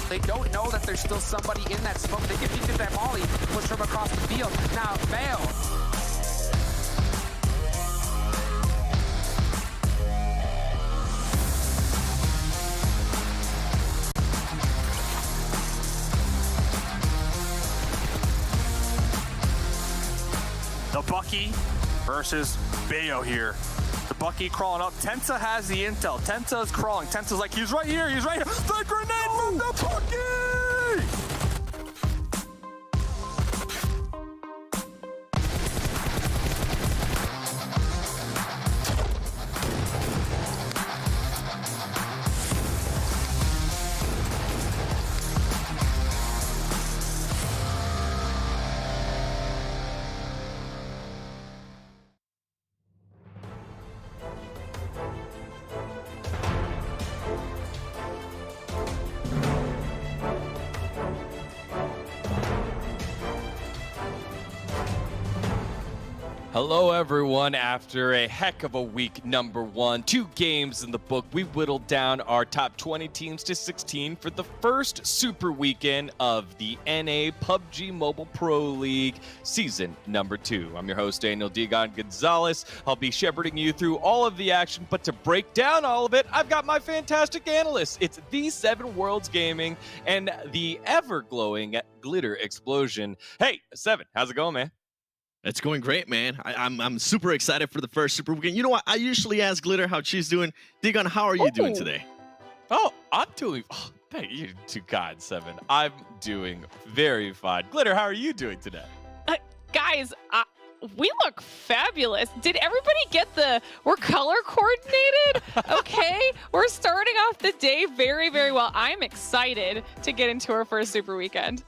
They don't know that there's still somebody in that smoke. They can get that molly, push from across the field. Now, Vale. The Bucky versus Bayo here. The Bucky crawling up. Tensa has the intel. Tensa is crawling. Tensa's like, he's right here, he's right here. The grenade from the Bucky! Hello everyone, after a heck of a week number 1, 2 games in the book, we whittled down our top 20 teams to 16 for the first super weekend of the NA PUBG Mobile Pro League season number 2. I'm your host Daniel Digon Gonzalez. I'll be shepherding you through all of the action, but to break down all of it, I've got my fantastic analysts. It's the 7 Worlds Gaming and the ever-glowing Glitter Explosion. Hey, 7, how's it going, man? It's going great, man. I'm super excited for the first super weekend. You know what? I usually ask Glitter how she's doing. Digon, how are you doing today? Oh, I'm doing... Oh, thank you to God, 7. I'm doing very fine. Glitter, how are you doing today? Guys, we look fabulous. Did everybody get we're color coordinated? Okay, we're starting off the day very, very well. I'm excited to get into our first super weekend.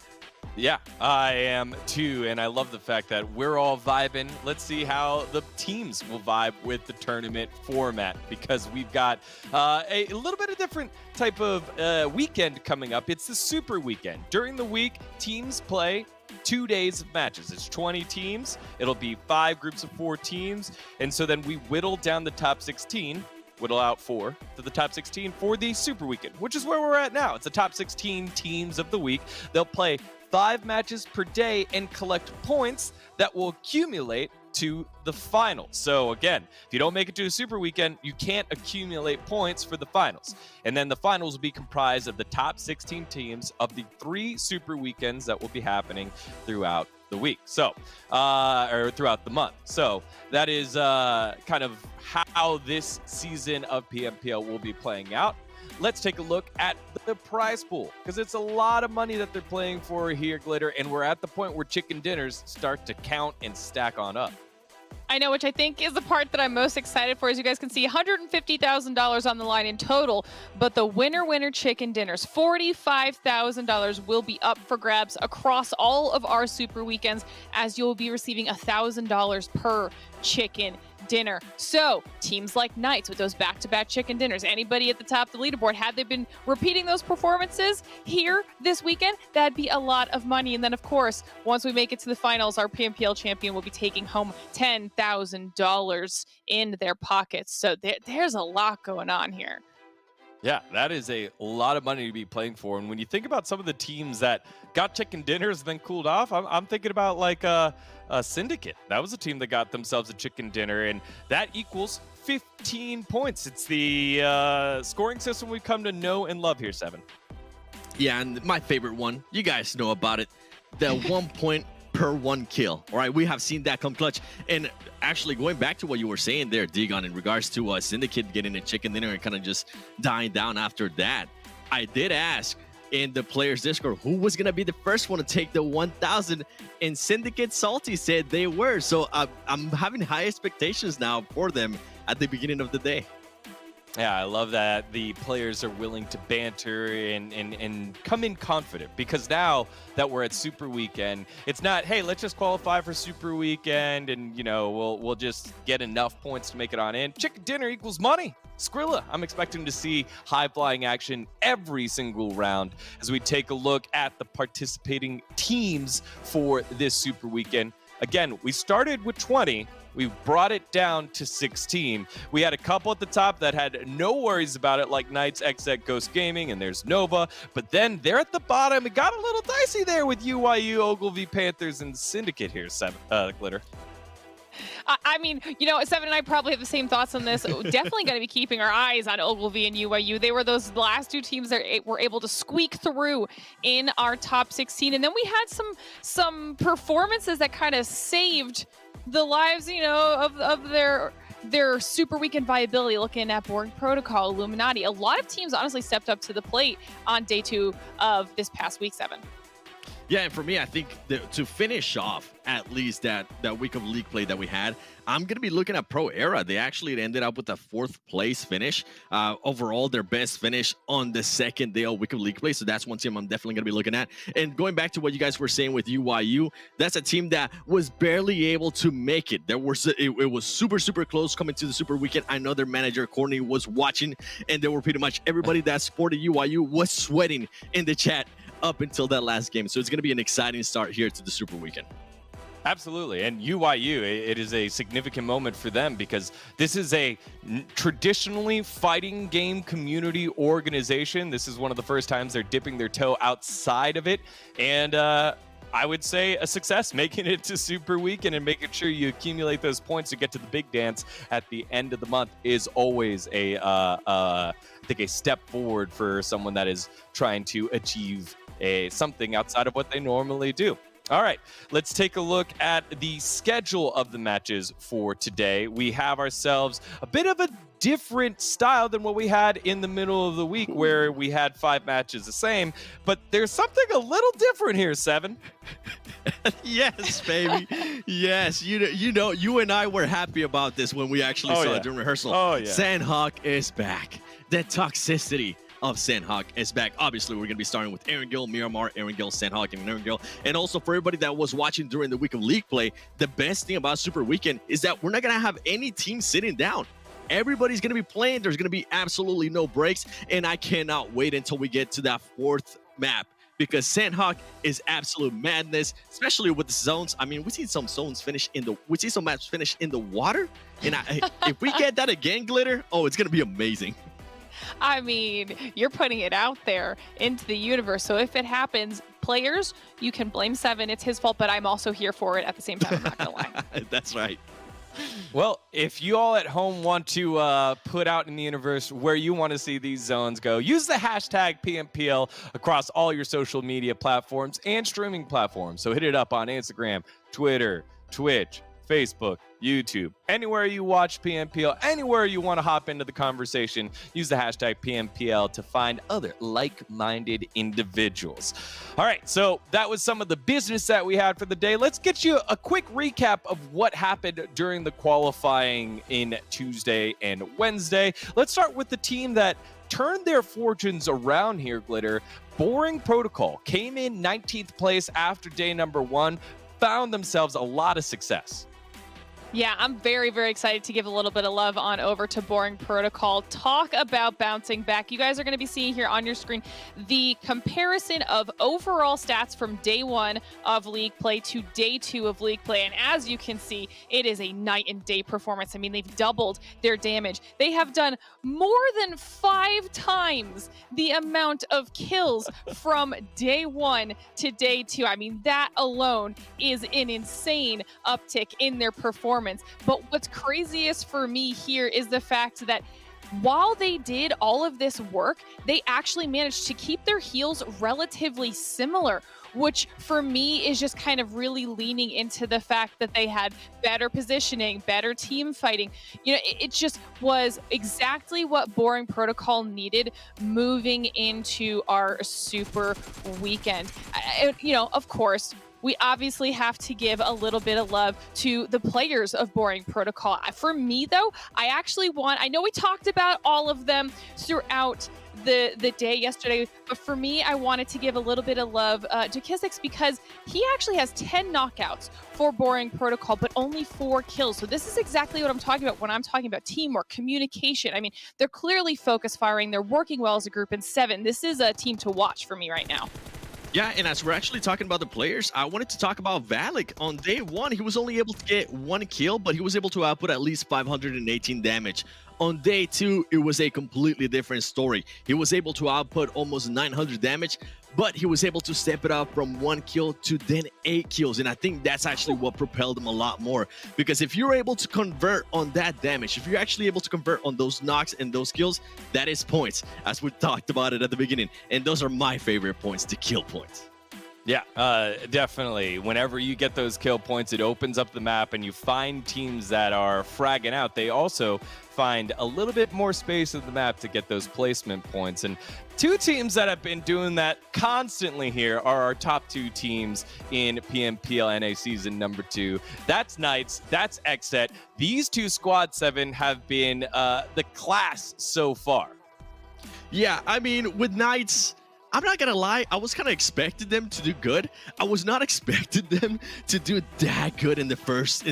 Yeah, I am too, and I love the fact that we're all vibing. Let's see how the teams will vibe with the tournament format, because we've got a little bit of different type of weekend coming up. It's the super weekend. During the week, teams play 2 days of matches. It's 20 teams. It'll be 5 groups of 4 teams, and so then we whittle down the top 16, whittle out 4 to the top 16 for the super weekend, which is where we're at now. It's the top 16 teams of the week. They'll play 5 matches per day and collect points that will accumulate to the finals. So again, if you don't make it to a super weekend, you can't accumulate points for the finals. And then the finals will be comprised of the top 16 teams of the 3 super weekends that will be happening throughout the week. So, or throughout the month. So that is kind of how this season of PMPL will be playing out. Let's take a look at the prize pool, because it's a lot of money that they're playing for here, Glitter, and we're at the point where chicken dinners start to count and stack on up. I know, which I think is the part that I'm most excited for. As you guys can see, $150,000 on the line in total, but the winner chicken dinners, $45,000 will be up for grabs across all of our super weekends, as you'll be receiving $1,000 per chicken dinner. So teams like Knights with those back-to-back chicken dinners, anybody at the top of the leaderboard, had they been repeating those performances here this weekend, that'd be a lot of money. And then of course, once we make it to the finals, our PMPL champion will be taking home $10,000 in their pockets. So there's a lot going on here. Yeah, that is a lot of money to be playing for. And when you think about some of the teams that got chicken dinners and then cooled off, I'm thinking about like a Syndicate. That was a team that got themselves a chicken dinner, and that equals 15 points. It's the scoring system we've come to know and love here, 7. Yeah, and my favorite one, you guys know about it, the 1 point per 1 kill. All right, we have seen that come clutch. And actually, going back to what you were saying there, Digon, in regards to Syndicate getting a chicken dinner and kind of just dying down after that, I did ask in the players Discord who was gonna be the first one to take the 1,000, and Syndicate Salty said they were. So I'm having high expectations now for them at the beginning of the day. Yeah, I love that the players are willing to banter and come in confident, because now that we're at Super Weekend, it's not, hey, let's just qualify for Super Weekend and, you know, we'll just get enough points to make it on in. Chicken dinner equals money. Skrilla, I'm expecting to see high-flying action every single round as we take a look at the participating teams for this Super Weekend. Again, we started with 20. We brought it down to 16. We had a couple at the top that had no worries about it, like Knights, XSET, Ghost Gaming, and there's Nova. But then they're at the bottom. It got a little dicey there with UYU, Ogilvy, Panthers, and Syndicate here, Glitter. I mean, you know, Seven and I probably have the same thoughts on this. Definitely going to be keeping our eyes on Ogilvy and UYU. They were those last two teams that were able to squeak through in our top 16. And then we had some performances that kind of saved the lives, you know, of their super weekend viability. Looking at Boring Protocol, Illuminati. A lot of teams honestly stepped up to the plate on day 2 of this past week 7. Yeah, and for me, I think to finish off at least that week of league play that we had, I'm going to be looking at Pro Era. They actually ended up with a 4th place finish. Overall, their best finish on the second day of week of league play. So that's one team I'm definitely going to be looking at. And going back to what you guys were saying with UYU, that's a team that was barely able to make it. It was super, super close coming to the Super Weekend. I know their manager, Courtney, was watching, and there were pretty much everybody that supported UYU was sweating in the chat up until that last game. So it's going to be an exciting start here to the Super Weekend. Absolutely. And UYU, it is a significant moment for them because this is a traditionally fighting game community organization. This is one of the first times they're dipping their toe outside of it. And I would say a success making it to Super Weekend and making sure you accumulate those points to get to the big dance at the end of the month is always I think a step forward for someone that is trying to achieve something outside of what they normally do. All right, let's take a look at the schedule of the matches for today. We have ourselves a bit of a different style than what we had in the middle of the week where we had 5 matches the same, but there's something a little different here, Seven. Yes, baby. Yes, you know, you and I were happy about this when we actually saw it during rehearsal. Oh, yeah. Sanhok is back. The toxicity of Sanhok is back. Obviously, we're going to be starting with Erangel, Miramar, Erangel, Sanhok, and Erangel. And also for everybody that was watching during the week of league play, the best thing about Super Weekend is that we're not going to have any team sitting down. Everybody's going to be playing. There's going to be absolutely no breaks. And I cannot wait until we get to that 4th map because Sanhok is absolute madness, especially with the zones. I mean, we see some zones finish some maps finish in the water. And if we get that again, Glitter, oh, it's going to be amazing. I mean, you're putting it out there into the universe. So if it happens, players, you can blame Seven. It's his fault, but I'm also here for it at the same time. I'm not going to lie. That's right. Well, if you all at home want to put out in the universe where you want to see these zones go, use the hashtag PMPL across all your social media platforms and streaming platforms. So hit it up on Instagram, Twitter, Twitch, Facebook, YouTube, anywhere you watch PMPL, anywhere you want to hop into the conversation, use the hashtag PMPL to find other like-minded individuals. All right, so that was some of the business that we had for the day. Let's get you a quick recap of what happened during the qualifying in Tuesday and Wednesday. Let's start with the team that turned their fortunes around here, Glitter. Boring Protocol came in 19th place after day number 1, found themselves a lot of success. Yeah, I'm very, very excited to give a little bit of love on over to Boring Protocol. Talk about bouncing back. You guys are going to be seeing here on your screen the comparison of overall stats from day 1 of league play to day 2 of league play. And as you can see, it is a night and day performance. I mean, they've doubled their damage. They have done more than 5 times the amount of kills from day 1 to day 2. I mean, that alone is an insane uptick in their performance. But what's craziest for me here is the fact that while they did all of this work, they actually managed to keep their heals relatively similar, which for me is just kind of really leaning into the fact that they had better positioning, better team fighting. You know, it just was exactly what Boring Protocol needed moving into our Super Weekend. You know, of course, we obviously have to give a little bit of love to the players of Boring Protocol. For me, though, I know we talked about all of them throughout the day yesterday, but for me, I wanted to give a little bit of love to Kizix because he actually has 10 knockouts for Boring Protocol, but only 4 kills. So this is exactly what I'm talking about when I'm talking about teamwork, communication. I mean, they're clearly focus firing. They're working well as a group. And 7, this is a team to watch for me right now. Yeah, and as we're actually talking about the players, I wanted to talk about Valak. On day 1, he was only able to get 1 kill, but he was able to output at least 518 damage. On day 2, it was a completely different story. He was able to output almost 900 damage, but he was able to step it up from 1 kill to then 8 kills. And I think that's actually what propelled him a lot more. Because if you're able to convert on that damage, if you're actually able to convert on those knocks and those kills, that is points, as we talked about it at the beginning. And those are my favorite points, the kill points. Yeah, definitely. Whenever you get those kill points, it opens up the map and you find teams that are fragging out. They also find a little bit more space of the map to get those placement points. And 2 teams that have been doing that constantly here are our top 2 teams in PMPL NA season number 2. That's Knights, that's XSET. These 2 Squad 7 have been the class so far. Yeah, I mean, with Knights, I'm not gonna lie, I was kind of expecting them to do good. I was not expecting them to do that good in the first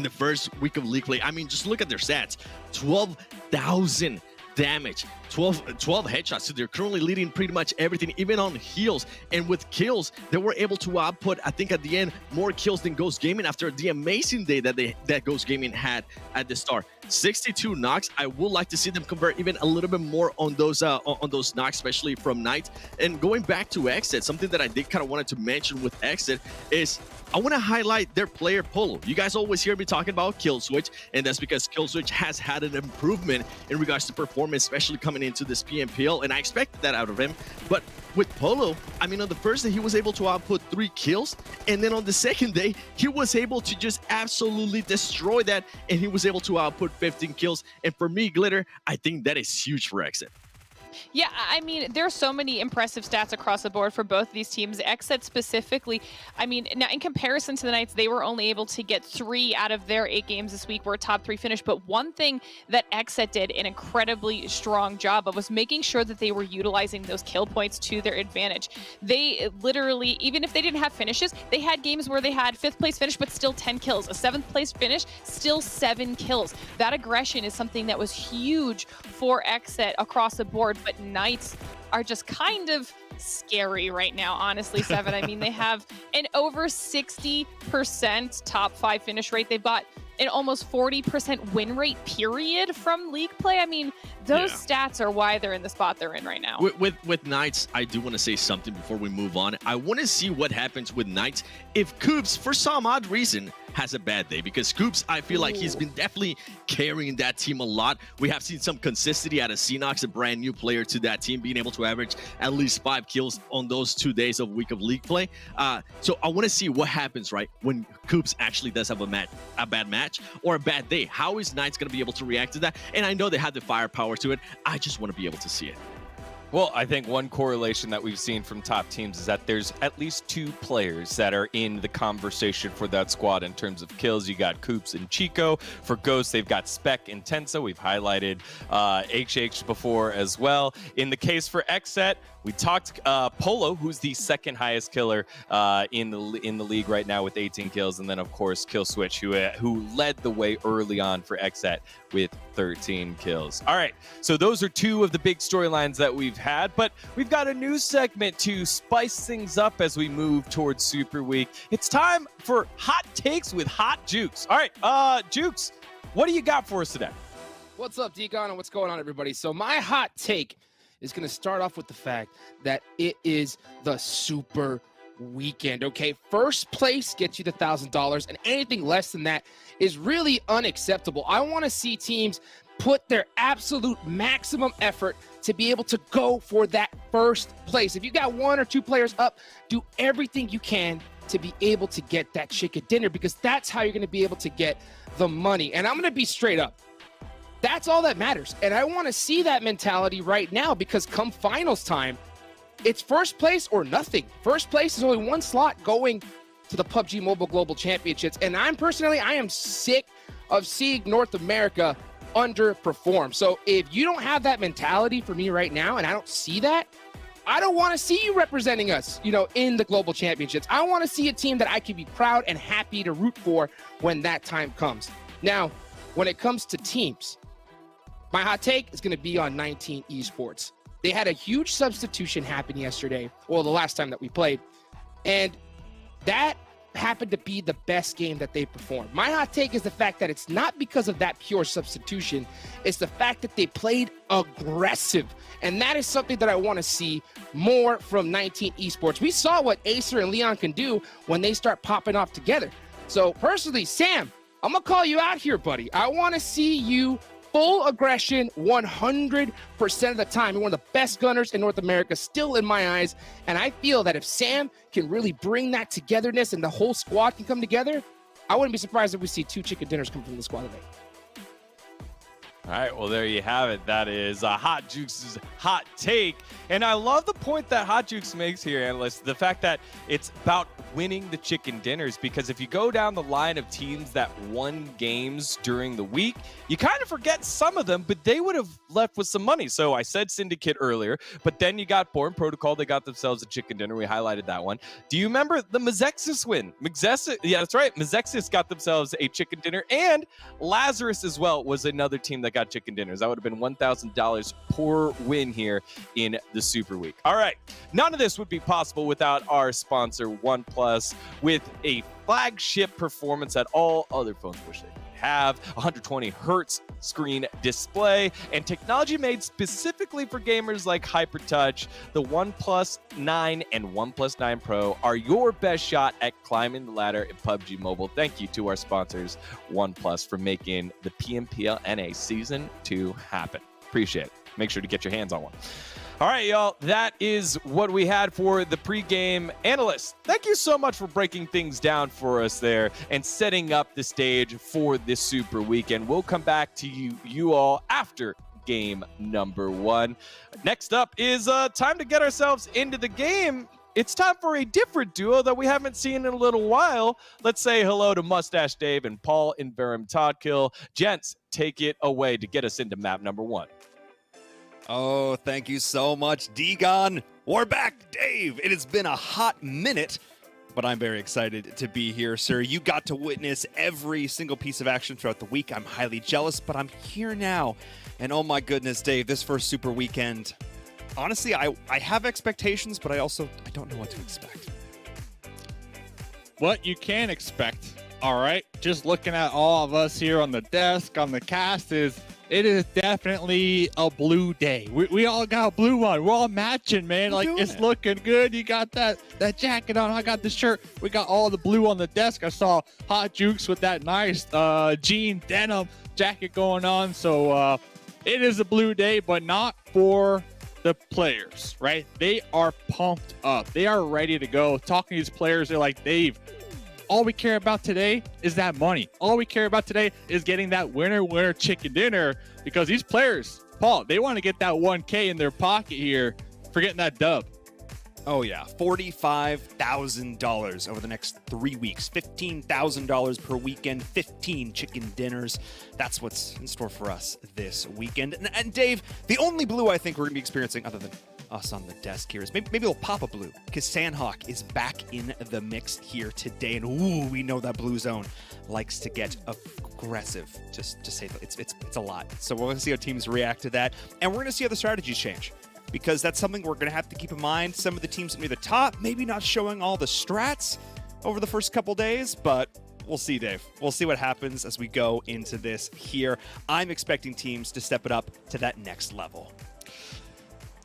week of league play. I mean, just look at their stats. 12,000 damage, 12 headshots. So they're currently leading pretty much everything, even on heals. And with kills, they were able to output, I think at the end, more kills than Ghost Gaming after the amazing day that Ghost Gaming had at the start. 62 knocks. I would like to see them convert even a little bit more on those knocks, especially from Knight. And going back to XSET, something that I did kind of wanted to mention with XSET is I want to highlight their player Polo. You guys always hear me talking about Killswitch, and that's because Killswitch has had an improvement in regards to performance, especially coming into this PMPL, and I expected that out of him. But with Polo, I mean, on the first day, he was able to output 3 kills, and then on the second day, he was able to just absolutely destroy that, and he was able to output 15 kills. And for me, Glitter, I think that is huge for XSET. Yeah, I mean, there are so many impressive stats across the board for both of these teams. XSET specifically, I mean, now in comparison to the Knights, they were only able to get 3 out of their 8 games this week were a top 3 finish. But one thing that XSET did an incredibly strong job of was making sure that they were utilizing those kill points to their advantage. They literally, even if they didn't have finishes, they had games where they had 5th place finish, but still 10 kills. A 7th place finish, still 7 kills. That aggression is something that was huge for XSET across the board. But Knights are just kind of scary right now, honestly, Seven. I mean, they have an over 60% top 5 finish rate. They've got an almost 40% win rate, period, from league play. I mean, those stats are why they're in the spot they're in right now. With Knights, I do want to say something before we move on. I want to see what happens with Knights if Coops, for some odd reason, has a bad day, because Coops, I feel like he's been definitely carrying that team a lot. We have seen some consistency out of Syndicate, a brand new player to that team, being able to average at least 5 kills on those 2 days of week of league play. So I want to see what happens, right, when Coops actually does have a bad match or a bad day. How is Knights going to be able to react to that? And I know they have the firepower to it. I just want to be able to see it. Well, I think one correlation that we've seen from top teams is that there's at least 2 players that are in the conversation for that squad in terms of kills. You got Coops and Chico. For Ghost, they've got Spec and Tensa. We've highlighted HH before as well. In the case for XSET, we talked Polo, who's the 2nd highest killer in the league right now with 18 kills, and then of course Killswitch, who led the way early on for XSET with 13 kills. All right, so those are 2 of the big storylines that we've had, but we've got a new segment to spice things up as we move towards Super Week. It's time for Hot Takes with Hot Jukes. All right, Jukes, what do you got for us today? What's up, Deacon, and what's going on, everybody? So my hot take is going to start off with the fact that it is the Super Weekend, okay? First place gets you the $1,000, and anything less than that is really unacceptable. I want to see teams put their absolute maximum effort to be able to go for that first place. If you got 1 or 2 players up, do everything you can to be able to get that chicken dinner, because that's how you're going to be able to get the money. And I'm going to be straight up. That's all that matters. And I want to see that mentality right now, because come finals time, it's first place or nothing. First place is only 1 slot going to the PUBG Mobile Global Championships. And I am sick of seeing North America underperform. So if you don't have that mentality for me right now, and I don't see that, I don't want to see you representing us, in the Global Championships. I want to see a team that I can be proud and happy to root for when that time comes. Now, when it comes to teams, my hot take is going to be on 19 Esports. They had a huge substitution happen yesterday, well, the last time that we played. And that happened to be the best game that they performed. My hot take is the fact that it's not because of that pure substitution. It's the fact that they played aggressive. And that is something that I want to see more from 19 Esports. We saw what Acer and Leon can do when they start popping off together. So personally, Sam, I'm going to call you out here, buddy. I want to see you full aggression 100% of the time. You're one of the best gunners in North America, still in my eyes. And I feel that if Sam can really bring that togetherness and the whole squad can come together, I wouldn't be surprised if we see 2 chicken dinners come from the squad today. All right, well, there you have it. That is Hot Juke's hot take. And I love the point that Hot Jukes makes here, analysts, the fact that it's about winning the chicken dinners, because if you go down the line of teams that won games during the week, you kind of forget some of them, but they would have left with some money. So I said Syndicate earlier, but then you got Born Protocol. They got themselves a chicken dinner. We highlighted that one. Do you remember the Mezexis win? Yeah, that's right. Mezexis got themselves a chicken dinner, and Lazarus as well was another team that got chicken dinners. That would have been $1,000 per win here in the Super Week. All right, none of this would be possible without our sponsor, OnePlus, with a flagship performance that all other phones wish they could have, 120 hertz screen display, and technology made specifically for gamers like HyperTouch. The OnePlus 9 and OnePlus 9 Pro are your best shot at climbing the ladder in PUBG Mobile. Thank you to our sponsors, OnePlus, for making the PMPL NA Season 2 happen. Appreciate it. Make sure to get your hands on one. All right, y'all, that is what we had for the pregame. Analysts, thank you so much for breaking things down for us there and setting up the stage for this Super Weekend. We'll come back to you all after game number 1. Next up is time to get ourselves into the game. It's time for a different duo that we haven't seen in a little while. Let's say hello to Mustache Dave and Paul Inverum Toddkill. Gents, take it away to get us into map number 1. Oh, thank you so much, D-Gon. We're back, Dave. It has been a hot minute, but I'm very excited to be here, sir. You got to witness every single piece of action throughout the week. I'm highly jealous, but I'm here now. And oh my goodness, Dave, this first Super Weekend, honestly, I have expectations, but I don't know what to expect. What you can expect, all right? Just looking at all of us here on the desk, on the cast, it is definitely a blue day. We all got blue on. We're all matching, man. Like, it's looking good. You got that jacket on. I got the shirt. We got all the blue on the desk. I saw Hot Jukes with that nice jean denim jacket going on. So it is a blue day, but not for the players, right? They are pumped up. They are ready to go. Talking to these players, they're like, Dave, all we care about today is that money. All we care about today is getting that winner chicken dinner, because these players, Paul, they want to get that 1K in their pocket here for getting that dub. Oh, yeah. $45,000 over the next 3 weeks. $15,000 per weekend. 15 chicken dinners. That's what's in store for us this weekend. And Dave, the only blue I think we're going to be experiencing, other than us on the desk here, is maybe we'll pop a blue, because Sanhok is back in the mix here today. And ooh, we know that blue zone likes to get aggressive, just to say that it's a lot. So we're going to see how teams react to that. And we're going to see how the strategies change, because that's something we're going to have to keep in mind. Some of the teams near the top, maybe not showing all the strats over the first couple days, but we'll see, Dave. We'll see what happens as we go into this here. I'm expecting teams to step it up to that next level.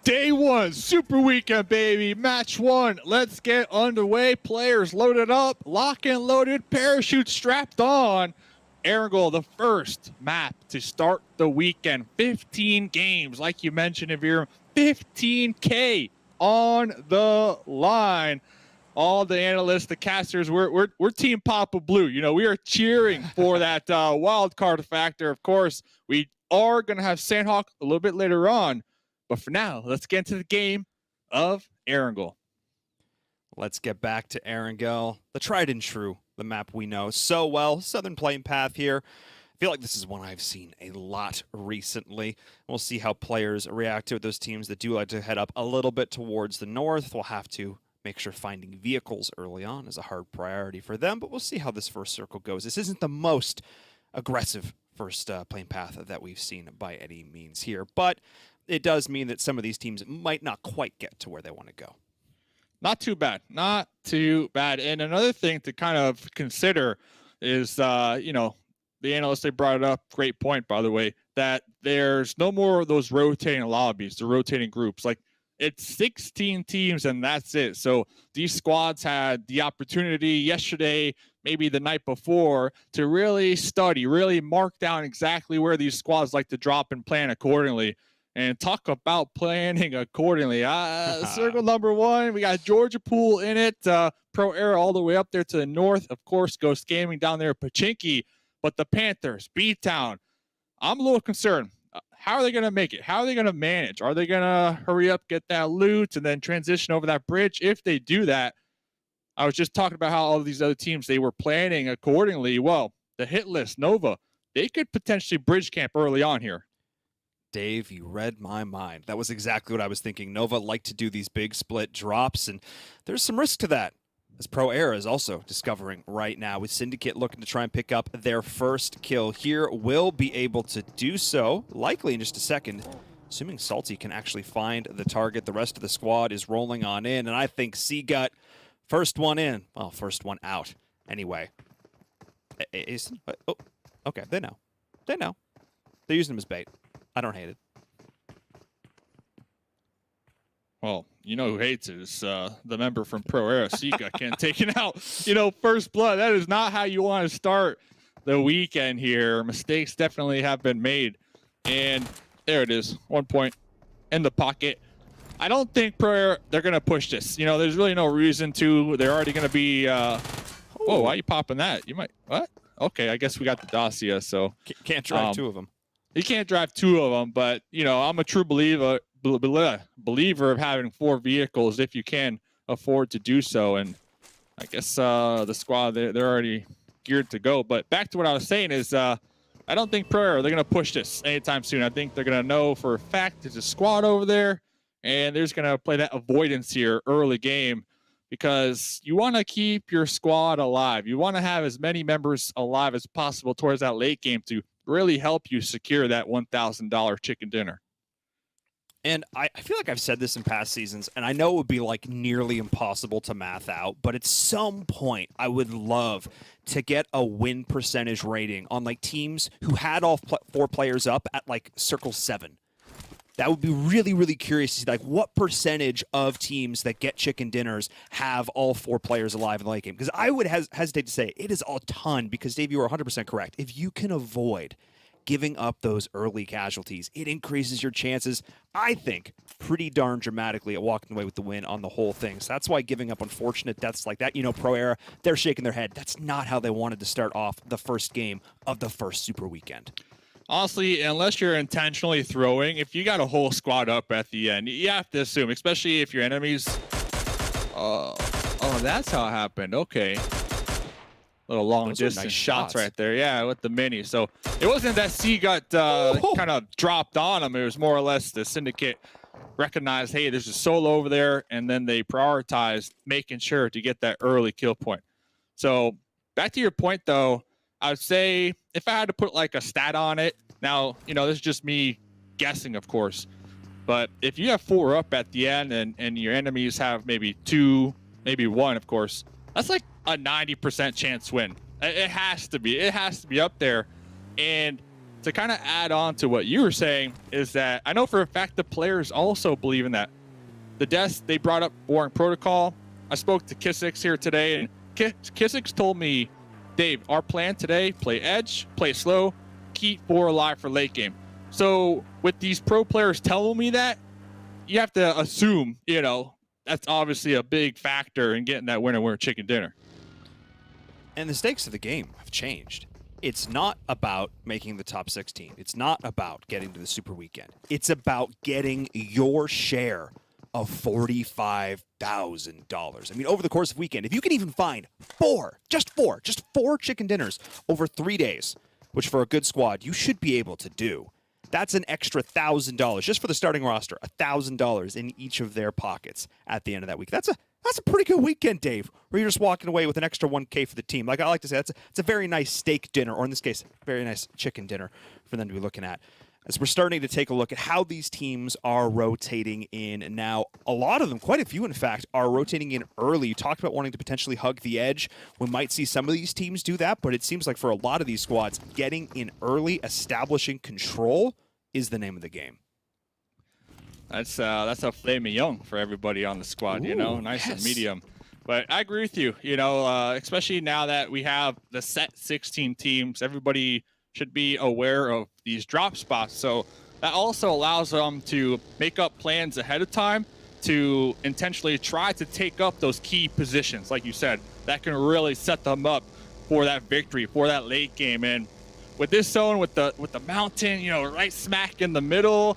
Day 1, Super Weekend, baby. Match 1. Let's get underway. Players loaded up, lock and loaded, parachute strapped on. Erangel, the first map to start the weekend. 15 games, like you mentioned, Avir. 15K on the line. All the analysts, the casters, we're Team Papa Blue. You know, we are cheering for that wild card factor. Of course, we are going to have Sanhok a little bit later on. But for now, let's get into the game of Erangel. Let's get back to Erangel, the tried and true, the map we know so well. Southern Plain Path here. I feel like this is one I've seen a lot recently. We'll see how players react to it. Those teams that do like to head up a little bit towards the north will have to make sure finding vehicles early on is a hard priority for them, but we'll see how this first circle goes. This isn't the most aggressive first Plain Path that we've seen by any means here, but it does mean that some of these teams might not quite get to where they want to go. Not too bad. Not too bad. And another thing to kind of consider is, you know, the analysts, they brought it up. Great point, by the way, that there's no more of those rotating lobbies, the rotating groups. Like, it's 16 teams and that's it. So these squads had the opportunity yesterday, maybe the night before, to really study, really mark down exactly where these squads like to drop and plan accordingly. And talk about planning accordingly. Circle number 1, we got Georgia Pool in it. Pro Era all the way up there to the north. Of course, Ghost Gaming down there at Pachinki. But the Panthers, BTOWN, I'm a little concerned. How are they going to make it? How are they going to manage? Are they going to hurry up, get that loot, and then transition over that bridge? If they do that, I was just talking about how all of these other teams, they were planning accordingly. Well, the Hitlist, Nova, they could potentially bridge camp early on here. Dave, you read my mind. That was exactly what I was thinking. Nova like to do these big split drops, and there's some risk to that, as Pro Era is also discovering right now, with Syndicate looking to try and pick up their first kill here. Will be able to do so, likely in just a second, assuming Salty can actually find the target. The rest of the squad is rolling on in, and I think Seagut, first one in, well, first one out. Anyway, oh, okay, they know. They know. They're using him as bait. I don't hate it. Well, you know who hates it is the member from Pro Era, Sika, can't take it out. You know, first blood, that is not how you want to start the weekend here. Mistakes definitely have been made. And there it is, 1 point in the pocket. I don't think Pro Era, they're going to push this. You know, there's really no reason to. They're already going to be, whoa, why are you popping that? You might, what? Okay, I guess we got the Dacia, so. Can't drive 2 of them. You can't drive 2 of them, but, you know, I'm a true believer of having 4 vehicles if you can afford to do so. And I guess the squad, they're already geared to go. But back to what I was saying is I don't think Pro Era, they're going to push this anytime soon. I think they're going to know for a fact there's a squad over there, and they're just going to play that avoidance here early game because you want to keep your squad alive. You want to have as many members alive as possible towards that late game to really help you secure that $1,000 chicken dinner. And I feel like I've said this in past seasons, and I know it would be like nearly impossible to math out, but at some point I would love to get a win percentage rating on like teams who had all 4 players up at like circle 7. That would be really, really curious to see like what percentage of teams that get chicken dinners have all 4 players alive in the late game. Because I would hesitate to say it is a ton because, Dave, you are 100% correct. If you can avoid giving up those early casualties, it increases your chances, I think, pretty darn dramatically at walking away with the win on the whole thing. So that's why giving up unfortunate deaths like that, you know, Pro Era, they're shaking their head. That's not how they wanted to start off the first game of the first Super Weekend. Honestly, unless you're intentionally throwing, if you got a whole squad up at the end, you have to assume, especially if your enemies... Oh, that's how it happened. Okay. Little long-distance nice shots right there. Yeah, with the mini. So it wasn't that C got kind of dropped on him. It was more or less the Syndicate recognized, hey, there's a solo over there, and then they prioritized making sure to get that early kill point. So back to your point, though, I would say if I had to put like a stat on it, now, you know, this is just me guessing, of course, but if you have 4 up at the end and your enemies have maybe 2, maybe 1, of course, that's like a 90% chance win. It has to be. It has to be up there. And to kind of add on to what you were saying is that I know for a fact the players also believe in that. The deaths, they brought up Boring Protocol. I spoke to Kissix here today, and Kissix told me, Dave, our plan today, play edge, play slow, keep 4 alive for late game. So with these pro players telling me that, you have to assume, you know, that's obviously a big factor in getting that winner chicken dinner. And the stakes of the game have changed. It's not about making the top 16. It's not about getting to the Super Weekend. It's about getting your share of $45,000. I mean, over the course of the weekend, if you can even find 4 chicken dinners over 3 days, which for a good squad, you should be able to do. That's an extra $1,000 just for the starting roster, $1,000 in each of their pockets at the end of that week. That's a pretty good weekend, Dave, where you're just walking away with an extra $1K for the team. Like I like to say, it's a very nice steak dinner, or in this case, very nice chicken dinner for them to be looking at. as we're starting to take a look at how these teams are rotating in now. A lot of them, quite a few in fact, are rotating in early. You talked about wanting to potentially hug the edge. We might see some of these teams do that, but it seems like for a lot of these squads, getting in early, establishing control is the name of the game. That's a flaming young for everybody on the squad, you know, nice and medium. But I agree with you, you know, especially now that we have the set 16 teams, everybody should be aware of these drop spots. So that also allows them to make up plans ahead of time to intentionally try to take up those key positions, like you said, that can really set them up for that victory, for that late game. And with this zone, with the mountain, you know, right smack in the middle,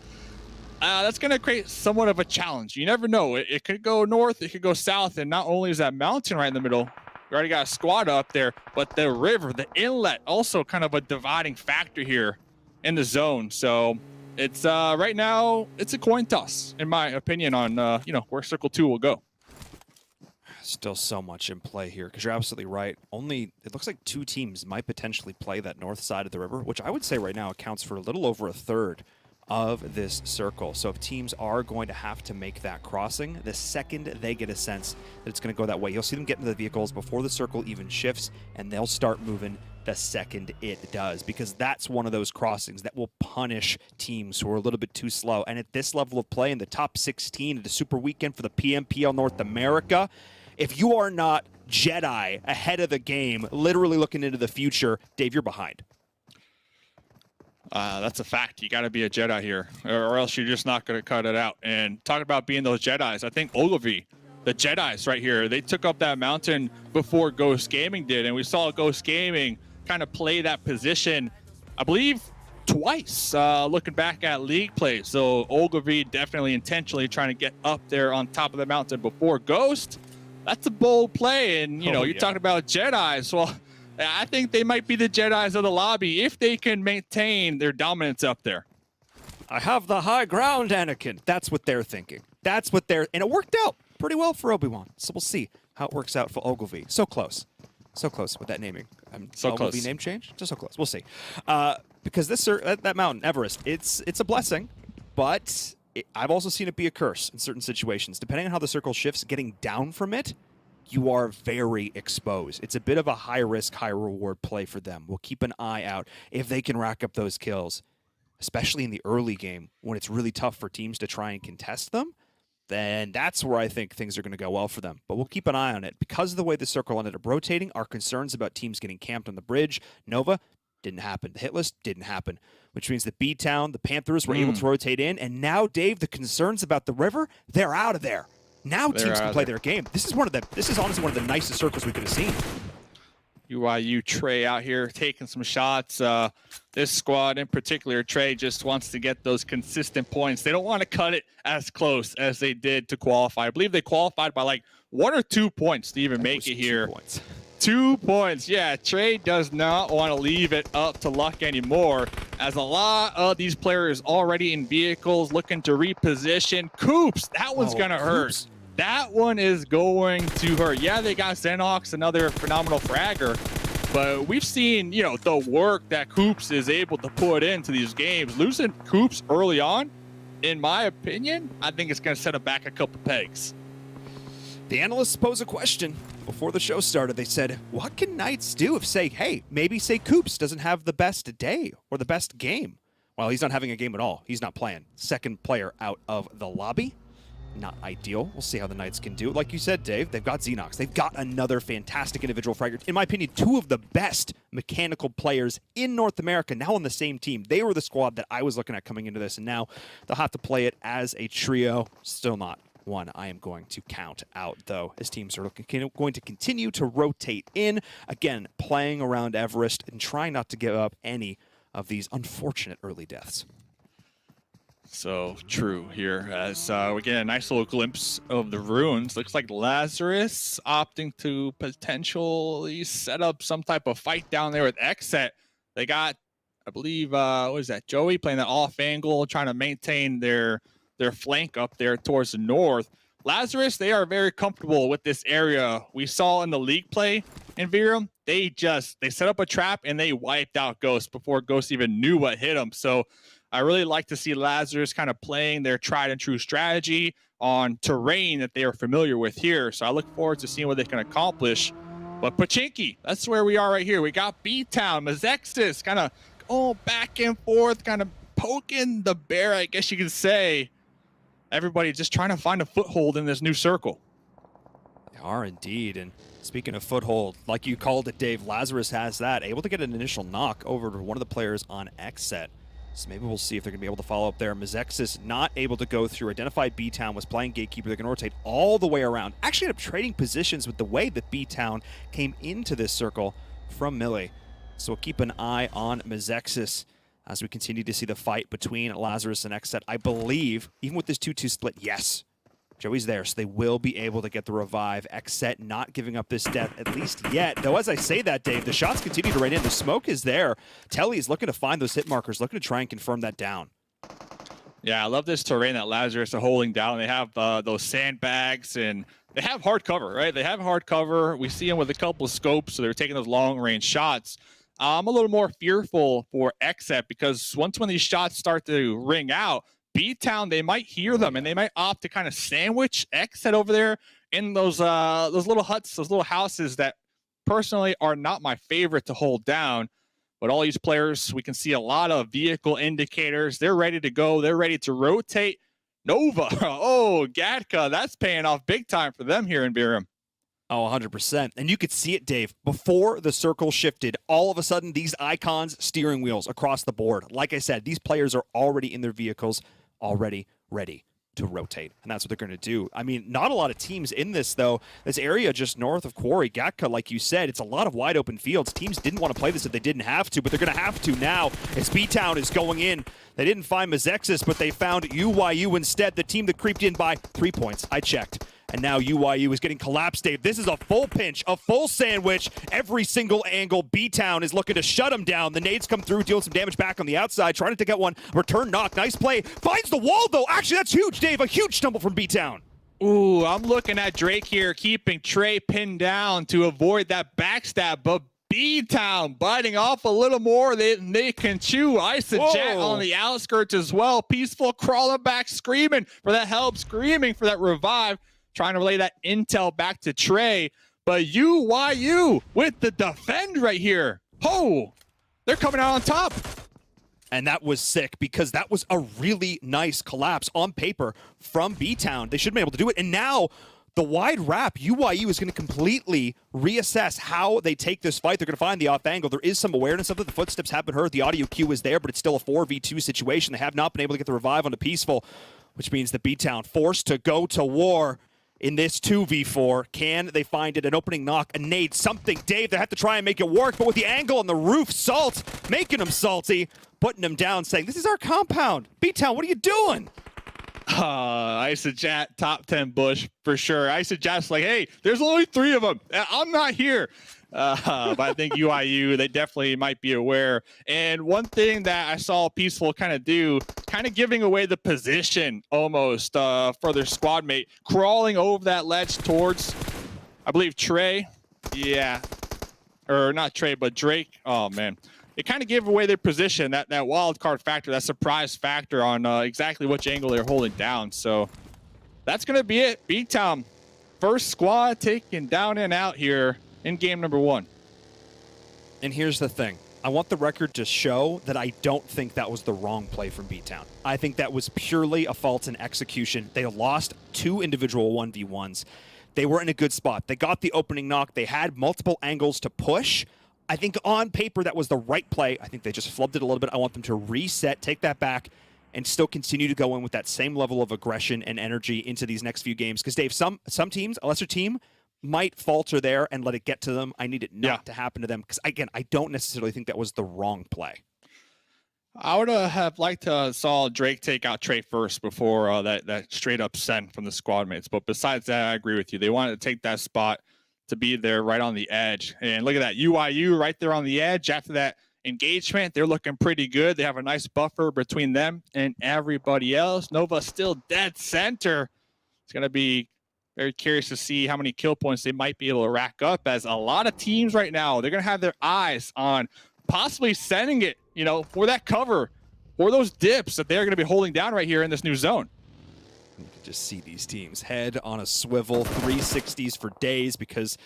that's going to create somewhat of a challenge. You never know. It could go north, it could go south, and not only is that mountain right in the middle, we already got a squad up there, but the river, the inlet, also kind of a dividing factor here in the zone. So it's right now, it's a coin toss, in my opinion, on you know, where Circle 2 will go. Still so much in play here, because you're absolutely right. Only, it looks like 2 teams might potentially play that north side of the river, which I would say right now accounts for a little over a third of this circle. So if teams are going to have to make that crossing, the second they get a sense that it's going to go that way, you'll see them get into the vehicles before the circle even shifts, and they'll start moving the second it does, because that's one of those crossings that will punish teams who are a little bit too slow. And at this level of play in the top 16 at a super weekend for the PMPL North America, if you are not Jedi ahead of the game, literally looking into the future, Dave, you're behind. That's a fact. You got to be a Jedi here, or else you're just not going to cut it out. And talking about being those Jedis, I think Ogilvy, the Jedis right here, they took up that mountain before Ghost Gaming did, and we saw Ghost Gaming kind of play that position, I believe, twice, looking back at league play. So Ogilvy definitely intentionally trying to get up there on top of the mountain before Ghost. That's a bold play, and, you know, you're talking about Jedis. Well, I think they might be the Jedis of the lobby if they can maintain their dominance up there. I have the high ground, Anakin. That's what they're thinking. That's what they're... And it worked out pretty well for Obi-Wan. So we'll see how it works out for Ogilvy. So close. So close with that naming. So Ogilvy close. Name change? Just so close. We'll see. Because this that mountain, Everest, it's a blessing, but I've also seen it be a curse in certain situations. Depending on how the circle shifts, getting down from it, you are very exposed. It's a bit of a high-risk, high-reward play for them. We'll keep an eye out if they can rack up those kills, especially in the early game when it's really tough for teams to try and contest them. Then that's where I think things are going to go well for them. But we'll keep an eye on it. Because of the way the circle ended up rotating, our concerns about teams getting camped on the bridge, Nova, didn't happen. The Hitlist didn't happen, which means that BTOWN, the Panthers, were able to rotate in. And now, Dave, the concerns about the river, they're out of there. Now teams can play their game. This is honestly one of the nicest circles we could have seen. UIU Trey out here taking some shots. This squad in particular, Trey just wants to get those consistent points. They don't want to cut it as close as they did to qualify. I believe they qualified by like 1 or 2 points to even make it here. 2 points. 2 points. Yeah, Trey does not want to leave it up to luck anymore, as a lot of these players already in vehicles looking to reposition. Coops, that one's going to hurt. That one is going to hurt. Yeah, they got Sanhok, another phenomenal fragger, but we've seen, you know, the work that Coops is able to put into these games. Losing Coops early on, in my opinion, I think it's going to set him back a couple pegs. The analysts posed a question before the show started. They said, what can Knights do if, maybe Coops doesn't have the best day or the best game? Well, he's not having a game at all. He's not playing. Second player out of the lobby. Not ideal. We'll see how the Knights can do. Like you said, Dave, they've got Xenox. They've got another fantastic individual fragger. In my opinion, 2 of the best mechanical players in North America now on the same team. They were the squad that I was looking at coming into this, and now they'll have to play it as a trio. Still not one I am going to count out, though, as teams are going to continue to rotate in. Again, playing around Everest and trying not to give up any of these unfortunate early deaths. So true here, as we get a nice little glimpse of the ruins. Looks like Lazarus opting to potentially set up some type of fight down there with XSET. They got, I believe, what is that, Joey playing that off angle, trying to maintain their flank up there towards the north. Lazarus, they are very comfortable with this area. We saw in the league play in Virum, they set up a trap and they wiped out Ghost before Ghost even knew what hit him. So I really like to see Lazarus kind of playing their tried and true strategy on terrain that they are familiar with here. So I look forward to seeing what they can accomplish. But Pachinki, that's where we are right here. We got BTOWN, Mezexis, kind of going back and forth, kind of poking the bear, I guess you could say. Everybody just trying to find a foothold in this new circle. They are indeed. And speaking of foothold, like you called it, Dave, Lazarus has that. Able to get an initial knock over to one of the players on XSET. So maybe we'll see if they're going to be able to follow up there. Mezexis not able to go through. Identified BTOWN was playing Gatekeeper. They're going to rotate all the way around. Actually ended up trading positions with the way that BTOWN came into this circle from Millie. So we'll keep an eye on Mezexis as we continue to see the fight between Lazarus and XSET. I believe, even with this 2-2 split, yes, Joey's there, so they will be able to get the revive. XSET not giving up this death, at least yet. Though as I say that, Dave, the shots continue to rain in. The smoke is there. Telly is looking to find those hit markers, looking to try and confirm that down. Yeah, I love this terrain that Lazarus are holding down. They have those sandbags, and they have hard cover, right? They have hard cover. We see them with a couple of scopes, so they're taking those long-range shots. I'm a little more fearful for XSET because once when these shots start to ring out, BTOWN, they might hear them, and they might opt to kind of sandwich XSET over there in those little huts, those little houses that personally are not my favorite to hold down. But all these players, we can see a lot of vehicle indicators. They're ready to go. They're ready to rotate. Nova, oh, Gatka, that's paying off big time for them here in Biram. Oh, 100%. And you could see it, Dave. Before the circle shifted, all of a sudden, these icons, steering wheels across the board. Like I said, these players are already in their vehicles, already ready to rotate. And that's what they're going to do. I mean, not a lot of teams in this, though. This area just north of Quarry, Gatka, like you said, it's a lot of wide open fields. Teams didn't want to play this if they didn't have to, but they're going to have to now as BTOWN is going in. They didn't find Mezexis, but they found UYU instead, the team that creeped in by 3 points. I checked. And now UYU is getting collapsed, Dave. This is a full pinch, a full sandwich. Every single angle, BTOWN is looking to shut him down. The nades come through, dealing some damage back on the outside, trying to get one. Return knock, nice play. Finds the wall, though. Actually, that's huge, Dave. A huge stumble from BTOWN. Ooh, I'm looking at Drake here, keeping Trey pinned down to avoid that backstab, but BTOWN biting off a little more than they can chew. IsoJet on the outskirts as well. Peaceful crawling back, screaming for that help, screaming for that revive. Trying to relay that intel back to Trey, but UYU with the defend right here. Oh, they're coming out on top. And that was sick because that was a really nice collapse on paper from BTOWN. They should have been able to do it. And now the wide wrap, UYU is going to completely reassess how they take this fight. They're going to find the off angle. There is some awareness of it. The footsteps have been heard. The audio cue is there, but it's still a 4v2 situation. They have not been able to get the revive onto Peaceful, which means that BTOWN forced to go to war. In this 2v4, can they find it? An opening knock, a nade, something. Dave, they have to try and make it work, but with the angle on the roof, Salt, making him salty, putting him down, saying, this is our compound. BTOWN, what are you doing? IsoJet, top 10 Bush, for sure. IsoJet's like, hey, there's only 3 of them. I'm not here. But I think UIU, they definitely might be aware. And one thing that I saw Peaceful kind of do, kind of giving away the position almost for their squad mate, crawling over that ledge towards, I believe, Trey. Yeah. Or not Trey, but Drake. Oh, man. It kind of gave away their position, that wild card factor, that surprise factor on exactly which angle they're holding down. So that's going to be it. BTOWN, first squad taken down and out here in game number 1. And here's the thing. I want the record to show that I don't think that was the wrong play from BTOWN. I think that was purely a fault in execution. They lost 2 individual 1v1s. They were in a good spot. They got the opening knock. They had multiple angles to push. I think on paper that was the right play. I think they just flubbed it a little bit. I want them to reset, take that back, and still continue to go in with that same level of aggression and energy into these next few games. Because, Dave, some teams, a lesser team, might falter there and let it get to them. I need it not to happen to them because, again, I don't necessarily think that was the wrong play. I would have liked to saw Drake take out Trey first before that straight up send from the squad mates. But besides that, I agree with you. They wanted to take that spot to be there right on the edge. And look at that, UIU right there on the edge. After that engagement, they're looking pretty good. They have a nice buffer between them and everybody else. Nova still dead center. It's going to be very curious to see how many kill points they might be able to rack up, as a lot of teams right now, they're going to have their eyes on possibly sending it, for that cover or those dips that they're going to be holding down right here in this new zone. You can just see these teams head on a swivel, 360s for days because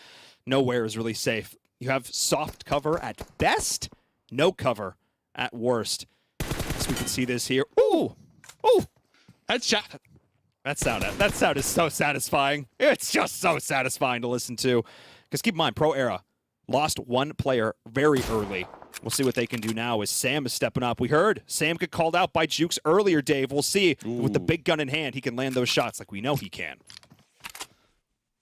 nowhere is really safe. You have soft cover at best, no cover at worst. So we can see this here. Ooh! Ooh! Headshot. That sound is so satisfying. It's just so satisfying to listen to. Because keep in mind, Pro Era lost one player very early. We'll see what they can do now as Sam is stepping up. We heard Sam get called out by Jukes earlier, Dave. We'll see. Ooh. With the big gun in hand, he can land those shots like we know he can.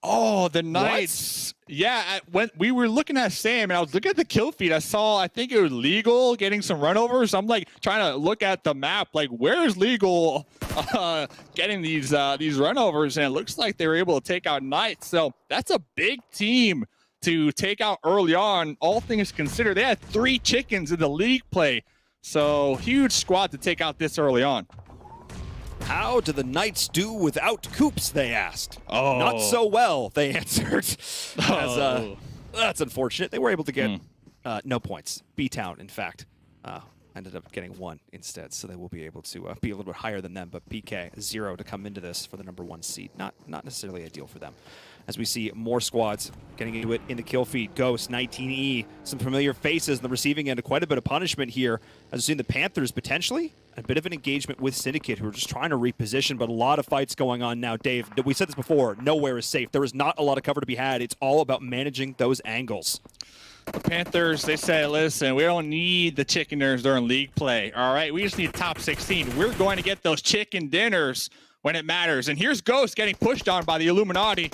Oh, the Knights. Yeah, when we were looking at Sam, and I was looking at the kill feed, I saw, I think it was Legal getting some runovers. I'm like trying to look at the map, like where's Legal getting these runovers, and it looks like they were able to take out Knights. So that's a big team to take out early on. All things considered, they had 3 chickens in the league play. So huge squad to take out this early on. How do the Knights do without Coops, they asked. Oh. Not so well, they answered. That's unfortunate. They were able to get no points. BTOWN, in fact, ended up getting 1 instead, so they will be able to be a little bit higher than them, but PK, 0 to come into this for the #1 seed. Not necessarily ideal for them. As we see more squads getting into it in the kill feed. Ghost, 19E, some familiar faces in the receiving end, quite a bit of punishment here. As we've seen the Panthers potentially, a bit of an engagement with Syndicate, who are just trying to reposition, but a lot of fights going on now. Dave, we said this before, nowhere is safe. There is not a lot of cover to be had. It's all about managing those angles. The Panthers, they say, listen, we don't need the chicken dinners during league play, all right? We just need top 16. We're going to get those chicken dinners when it matters. And here's Ghost getting pushed on by the Illuminati.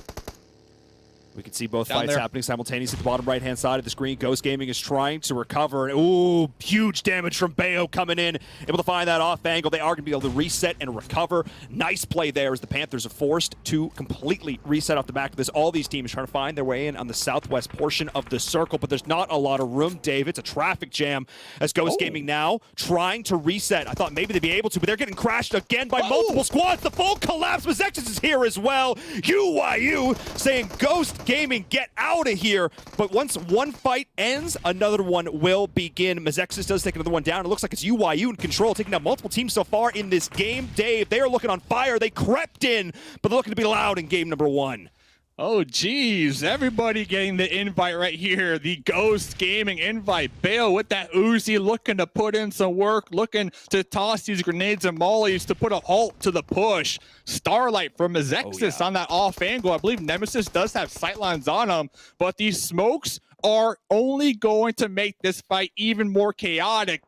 We can see both Down fights there. happening simultaneously at the bottom right-hand side of the screen. Ghost Gaming is trying to recover. Ooh, huge damage from BTOWN coming in. Able to find that off angle. They are going to be able to reset and recover. Nice play there as the Panthers are forced to completely reset off the back of this. All these teams trying to find their way in on the southwest portion of the circle, but there's not a lot of room, Dave. It's a traffic jam as Ghost Gaming now trying to reset. I thought maybe they'd be able to, but they're getting crashed again by multiple squads. The full collapse. Mezexis is here as well. UYU saying Ghost Gaming, get out of here. But once one fight ends, another one will begin. Mezexis does take another one down. It looks like it's UYU in control, taking down multiple teams so far in this game. Dave, they are looking on fire. They crept in, but they're looking to be loud in game #1. Oh, geez. Everybody getting the invite right here. The Ghost Gaming invite. Bale with that Uzi looking to put in some work, looking to toss these grenades and mollies to put a halt to the push. Starlight from Mezexis on that off angle. I believe Nemesis does have sightlines on him, but these smokes are only going to make this fight even more chaotic.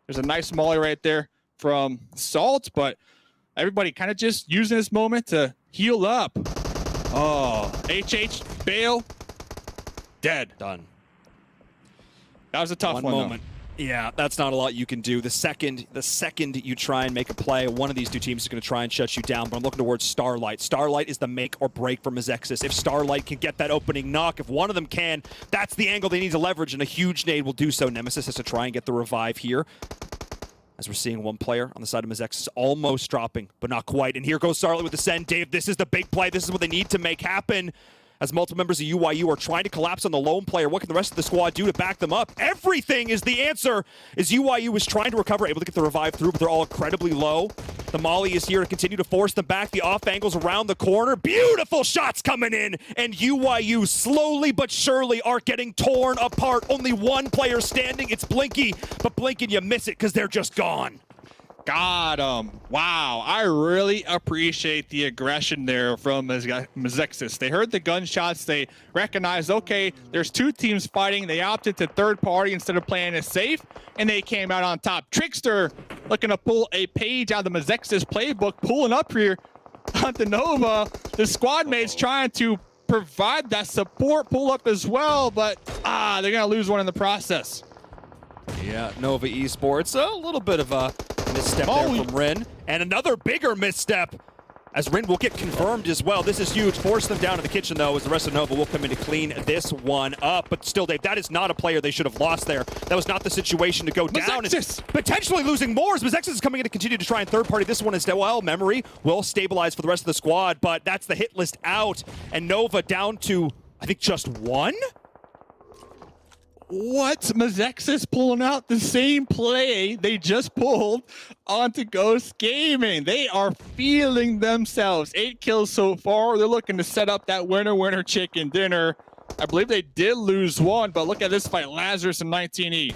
There's a nice molly right there from Salt, but everybody kind of just using this moment to heal up. Oh, HH, Bale, dead. Done. That was a tough one moment. Yeah, that's not a lot you can do. The second you try and make a play, one of these 2 teams is going to try and shut you down, but I'm looking towards Starlight. Starlight is the make or break for Mezexis. If Starlight can get that opening knock, if one of them can, that's the angle they need to leverage, and a huge nade will do so. Nemesis has to try and get the revive here. As we're seeing one player on the side of Mezexis almost dropping, but not quite. And here goes Starlight with the send. Dave, this is the big play. This is what they need to make happen. As multiple members of UYU are trying to collapse on the lone player, what can the rest of the squad do to back them up? Everything is the answer. As UYU is trying to recover, able to get the revive through, but they're all incredibly low. The molly is here to continue to force them back. The off angles around the corner. Beautiful shots coming in. And UYU slowly but surely are getting torn apart. Only one player standing. It's Blinky. But Blinky, you miss it because they're just gone. Got him. Wow, I really appreciate the aggression there from Mezexis. They heard the gunshots. They recognized, okay, there's 2 teams fighting. They opted to third party instead of playing it safe, and they came out on top. Trickster looking to pull a page out of the Mezexis playbook, pulling up here onto Nova. The squad mates trying to provide that support pull up as well, but they're going to lose one in the process. Yeah, Nova Esports, a little bit of a misstep there from Rin. And another bigger misstep as Rin will get confirmed as well. This is huge. Force them down to the kitchen, though, as the rest of Nova will come in to clean this one up. But still, Dave, that is not a player they should have lost there. That was not the situation to go down. It's potentially losing more as Mezexis is coming in to continue to try and third party this one as well. Memory will stabilize for the rest of the squad, but that's the hit list out. And Nova down to, I think, just 1? what? Mezexis pulling out the same play they just pulled onto Ghost Gaming. They are feeling themselves. 8 kills so far. They're looking to set up that winner chicken dinner. I believe they did lose one, but look at this fight. Lazarus and 19E.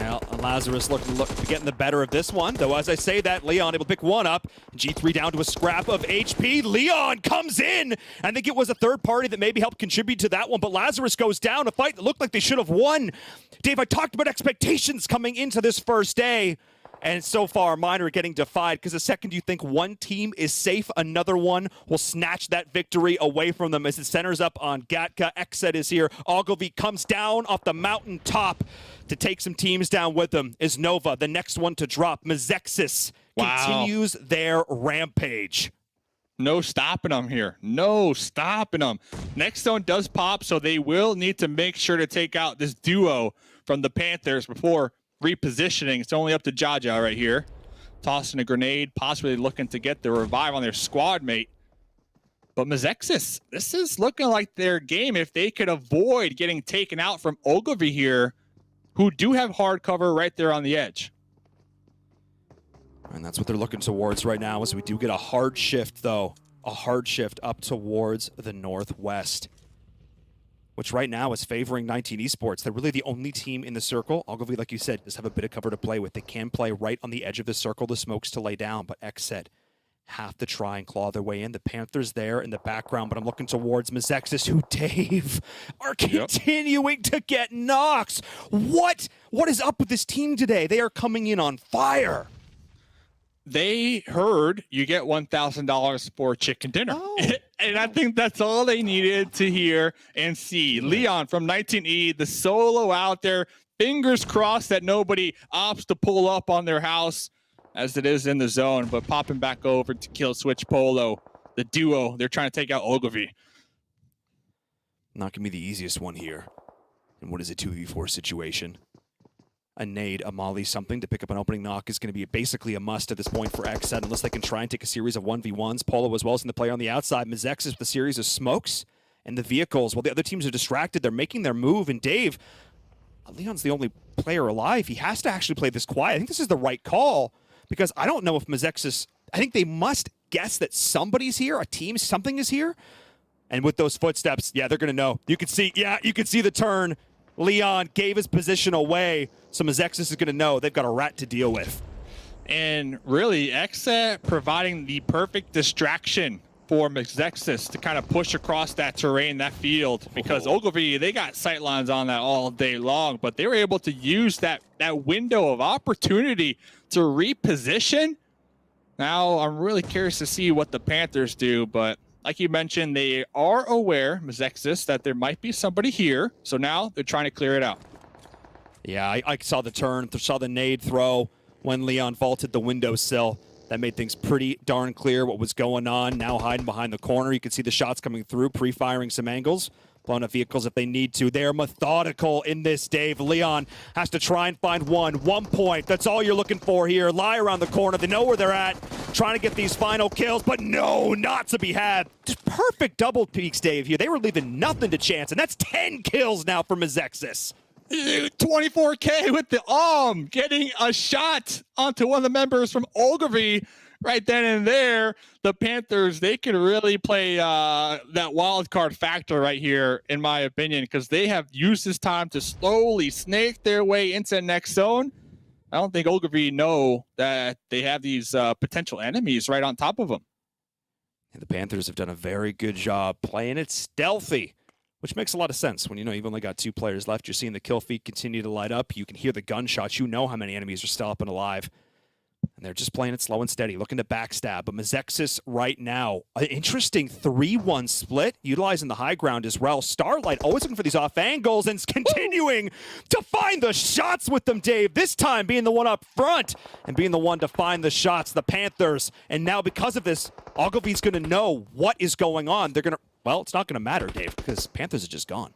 Well, Lazarus looking getting the better of this one, though as I say that, Leon able to pick one up. G3 down to a scrap of HP. Leon comes in. I think it was a third party that maybe helped contribute to that one, but Lazarus goes down. A fight that looked like they should have won. Dave, I talked about expectations coming into this first day, and so far mine are getting defied, because the second you think one team is safe, another one will snatch that victory away from them as it centers up on Gatka. XSET is here. Ogilvy comes down off the mountain top to take some teams down with them. Is Nova the next one to drop? Mezexis continues their rampage. No stopping them here. No stopping them. Next zone does pop, so they will need to make sure to take out this duo from the Panthers before repositioning. It's only up to Jaja right here. Tossing a grenade, possibly looking to get the revive on their squad mate. But Mezexis, this is looking like their game. If they could avoid getting taken out from Ogilvy here, who do have hard cover right there on the edge. And that's what they're looking towards right now, as we do get a hard shift, though. A hard shift up towards the northwest, which right now is favoring 19 Esports. They're really the only team in the circle. Ogilvy, like you said, does have a bit of cover to play with. They can play right on the edge of the circle, the smokes to lay down, but XSET have to try and claw their way in. The Panthers there in the background, but I'm looking towards Mezexis, who, Dave, are continuing to get knocks. What is up with this team today? They are coming in on fire. They heard you get $1,000 for chicken dinner. Oh. And I think that's all they needed to hear and see. Leon from 19E, the solo out there. Fingers crossed that nobody opts to pull up on their house as it is in the zone, but popping back over to kill switch Polo. The duo, they're trying to take out Ogilvy. Not going to be the easiest one here. And what is a 2v4 situation? A nade, a molly, something to pick up an opening knock is going to be basically a must at this point for XSET, unless they can try and take a series of 1v1s. Polo as well as in the player on the outside. Mezexis with a series of smokes and the vehicles. While the other teams are distracted, they're making their move. And Dave, Leon's the only player alive. He has to actually play this quiet. I think this is the right call, because I don't know if Mezexis, I think they must guess that somebody's here, a team, something is here. And with those footsteps, yeah, they're going to know. You can see the turn. Leon gave his position away, so Mezexis is going to know they've got a rat to deal with. And really, XSET providing the perfect distraction for Mezexis to kind of push across that terrain, that field, because Ogilvy, they got sightlines on that all day long, but they were able to use that window of opportunity to reposition. Now, I'm really curious to see what the Panthers do, but like you mentioned, they are aware, Mezexis, that there might be somebody here, so now they're trying to clear it out. Yeah, I saw the turn, saw the nade throw when Leon vaulted the windowsill. That made things pretty darn clear what was going on. Now hiding behind the corner. You can see the shots coming through, pre-firing some angles, blowing up vehicles if they need to. They're methodical in this, Dave. Leon has to try and find 1 point. That's all you're looking for here. Lie around the corner. They know where they're at, trying to get these final kills, but no, not to be had. Just perfect double peaks, Dave, here. They were leaving nothing to chance, and that's 10 kills now for Mezexis. 24K with the getting a shot onto one of the members from Ogilvy right then and there. The Panthers, they can really play that wild card factor right here, in my opinion, because they have used this time to slowly snake their way into the next zone. I don't think Ogilvy know that they have these potential enemies right on top of them. And the Panthers have done a very good job playing it stealthy, which makes a lot of sense when you know you've only got 2 players left. You're seeing the kill feed continue to light up. You can hear the gunshots. You know how many enemies are still up and alive. And they're just playing it slow and steady, looking to backstab. But Mezexis right now, an interesting 3-1 split, utilizing the high ground as well. Starlight always looking for these off angles and continuing to find the shots with them, Dave. This time being the one up front and being the one to find the shots, the Panthers. And now because of this, Ogilvy's going to know what is going on. They're going to, well, it's not going to matter, Dave, because Panthers are just gone.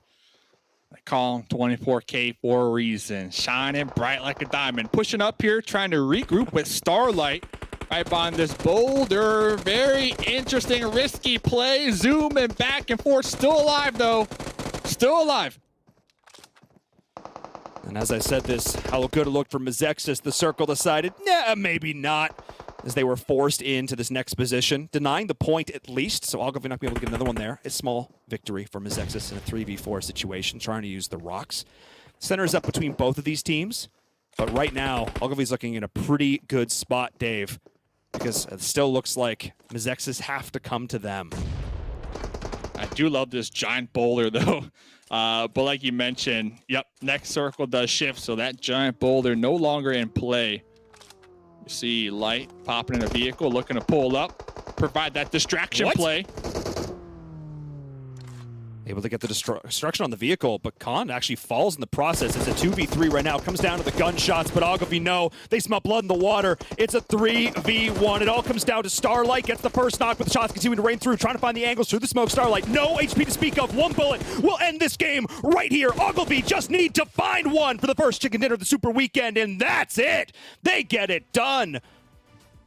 I call him 24K for a reason. Shining bright like a diamond. Pushing up here, trying to regroup with Starlight right behind this boulder. Very interesting, risky play. Zooming back and forth. Still alive, though. Still alive. And as I said this, how good it looked for Mezexis, the circle decided, nah, maybe not, as they were forced into this next position, denying the point at least, so Ogilvy not be able to get another one there. A small victory for Mezexis in a 3v4 situation, trying to use the rocks. Center's up between both of these teams, but right now, Ogilvy's looking in a pretty good spot, Dave, because it still looks like Mezexis have to come to them. I do love this giant boulder, though. But like you mentioned, yep, next circle does shift, so that giant boulder no longer in play. You see Light popping in a vehicle, looking to pull up, provide that distraction play. Able to get the destruction on the vehicle, but Khan actually falls in the process. It's a 2v3 right now. It comes down to the gunshots, but Ogilvy, no. They smell blood in the water. It's a 3v1. It all comes down to Starlight. Gets the first knock, but the shots continue to rain through, trying to find the angles through the smoke. Starlight, no HP to speak of. One bullet will end this game right here. Ogilvy just need to find one for the first chicken dinner of the Super Weekend, and that's it. They get it done.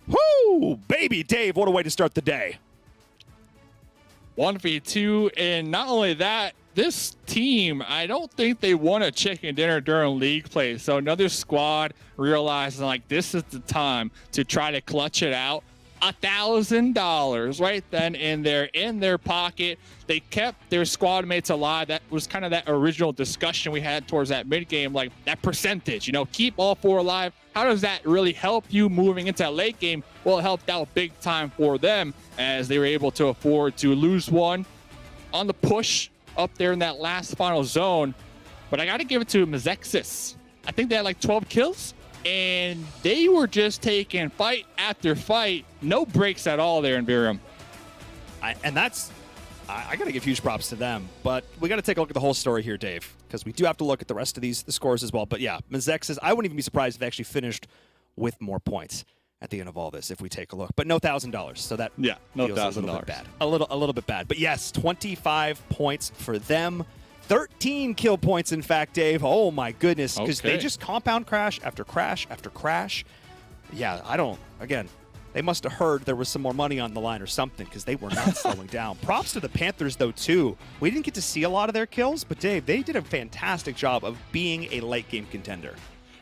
Whoo! Baby Dave, what a way to start the day. 1v2, and not only that, this team, I don't think they won a chicken dinner during league play. So another squad realizing like this is the time to try to clutch it out. $1,000 right then in their pocket. They kept their squad mates alive. That was kind of that original discussion we had towards that mid game, like that percentage, you know, keep all four alive. How does that really help you moving into that late game? Well, it helped out big time for them as they were able to afford to lose one on the push up there in that last final zone. But I got to give it to Mezexis. I think they had like 12 kills. And they were just taking fight after fight. No breaks at all there in Biram. I got to give huge props to them. But we got to take a look at the whole story here, Dave, because we do have to look at the rest of the scores as well. But yeah, Mezexis, I wouldn't even be surprised if they actually finished with more points at the end of all this if we take a look. But no $1,000, so that no feels a little bit bad. A little bit bad. But yes, 25 points for them. 13 kill points, in fact, Dave. Oh, my goodness. Because they just compound crash after crash after crash. Yeah, again, they must have heard there was some more money on the line or something because they were not slowing down. Props to the Panthers, though, too. We didn't get to see a lot of their kills, but, Dave, they did a fantastic job of being a late-game contender.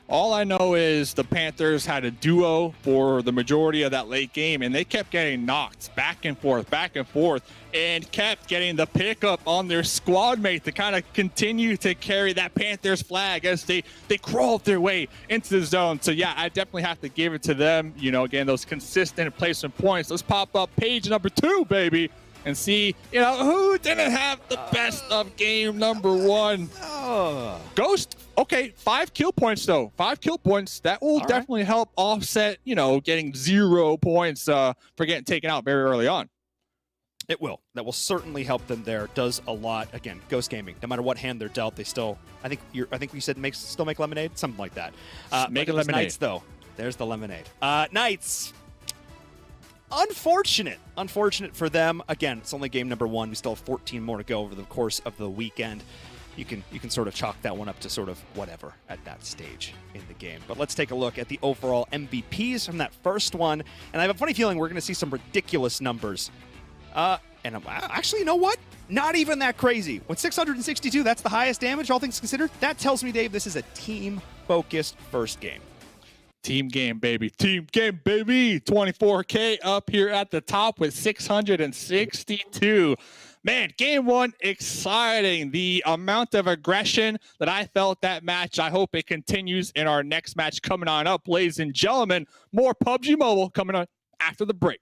All I know is the Panthers had a duo for the majority of that late game, and they kept getting knocked back and forth, and kept getting the pickup on their squad mate to kind of continue to carry that Panthers flag as they crawled their way into the zone. So, yeah, I definitely have to give it to them. You know, again, those consistent placement points. Let's pop up page number 2, baby, and see, you know, who didn't have the best of game number 1. Ghost. Okay, 5 kill points, though. 5 kill points. That will definitely help offset, you know, getting 0 points for getting taken out very early on. It will. That will certainly help them there. Does a lot. Again, Ghost Gaming, no matter what hand they're dealt, they still, I think you said still make lemonade? Something like that. Make a lemonade. Knights, though. There's the lemonade. Knights. Unfortunate for them. Again, it's only game number 1. We still have 14 more to go over the course of the weekend. You can sort of chalk that one up to sort of whatever at that stage in the game. But let's take a look at the overall MVPs from that first one. And I have a funny feeling we're going to see some ridiculous numbers. And actually, you know what? Not even that crazy. When 662, that's the highest damage, all things considered. That tells me, Dave, this is a team-focused first game. Team game, baby. Team game, baby. 24K up here at the top with 662. Man, game 1, exciting. The amount of aggression that I felt that match, I hope it continues in our next match coming on up. Ladies and gentlemen, more PUBG Mobile coming on after the break.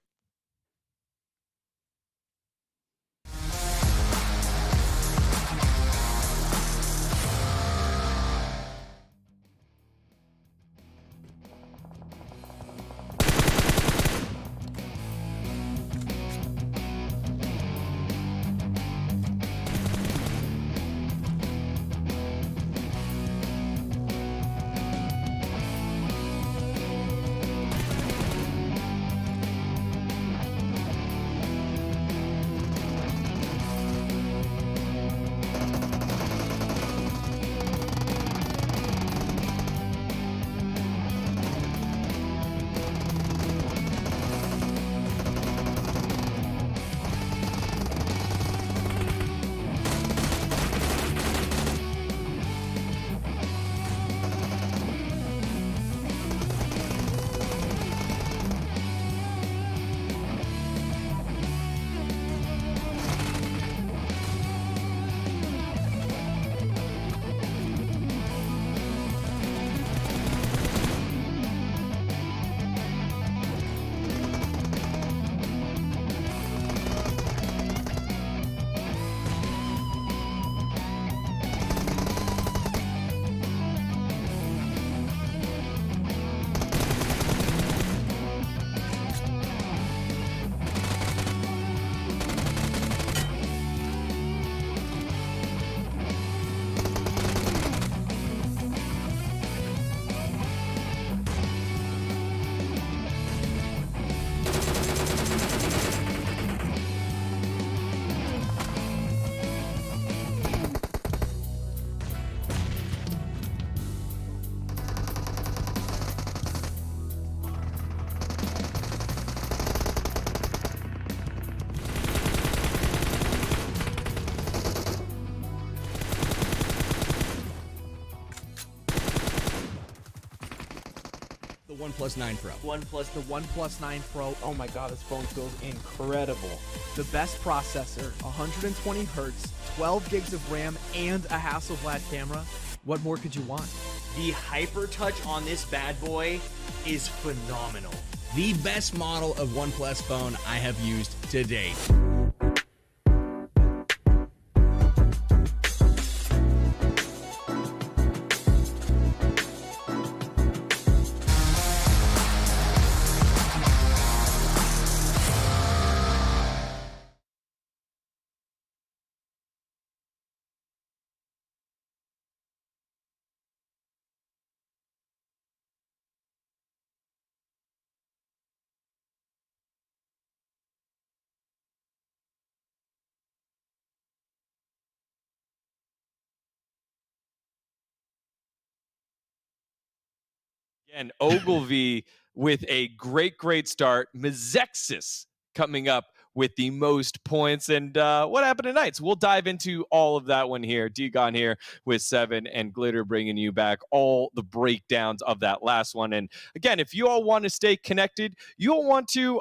OnePlus 9 Pro. The OnePlus 9 Pro, oh my god, this phone feels incredible. The best processor, 120 hertz, 12 gigs of RAM, and a Hasselblad camera. What more could you want? The Hyper Touch on this bad boy is phenomenal. The best model of OnePlus phone I have used to date. And Ogilvy with a great start. Mezexis coming up with the most points. And what happened tonight? So we'll dive into all of that one here. D-Gon here with 7 and Glitter bringing you back all the breakdowns of that last one. And again, if you all want to stay connected, you all want to,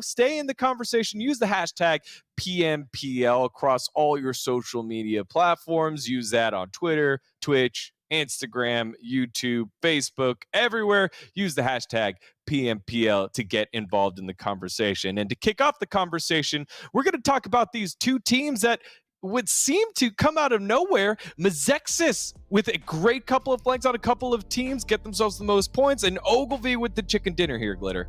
stay in the conversation, use the hashtag PMPL across all your social media platforms. Use that on Twitter, Twitch, Instagram, YouTube, Facebook, everywhere. Use the hashtag PMPL to get involved in the conversation. And to kick off the conversation, we're going to talk about these two teams that would seem to come out of nowhere. Mezexis with a great couple of flanks on a couple of teams, get themselves the most points, and Ogilvy with the chicken dinner here, Glitter.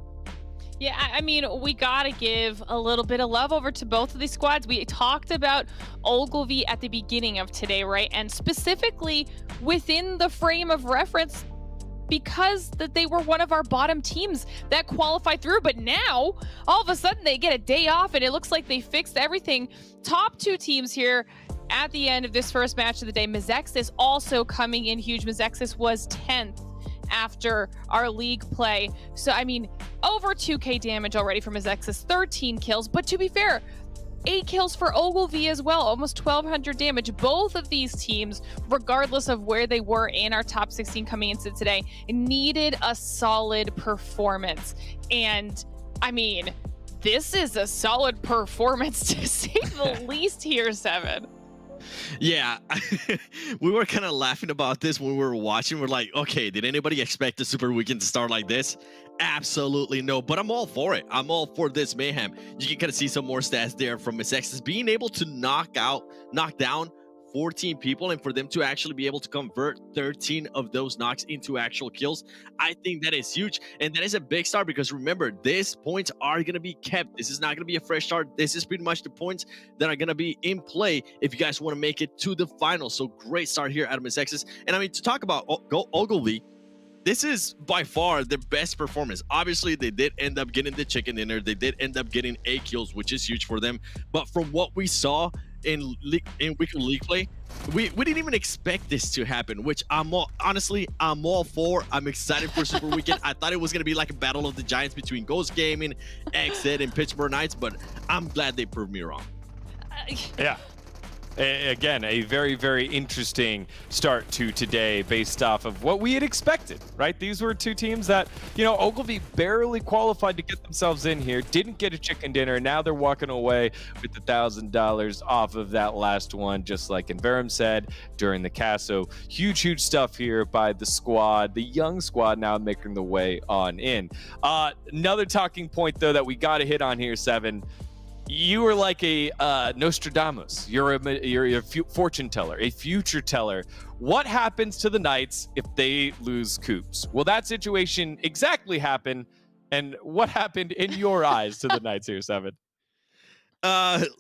Yeah, I mean, we got to give a little bit of love over to both of these squads. We talked about Ogilvy at the beginning of today, right? And specifically within the frame of reference because that they were one of our bottom teams that qualified through. But now, all of a sudden, they get a day off, and it looks like they fixed everything. Top two teams here at the end of this first match of the day. Mezexis also coming in huge. Mezexis was 10th after our league play. So, I mean, over 2k damage already from Mezexis, 13 kills. But to be fair, 8 kills for Ogilvy as well, almost 1,200 damage. Both of these teams, regardless of where they were in our top 16 coming into today, needed a solid performance. And, I mean, this is a solid performance to say the least here, 7. Yeah, we were kind of laughing about this when we were watching. We're like, okay, did anybody expect the Super Weekend to start like this? Absolutely no, but I'm all for it. I'm all for this mayhem. You can kind of see some more stats there from Mezexis being able to knock down 14 people, and for them to actually be able to convert 13 of those knocks into actual kills. I think that is huge, and that is a big start because remember, these points are going to be kept. This is not going to be a fresh start. This is pretty much the points that are going to be in play if you guys want to make it to the final. So great start here out of Mezexis. And I mean, to talk about Ogilvy, this is by far their best performance. Obviously, they did end up getting the chicken dinner. They did end up getting 8 kills, which is huge for them. But from what we saw in weekly league play, we didn't even expect this to happen, which I'm all for. I'm excited for Super Weekend. I thought it was going to be like a battle of the giants between Ghost Gaming, XSET, and Pittsburgh Knights, but I'm glad they proved me wrong. Yeah. Again, a very interesting start to today based off of what we had expected, right? These were two teams that, Ogilvy barely qualified to get themselves in here, didn't get a chicken dinner. Now they're walking away with the $1,000 off of that last one, just like Inverum said during the cast. So huge stuff here by the squad, the young squad now making the way on in. Another talking point, though, that we got to hit on here, 7. You are like a Nostradamus. You're a fortune teller, a future teller. What happens to the Knights if they lose Coops? Will that situation exactly happen? And what happened in your eyes to the Knights here, 7?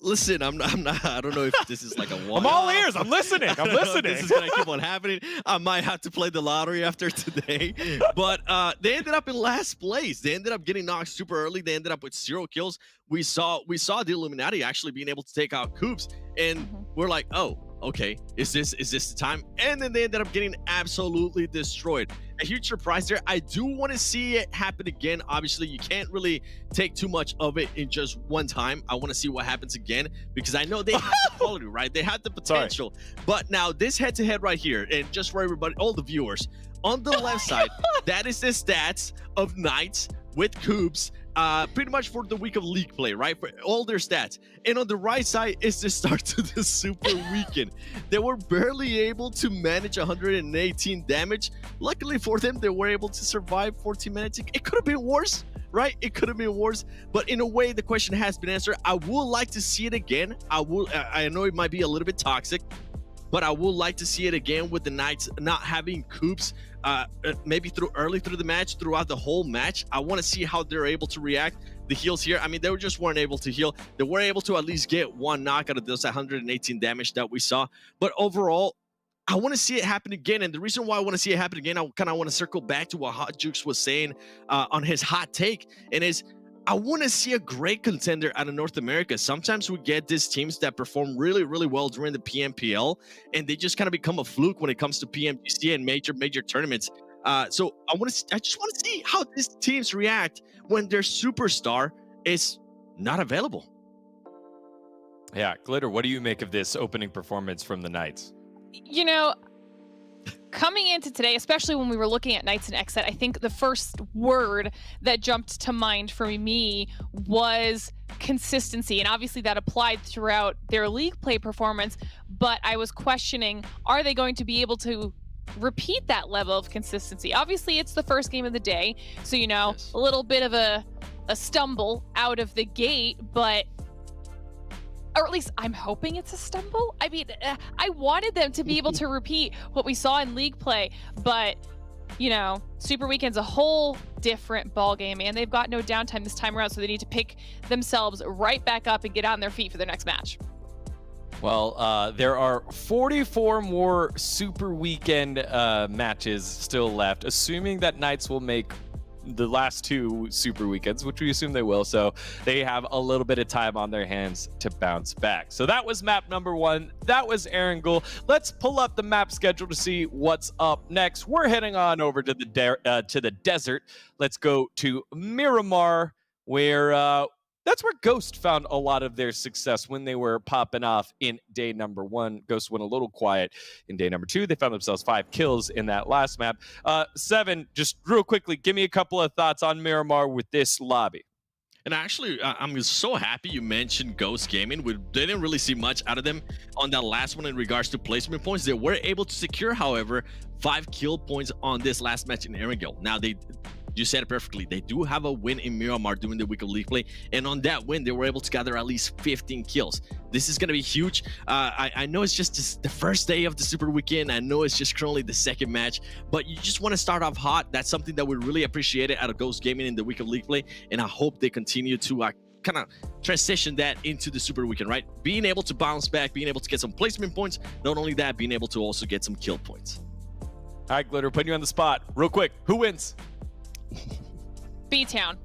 Listen, I'm not. I don't know if this is like a one. I'm all ears. I'm listening. I'm listening. This is gonna keep on happening. I might have to play the lottery after today. But they ended up in last place. They ended up getting knocked super early. They ended up with 0 kills. We saw the Illuminati actually being able to take out Coops, and we're like, oh, okay, is this the time? And then they ended up getting absolutely destroyed. A huge surprise there. I do want to see it happen again. Obviously, you can't really take too much of it in just one time. I want to see what happens again because I know they have the quality, right? They have the potential. But now this head-to-head right here, and just for everybody, all the viewers, on the left side, that is the stats of Knights with Coups, pretty much for the week of league play, right? For all their stats. And on the right side is the start to the super weekend. They were barely able to manage 118 damage. Luckily for them, they were able to survive 14 minutes. It could have been worse, right? It could have been worse. But in a way, the question has been answered. I would like to see it again. I know it might be a little bit toxic, but I would like to see it again with the Knights not having Coups maybe early through the match, throughout the whole match. I want to see how they're able to react. The heals here, I mean, they just weren't able to heal. They were able to at least get one knock out of those 118 damage that we saw. But overall, I want to see it happen again. And the reason why I want to see it happen again, I kind of want to circle back to what Hot Jukes was saying on his hot take, and is I want to see a great contender out of North America. Sometimes we get these teams that perform really, really well during the PMPL, and they just kind of become a fluke when it comes to PMGC and major tournaments. So I just want to see how these teams react when their superstar is not available. Yeah, Glitter, what do you make of this opening performance from the Knights? You know, coming into today, especially when we were looking at Knights and XSET, I think the first word that jumped to mind for me was consistency. And obviously that applied throughout their league play performance, but I was questioning, are they going to be able to repeat that level of consistency? Obviously it's the first game of the day, so you know, Yes. a little bit of a stumble out of the gate, but or at least I'm hoping it's a stumble. I mean, I wanted them to be able to repeat what we saw in league play, but you know, Super Weekend's a whole different ball game, and they've got no downtime this time around, so they need to pick themselves right back up and get on their feet for their next match. Well, there are 44 more Super Weekend matches still left, assuming that Knights will make the last two Super Weekends, which we assume they will, so they have a little bit of time on their hands to bounce back. So that was map number 1. That was Erangel. Let's pull up the map schedule to see what's up next. We're heading on over to the desert. Let's go to Miramar, where that's where Ghost found a lot of their success when they were popping off in day number 1. Ghost went a little quiet in day number 2. They found themselves 5 kills in that last map. 7, just real quickly, give me a couple of thoughts on Miramar with this lobby. And actually, I'm so happy you mentioned Ghost Gaming. We didn't really see much out of them on that last one in regards to placement points. They were able to secure, however, 5 kill points on this last match in Erangel. Now, you said it perfectly. They do have a win in Miramar during the week of league play, and on that win, they were able to gather at least 15 kills. This is going to be huge. I know it's just the first day of the Super Weekend. I know it's just currently the second match, but you just want to start off hot. That's something that we really appreciated out of Ghost Gaming in the week of league play, and I hope they continue to kind of transition that into the Super Weekend, right? Being able to bounce back, being able to get some placement points, not only that, being able to also get some kill points. All right, Glitter, putting you on the spot. Real quick, who wins? BTOWN.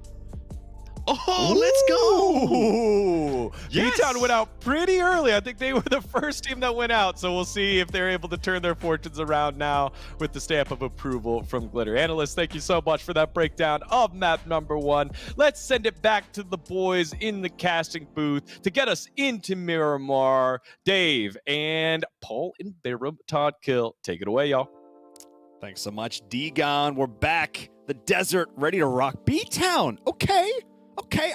Oh, let's go! Yes. BTOWN went out pretty early. I think they were the first team that went out, so we'll see if they're able to turn their fortunes around now with the stamp of approval from Glitter. Analysts, thank you so much for that breakdown of map number 1. Let's send it back to the boys in the casting booth to get us into Miramar. Dave and Paul and Biram Todd Kill. Take it away, y'all. Thanks so much, D-Gon. We're back. The desert, ready to rock. BTOWN. Okay.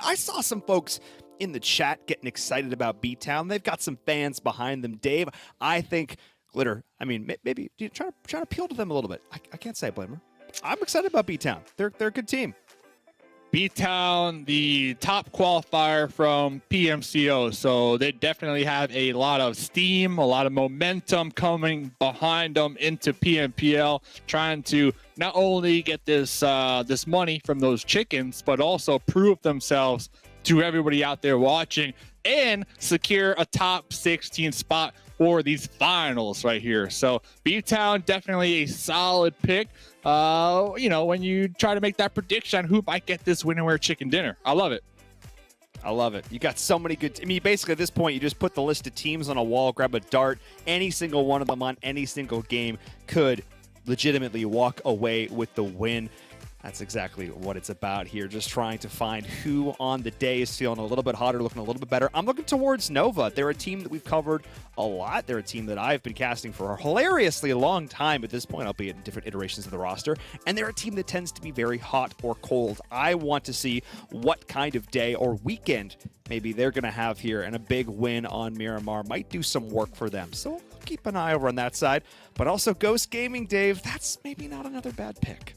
I saw some folks in the chat getting excited about BTOWN. They've got some fans behind them. Dave, I think, Glitter, I mean, maybe try to appeal to them a little bit. I can't say I blame her. I'm excited about BTOWN. They're a good team. BTOWN, the top qualifier from PMCO, so they definitely have a lot of steam, a lot of momentum coming behind them into PMPL, trying to not only get this this money from those chickens, but also prove themselves to everybody out there watching and secure a top 16 spot for these finals right here. So BTOWN, definitely a solid pick. You know, when you try to make that prediction on who might get this winner chicken dinner. I love it. I love it. You got so many good. I mean, basically at this point, you just put the list of teams on a wall, grab a dart. Any single one of them on any single game could legitimately walk away with the win. That's exactly what it's about here, just trying to find who on the day is feeling a little bit hotter, looking a little bit better. I'm looking towards Nova. They're a team that we've covered a lot. They're a team that I've been casting for a hilariously long time at this point, albeit in different iterations of the roster. And they're a team that tends to be very hot or cold. I want to see what kind of day or weekend maybe they're going to have here, and a big win on Miramar might do some work for them. So keep an eye over on that side. But also Ghost Gaming, Dave, that's maybe not another bad pick.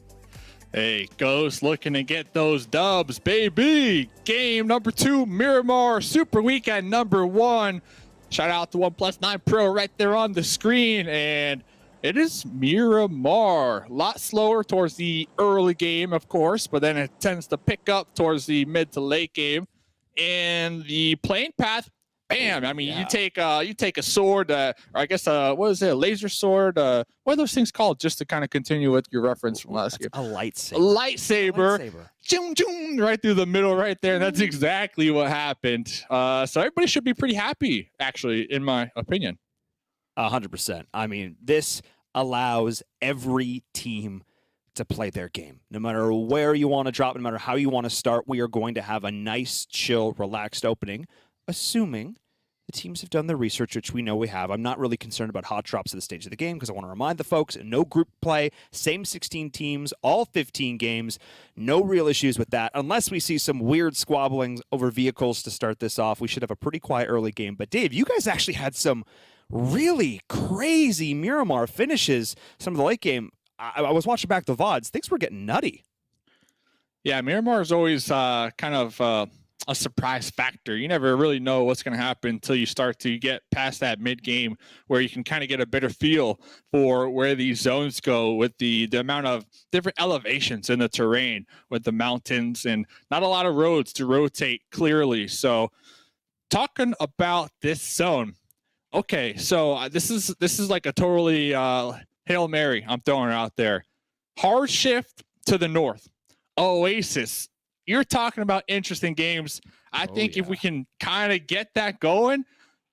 Hey, Ghost looking to get those dubs, baby. Game number 2, Miramar, Super Weekend number 1. Shout out to OnePlus9 Pro right there on the screen. And it is Miramar. A lot slower towards the early game, of course, but then it tends to pick up towards the mid to late game. And the playing path, bam. I mean, you take a sword, or I guess what is it, a laser sword? What are those things called? Just to kind of continue with your reference from last game. A lightsaber. A lightsaber. Zoom, zoom, right through the middle, right there. And that's exactly what happened. So everybody should be pretty happy, actually, in my opinion. 100%. I mean, this allows every team to play their game. No matter where you want to drop, no matter how you want to start, we are going to have a nice, chill, relaxed opening, assuming the teams have done their research, which we know we have. I'm not really concerned about hot drops at the stage of the game because I want to remind the folks, no group play, same 16 teams, all 15 games, no real issues with that. Unless we see some weird squabblings over vehicles to start this off, we should have a pretty quiet early game. But Dave, you guys actually had some really crazy Miramar finishes, some of the late game. I was watching back the VODs. Things were getting nutty. Yeah, Miramar is always kind of a surprise factor. You never really know what's going to happen until you start to get past that mid-game where you can kind of get a better feel for where these zones go with the amount of different elevations in the terrain with the mountains and not a lot of roads to rotate clearly. So talking about this zone, okay, so this is like a totally Hail Mary I'm throwing out there. Hard shift to the north. Oasis. You're talking about interesting games. I think if we can kind of get that going,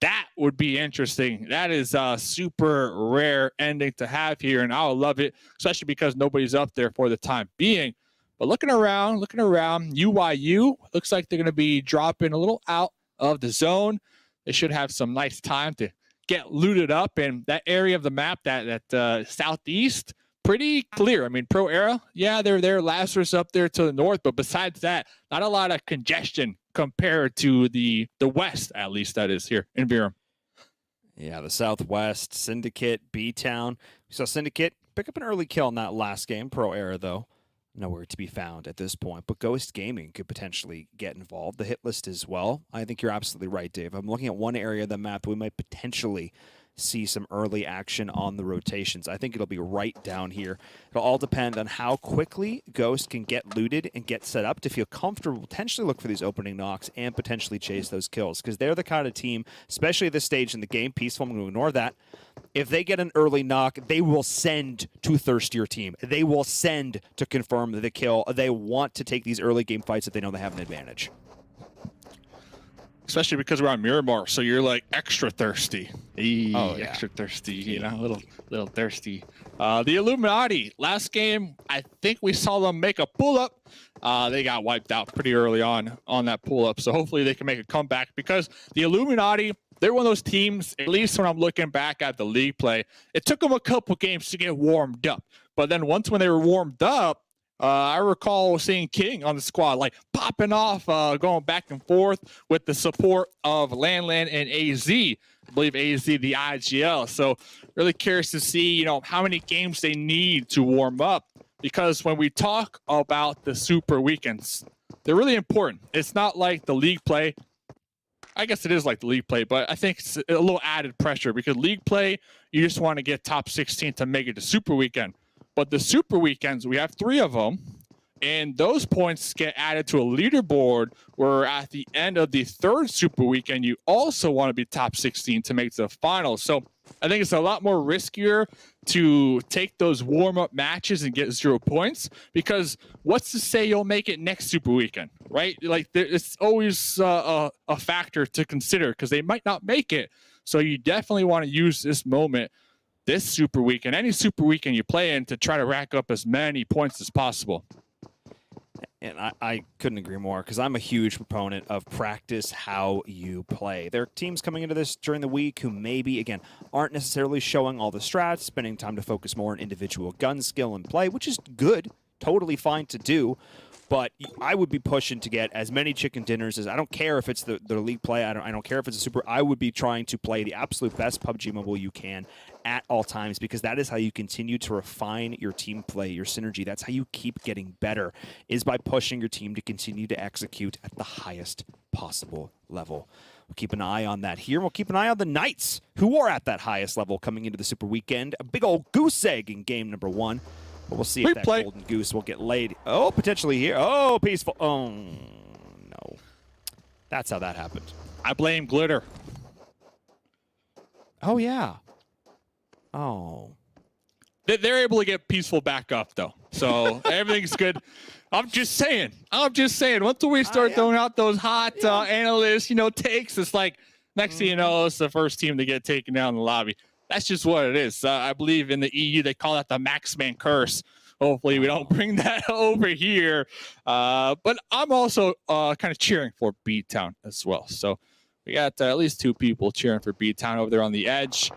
that would be interesting. That is a super rare ending to have here, and I'll love it, especially because nobody's up there for the time being. But looking around, UYU, looks like they're going to be dropping a little out of the zone. They should have some nice time to get looted up, and that area of the map, that southeast, pretty clear. I mean, Pro Era, yeah, they're there. Lazarus up there to the north, but besides that, not a lot of congestion compared to the west, at least that is here in Virum. Yeah, the southwest, Syndicate, BTOWN. We saw Syndicate pick up an early kill in that last game. Pro Era, though, nowhere to be found at this point. But Ghost Gaming could potentially get involved. The Hitlist as well. I think you're absolutely right, Dave. I'm looking at one area of the map that we might potentially see some early action on the rotations. I think it'll be right down here. It'll all depend on how quickly Ghost can get looted and get set up to feel comfortable, potentially look for these opening knocks and potentially chase those kills, because they're the kind of team, especially at this stage in the game, Peaceful, I'm going to ignore that. If they get an early knock, they will send to thirstier team. They will send to confirm the kill. They want to take these early game fights if they know they have an advantage. Especially because we're on Miramar, so you're like extra thirsty. Extra thirsty, you know, a little thirsty. The Illuminati, last game, I think we saw them make a pull-up. They got wiped out pretty early on that pull-up, so hopefully they can make a comeback, because the Illuminati, they're one of those teams, at least when I'm looking back at the league play, it took them a couple games to get warmed up. But then once when they were warmed up, I recall seeing King on the squad, like popping off, going back and forth with the support of Landland and AZ. I believe AZ, the IGL. So really curious to see, you know, how many games they need to warm up, because when we talk about the super weekends, they're really important. It's not like the league play. I guess it is like the league play, but I think it's a little added pressure, because league play, you just want to get top 16 to make it to super weekend. But the super weekends, we have 3 of them, and those points get added to a leaderboard where at the end of the 3rd super weekend, you also want to be top 16 to make the finals. So I think it's a lot more riskier to take those warm-up matches and get 0 points, because what's to say you'll make it next Super Weekend, right? Like, it's always a factor to consider because they might not make it. So you definitely want to use this moment, this Super Weekend, any Super Weekend you play in, to try to rack up as many points as possible. And I couldn't agree more, because I'm a huge proponent of practice how you play. There are teams coming into this during the week who maybe, again, aren't necessarily showing all the strats, spending time to focus more on individual gun skill and play, which is good, totally fine to do. But I would be pushing to get as many chicken dinners as, I don't care if it's the league play, I don't care if it's a super, I would be trying to play the absolute best PUBG Mobile you can at all times, because that is how you continue to refine your team play, your synergy. That's how you keep getting better, is by pushing your team to continue to execute at the highest possible level. We'll keep an eye on that here. We'll keep an eye on the Knights, who are at that highest level coming into the Super Weekend. A big old goose egg in game number 1. But we'll see if that golden goose will get laid. Oh, potentially here. Oh, peaceful. Oh, no. That's how that happened. I blame Glitter. Oh, yeah. Oh. They're able to get peaceful back up, though. So everything's good. I'm just saying. Once we start throwing out those hot analysts, takes, it's like next thing you know, it's the first team to get taken down in the lobby. That's just what it is. I believe in the EU, they call that the Maxman curse. Hopefully we don't bring that over here. But I'm also kind of cheering for BTOWN as well. So we got at least 2 people cheering for BTOWN over there on the edge.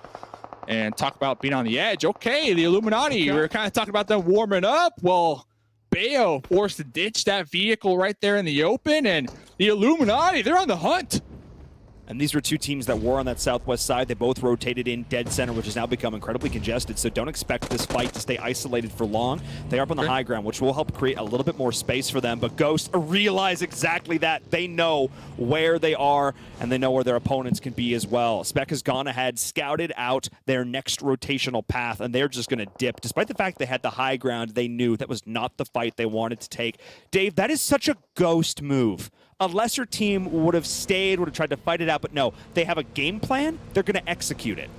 And talk about being on the edge. Okay, the Illuminati. We were kind of talking about them warming up. Well, BTOWN forced to ditch that vehicle right there in the open. And the Illuminati, they're on the hunt. And these were 2 teams that were on that southwest side. They both rotated in dead center, which has now become incredibly congested. So don't expect this fight to stay isolated for long. They are up on the high ground, which will help create a little bit more space for them. But Ghost realize exactly that. They know where they are, and they know where their opponents can be as well. Spec has gone ahead, scouted out their next rotational path, and they're just going to dip. Despite the fact they had the high ground, they knew that was not the fight they wanted to take. Dave, that is such a Ghost move. A lesser team would have stayed, would have tried to fight it out, but no, they have a game plan. They're going to execute it.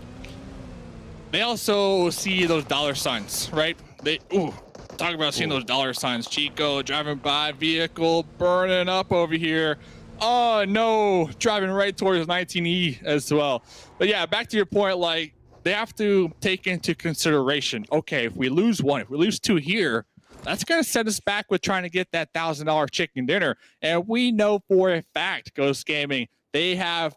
They also see those dollar signs, right? Talk about seeing those dollar signs. Chico driving by, vehicle burning up over here. Oh, no, driving right towards 19E as well. But yeah, back to your point, like, they have to take into consideration, okay, if we lose 1, if we lose 2 here, that's going to set us back with trying to get that $1,000 chicken dinner. And we know for a fact, Ghost Gaming, they have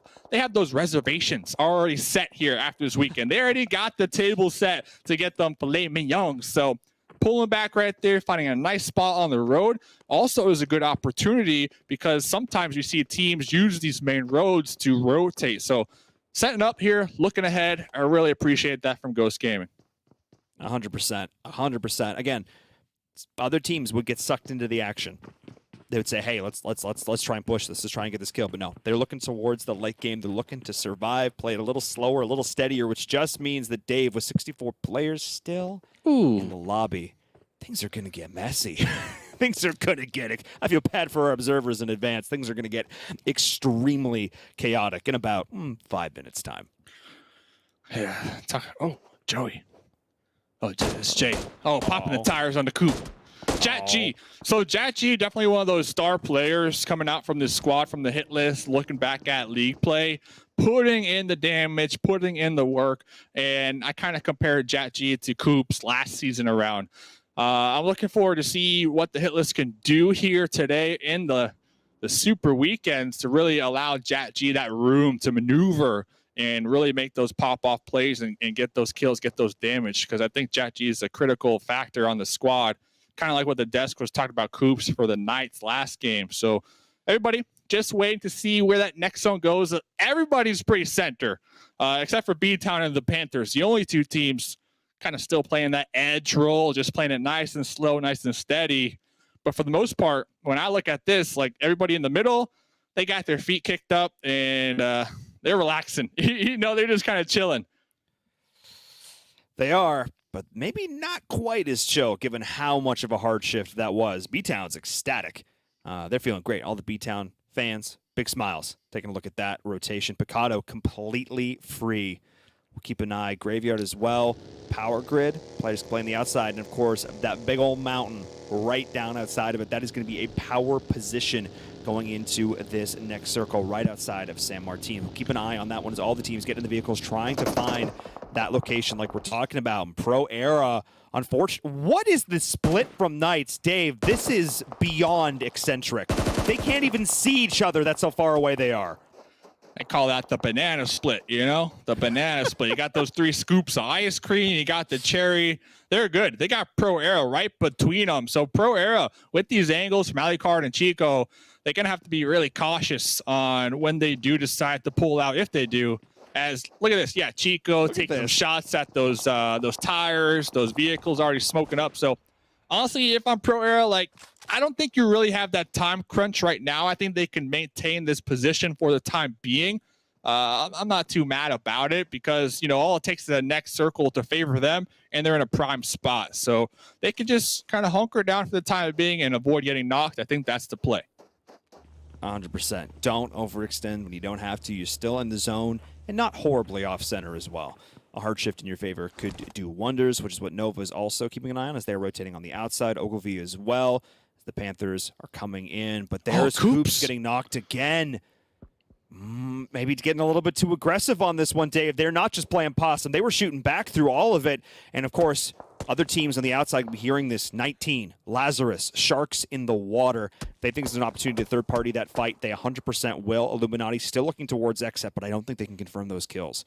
those reservations already set here after this weekend. They already got the table set to get them filet mignon. So pulling back right there, finding a nice spot on the road also is a good opportunity, because sometimes you see teams use these main roads to rotate. So setting up here, looking ahead, I really appreciate that from Ghost Gaming. 100%. 100%. Again, other teams would get sucked into the action. They would say, "Hey, let's try and push this. Let's try and get this kill." But no, they're looking towards the late game. They're looking to survive, play it a little slower, a little steadier, which just means that Dave, with 64 players still in the lobby, things are going to get messy. Things are going to get. I feel bad for our observers in advance. Things are going to get extremely chaotic in about 5 minutes' time. Yeah. Oh, Joey. Oh, it's Jay. Oh, popping the tires on the coupe. Jat G. So Jat G, definitely one of those star players coming out from this squad, from the hit list, looking back at league play, putting in the damage, putting in the work. And I kind of compared Jat G to Coops last season around. I'm looking forward to see what the hit list can do here today in the Super Weekends to really allow Jat G that room to maneuver and really make those pop-off plays and get those kills, get those damage, because I think Jat G is a critical factor on the squad, kind of like what the desk was talking about Coops for the Knights last game. So everybody just waiting to see where that next zone goes. Everybody's pretty center, except for BTOWN and the Panthers. The only 2 teams kind of still playing that edge role, just playing it nice and slow, nice and steady. But for the most part, when I look at this, like, everybody in the middle, they got their feet kicked up and they're relaxing. They're just kind of chilling. They are, but maybe not quite as chill, given how much of a hard shift that was. BTOWN's ecstatic. They're feeling great. All the BTOWN fans, big smiles. Taking a look at that rotation. Picado completely free. We'll keep an eye. Graveyard as well. Power grid. Players can play on the outside. And, of course, that big old mountain right down outside of it. That is going to be a power position going into this next circle right outside of San Martin. Keep an eye on that one as all the teams get in the vehicles trying to find that location like we're talking about. Pro Era, unfortunately, what is the split from Knights? Dave, this is beyond eccentric. They can't even see each other. That's how far away they are. I call that the banana split, you know? The banana split. You got those 3 scoops of ice cream. You got the cherry. They're good. They got Pro Era right between them. So Pro Era, with these angles from Alucard and Chico, they're going to have to be really cautious on when they do decide to pull out, if they do. As, look at this. Yeah, Chico taking some shots at those tires. Those vehicles already smoking up. So, honestly, if I'm Pro Era, like, I don't think you really have that time crunch right now. I think they can maintain this position for the time being. I'm not too mad about it because, you know, all it takes is the next circle to favor them, and they're in a prime spot. So they can just kind of hunker down for the time being and avoid getting knocked. I think that's the play. 100%. Don't overextend when you don't have to. You're still in the zone and not horribly off center as well. A hard shift in your favor could do wonders, which is what Nova is also keeping an eye on as they're rotating on the outside. Ogilvy as well. The Panthers are coming in, but there's Coops getting knocked again. Maybe getting a little bit too aggressive on this one, Dave. They're not just playing possum. They were shooting back through all of it. And, of course, other teams on the outside will be hearing this. 19, Lazarus, Sharks in the water. They think there's an opportunity to third-party that fight. They 100% will. Illuminati still looking towards XSET, but I don't think they can confirm those kills.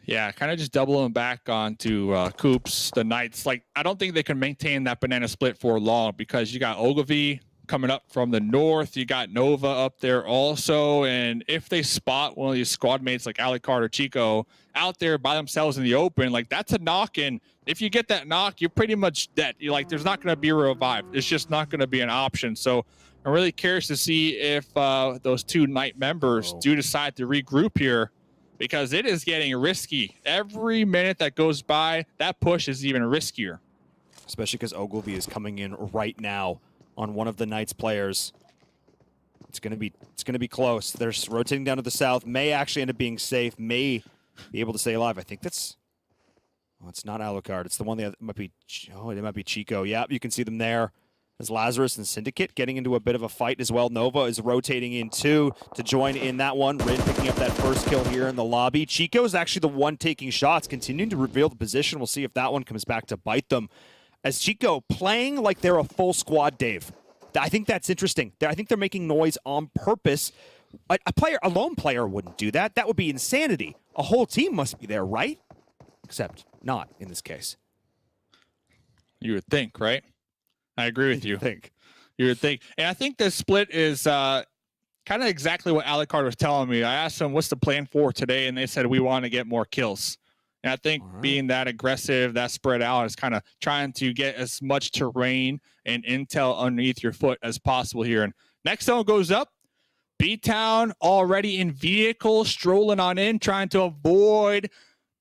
Yeah, kind of just doubling back onto Coops, the Knights. Like, I don't think they can maintain that banana split for long because you got Ogilvy coming up from the north. You got Nova up there also. And if they spot one of these squad mates like Alucard or Chico out there by themselves in the open, like, that's a knock. And if you get that knock, you're pretty much dead. You're like, there's not going to be a revive. It's just not going to be an option. So I'm really curious to see if those 2 Knight members do decide to regroup here, because it is getting risky. Every minute that goes by, that push is even riskier. Especially because Ogilvy is coming in right now on one of the Knights players. It's gonna be close. They're rotating down to the south. May actually end up being safe. May be able to stay alive. I think that's. Oh, it's not Alucard. It's the one that might be. Oh, it might be Chico. Yeah, you can see them there. As Lazarus and Syndicate getting into a bit of a fight as well. Nova is rotating in too to join in that one. Rin picking up that first kill here in the lobby. Chico is actually the one taking shots, continuing to reveal the position. We'll see if that one comes back to bite them. As Chico playing like they're a full squad, Dave. I think that's interesting. I think they're making noise on purpose. A lone player wouldn't do that. That would be insanity. A whole team must be there, right? Except not in this case. You would think, right? I agree with you. You would think. And I think the split is kind of exactly what Alucard was telling me. I asked them, what's the plan for today? And they said, we want to get more kills. And I think being that aggressive, that spread out, is kind of trying to get as much terrain and intel underneath your foot as possible here. And next zone goes up. BTOWN already in vehicle, strolling on in, trying to avoid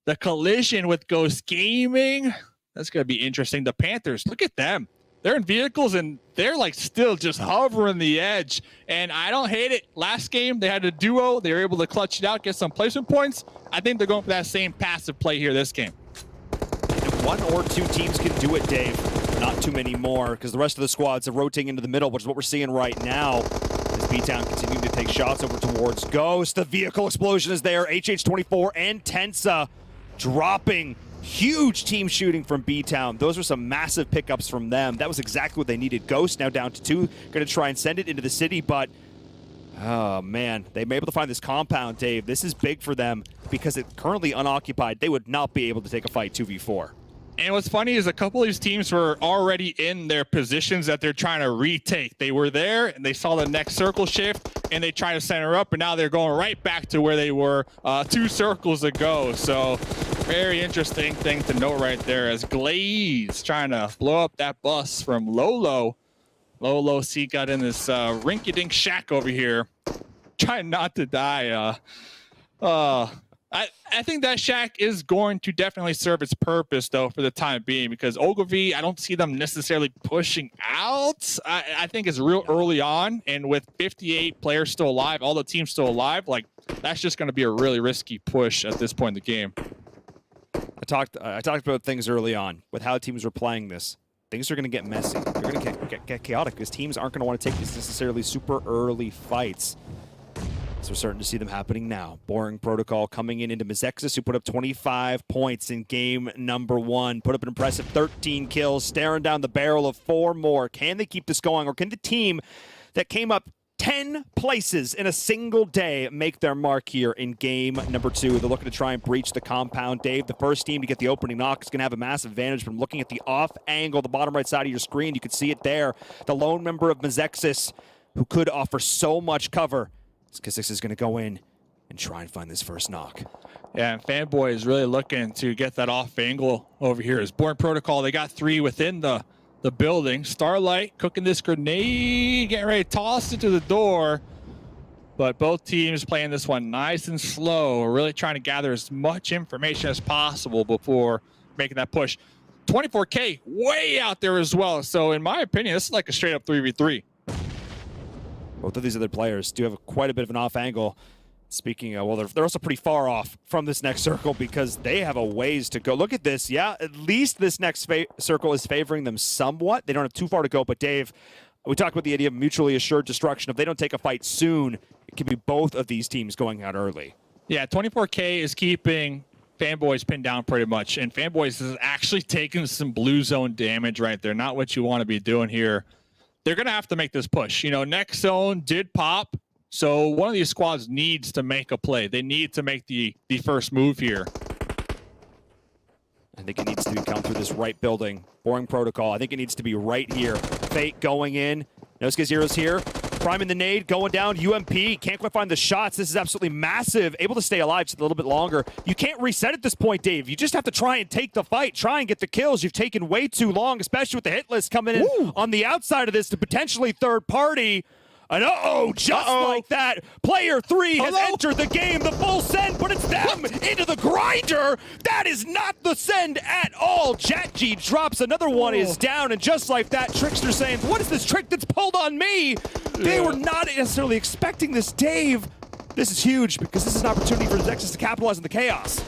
the collision with Ghost Gaming. That's going to be interesting. The Panthers, look at them. They're in vehicles, and they're, like, still just hovering the edge. And I don't hate it. Last game, they had a duo. They were able to clutch it out, get some placement points. I think they're going for that same passive play here this game. If 1 or 2 teams can do it, Dave, not too many more, because the rest of the squads are rotating into the middle, which is what we're seeing right now. As BTOWN continuing to take shots over towards Ghost. The vehicle explosion is there. HH24 and Tensa dropping. Huge team shooting from BTOWN. Those are some massive pickups from them. That was exactly what they needed. Ghost now down to 2. Going to try and send it into the city, but oh man, they may be able to find this compound, Dave. This is big for them because it's currently unoccupied. They would not be able to take a fight 2v4. And what's funny is a couple of these teams were already in their positions that they're trying to retake. They were there, and they saw the next circle shift, and they tried to center up, and now they're going right back to where they were 2 circles ago. So very interesting thing to note right there as Glaze trying to blow up that bus from Lolo. Lolo C got in this rinky-dink shack over here, trying not to die. I think that shack is going to definitely serve its purpose, though, for the time being, because Ogilvy, I don't see them necessarily pushing out. I think it's real early on, and with 58 players still alive, all the teams still alive, like, that's just going to be a really risky push at this point in the game. talked about things early on with how teams were playing this. Things are going to get messy. They're going to get chaotic because teams aren't going to want to take these necessarily super early fights. So we're starting to see them happening now. Boring Protocol coming in into Mezexis, who put up 25 points in game number 1. Put up an impressive 13 kills, staring down the barrel of 4 more. Can they keep this going, or can the team that came up 10 places in a single day make their mark here in game number 2? They're looking to try and breach the compound. Dave, the first team to get the opening knock is going to have a massive advantage. But I'm looking at the off angle, the bottom right side of your screen. You can see it there. The lone member of Mezexis, who could offer so much cover. Skizix is going to go in and try and find this first knock. Yeah, and Fanboy is really looking to get that off angle over here. As Born Protocol, they got 3 within the building. Starlight cooking this grenade, getting ready to toss it to the door. But both teams playing this one nice and slow. We're really trying to gather as much information as possible before making that push. 24K way out there as well. So in my opinion, this is like a straight up 3v3. Both of these other players do have quite a bit of an off angle. Speaking of, well, they're also pretty far off from this next circle because they have a ways to go. Look at this. Yeah, at least this next circle is favoring them somewhat. They don't have too far to go. But Dave, we talked about the idea of mutually assured destruction. If they don't take a fight soon, it could be both of these teams going out early. Yeah, 24K is keeping Fanboys pinned down pretty much. And Fanboys is actually taking some blue zone damage right there. Not what you want to be doing here. They're going to have to make this push. You know, next zone did pop. So one of these squads needs to make a play. They need to make the first move here. I think it needs to come through this right building. Boring Protocol. I think it needs to be right here. Fate going in. No Skizz Heroes here. Priming the nade, going down. UMP can't quite find the shots. This is absolutely massive. Able to stay alive just a little bit longer. You can't reset at this point, Dave. You just have to try and take the fight. Try and get the kills. You've taken way too long, especially with the hit list coming in on the outside of this to potentially third party. And just like that, player 3 has entered the game, the full send, but it's them into the grinder. That is not the send at all. JatG drops, another one is down, and just like that, Trickster saying, what is this trick that's pulled on me? They were not necessarily expecting this, Dave. This is huge because this is an opportunity for Mezexis to capitalize on the chaos.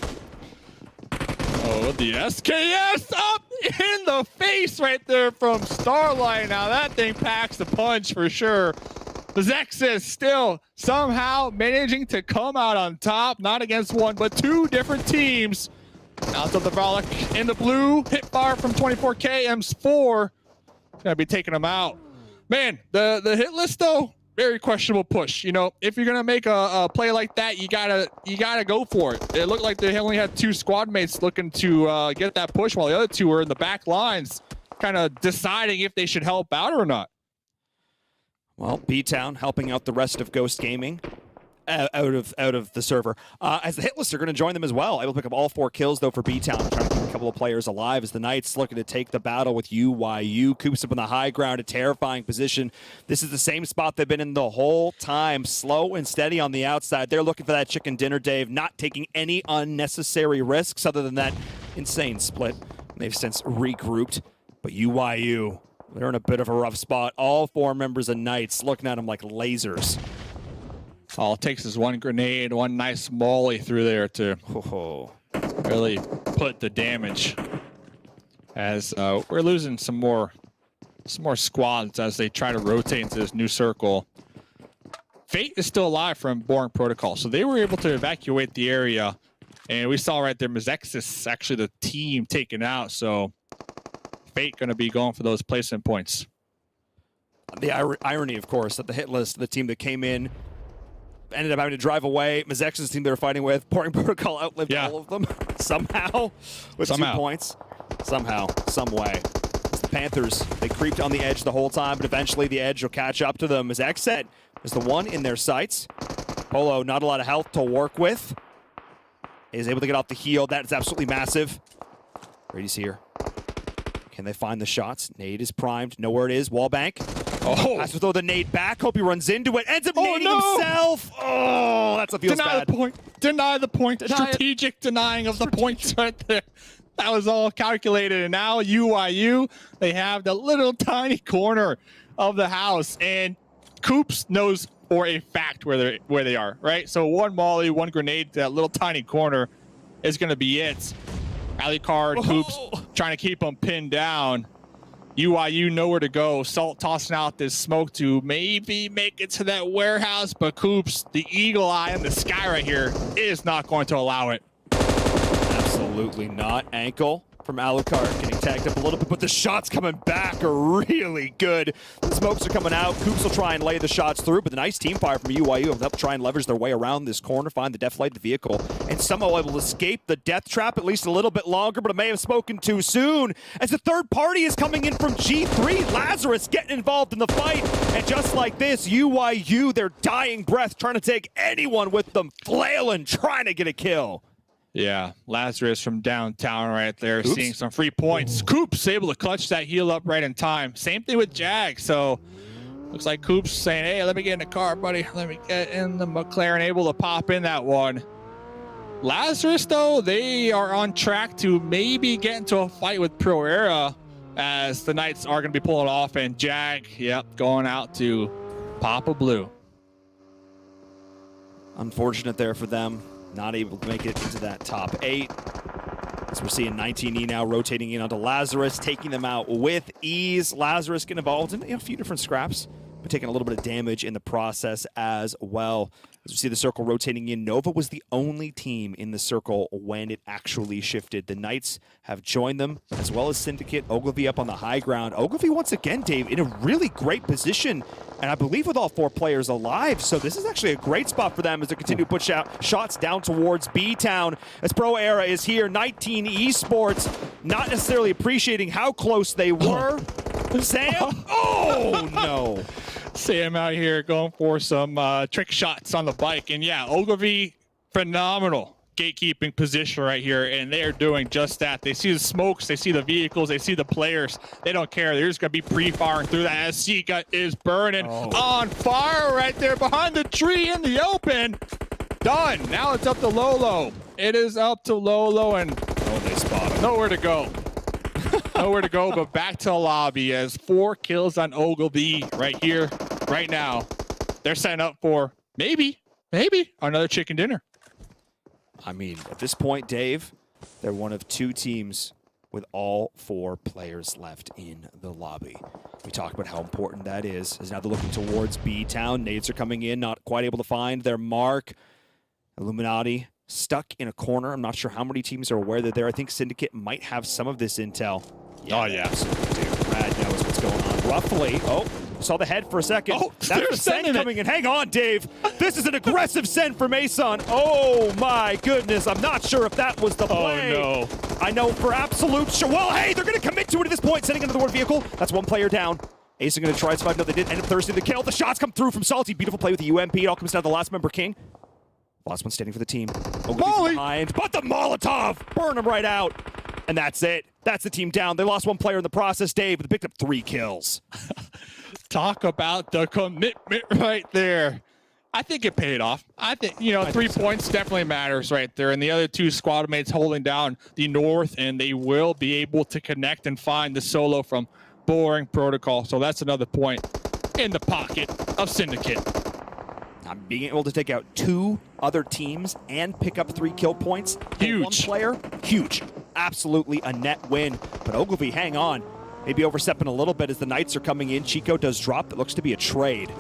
Oh, the SKS up in the face right there from Starlight. Now that thing packs the punch for sure. Mezexis still somehow managing to come out on top, not against one, but 2 different teams. Out to the Frolic in the blue, hit fire from 24K, Ems4. Gonna be taking them out. Man, the hit list though, very questionable push. You know, if you're gonna make a play like that, you gotta go for it. It looked like they only had 2 squad mates looking to get that push, while the other 2 were in the back lines, kind of deciding if they should help out or not. Well, BTOWN helping out the rest of Ghost Gaming out of the server. As the Hitlist are going to join them as well. Able to pick up all 4 kills, though, for BTOWN. Trying to keep a couple of players alive as the Knights looking to take the battle with UYU. Coops up on the high ground, a terrifying position. This is the same spot they've been in the whole time. Slow and steady on the outside. They're looking for that chicken dinner, Dave. Not taking any unnecessary risks other than that insane split. They've since regrouped. But UYU, they're in a bit of a rough spot. All 4 members of Knights looking at them like lasers. All it takes is 1 grenade, 1 nice molly through there to really put the damage. As we're losing some more squads as they try to rotate into this new circle. Fate is still alive from Boring Protocol, so they were able to evacuate the area. And we saw right there Mezexis, actually the team taken out, so Fate going to be going for those placement points. The irony, of course, that the hit list, the team that came in, ended up having to drive away. Mezexis' team they were fighting with, Boring Protocol outlived all of them somehow with 2 points. Somehow, some way. It's the Panthers, they creeped on the edge the whole time, but eventually the edge will catch up to them as XSET is the one in their sights. Polo, not a lot of health to work with. Is able to get off the heel. That is absolutely massive. Brady's here. Can they find the shots? Nade is primed. Know where it is. Wallbank. Has to throw the nade back. Hope he runs into it. Ends up nading himself. Oh, that's what feels bad. Deny the point. Strategic denying of the points right there. That was all calculated. And now UYU, they have the little tiny corner of the house. And Coops knows for a fact where they are, right? So 1 molly, 1 grenade to that little tiny corner is going to be it. Alucard, Coops trying to keep them pinned down. UIU nowhere to go. Salt tossing out this smoke to maybe make it to that warehouse, but Coops, the eagle eye in the sky right here, is not going to allow it. Absolutely not. Ankle from Alucard getting tagged up a little bit, but the shots coming back are really good. The smokes are coming out. Coops will try and lay the shots through, but the nice team fire from UIU will help try and leverage their way around this corner, find the death light, the vehicle, and somehow able to escape the death trap at least a little bit longer, but it may have spoken too soon as the third party is coming in from G3. Lazarus getting involved in the fight, and just like this, UIU, their dying breath, trying to take anyone with them, flailing, trying to get a kill. Yeah, Lazarus from downtown right there, Oops. seeing some free points. Coops able to clutch that heal up right in time. Same thing with Jag. So looks like Coops saying, hey, let me get in the car, buddy. Let me get in the McLaren, able to pop in that one. Lazarus, though, they are on track to maybe get into a fight with Pro Era as the Knights are going to be pulling off. And Jag, yep, going out to Papa Blue. Unfortunate there for them. Not able to make it into that top 8. As we're seeing 19E now rotating in onto Lazarus, taking them out with ease. Lazarus getting involved in a few different scraps, but taking a little bit of damage in the process as well. As we see the circle rotating in, Nova was the only team in the circle when it actually shifted. The Knights have joined them, as well as Syndicate. Ogilvy up on the high ground. Ogilvy, once again, Dave, in a really great position, and I believe with all 4 players alive. So this is actually a great spot for them as they continue to push out shots down towards BTOWN. As Pro Era is here, 19 Esports, not necessarily appreciating how close they were. Sam? Oh, no. Sam out here going for some trick shots on the bike. And yeah, Ogilvy, phenomenal gatekeeping position right here. And they are doing just that. They see the smokes, they see the vehicles, they see the players. They don't care. They're just going to be pre-firing through that as Sika is burning on fire right there behind the tree in the open. Done. Now it's up to Lolo. It is up to Lolo and They spot him. nowhere to go. Nowhere to go, but back to the lobby as 4 kills on Ogilvy right here, right now. They're setting up for maybe another chicken dinner. I mean, at this point, Dave, they're one of 2 teams with all 4 players left in the lobby. We talked about how important that is, as now they're looking towards B-Town. Nades are coming in, not quite able to find their mark. Illuminati stuck in a corner. I'm not sure how many teams are aware they're there. I think Syndicate might have some of this intel. Oh, yeah. Dude, Brad knows what's going on. Roughly, saw the head for a second. Oh, that's the send coming in. Hang on, Dave. This is an aggressive send for Mason. Oh, my goodness. I'm not sure if that was the play. Oh, no. I know for absolute sure. Well, hey, they're going to commit to it at this point, sending into the ward vehicle. That's 1 player down. Ace are going to try to survive. No, they did end up thirsting the kill. The shots come through from Salty. Beautiful play with the UMP. It all comes down to the last member, King. Last one standing for the team. Ogilvy's behind, but the Molotov! Burn him right out. And that's it. That's the team down. They lost 1 player in the process, Dave, but they picked up 3 kills. Talk about the commitment right there. I think it paid off. I think, 3 points definitely matters right there. And the other 2 squad mates holding down the North, and they will be able to connect and find the solo from Boring Protocol. So that's another point in the pocket of Syndicate. Being able to take out 2 other teams and pick up 3 kill points for Huge. 1 player, huge. Absolutely a net win. But Ogilvy, hang on. Maybe overstepping a little bit as the Knights are coming in. Chico does drop. That looks to be a trade.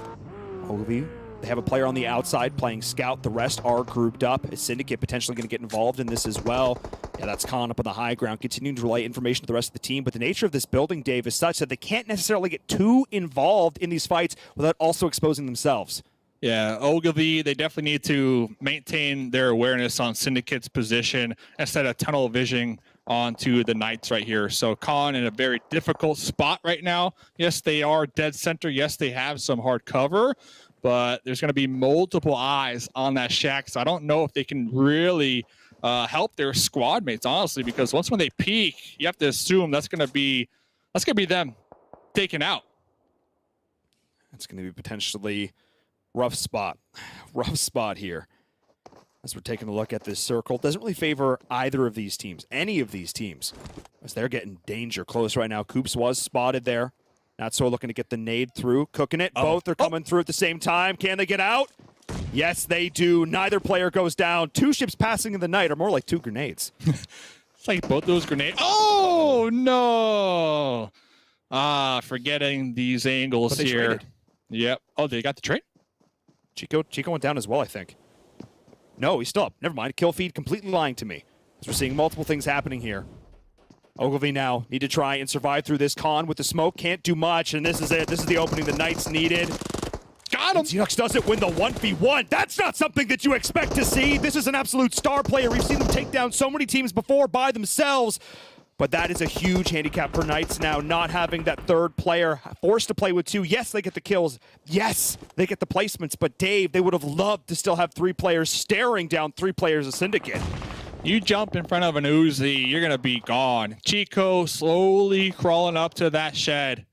Ogilvy, they have a player on the outside playing scout. The rest are grouped up. Is Syndicate potentially going to get involved in this as well? Yeah, that's Khan up on the high ground, continuing to relay information to the rest of the team. But the nature of this building, Dave, is such that they can't necessarily get too involved in these fights without also exposing themselves. Yeah, Ogilvy, they definitely need to maintain their awareness on Syndicate's position instead of tunnel vision onto the Knights right here. So Khan in a very difficult spot right now. Yes, they are dead center. Yes, they have some hard cover, but there's going to be multiple eyes on that shack. So I don't know if they can really help their squad mates, honestly, because once when they peak, you have to assume that's going to be them taken out. It's going to be potentially rough spot here. As we're taking a look at this circle, doesn't really favor either of these teams, any of these teams, as they're getting danger close right now. Coops was spotted there. Not so looking to get the nade through, cooking it. Both are coming through at the same time. Can they get out? Yes, they do. Neither player goes down. 2 ships passing in the night, or more like 2 grenades. It's like both those grenades. Oh, no. Forgetting these angles here. Traded. Yep. Oh, they got the trade? Chico went down as well, I think. No, he's still up. Never mind. Kill feed completely lying to me. As we're seeing multiple things happening here. Ogilvy now need to try and survive through this con with the smoke. Can't do much, and this is it. This is the opening the Knights needed. Got him. Xenox doesn't win the 1v1. That's not something that you expect to see. This is an absolute star player. We've seen them take down so many teams before by themselves. But that is a huge handicap for Knights now, not having that third player forced to play with two. Yes, they get the kills. Yes, they get the placements. But Dave, they would have loved to still have three players staring down three players of Syndicate. You jump in front of an Uzi, you're going to be gone. Chico slowly crawling up to that shed.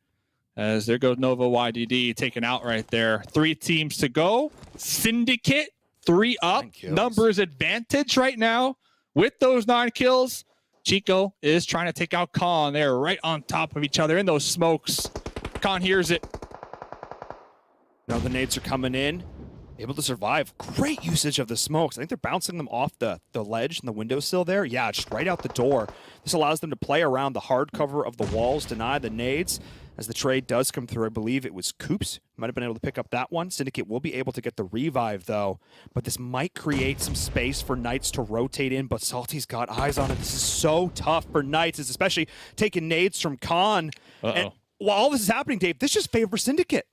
As there goes Nova YDD taken out right there. 3 teams to go. Syndicate, 3 up. Numbers advantage right now with those 9 kills. Chico is trying to take out Khan. They're right on top of each other in those smokes. Khan hears it. Now the nades are coming in. Able to survive. Great usage of the smokes. I think they're bouncing them off the ledge and the windowsill there. Yeah, just right out the door. This allows them to play around the hard cover of the walls, deny the nades. As the trade does come through, I believe it was Coops. Might have been able to pick up that one. Syndicate will be able to get the revive, though. But this might create some space for Knights to rotate in, but Salty's got eyes on it. This is so tough for Knights, especially taking nades from Khan. And while all this is happening, Dave, this just favors Syndicate.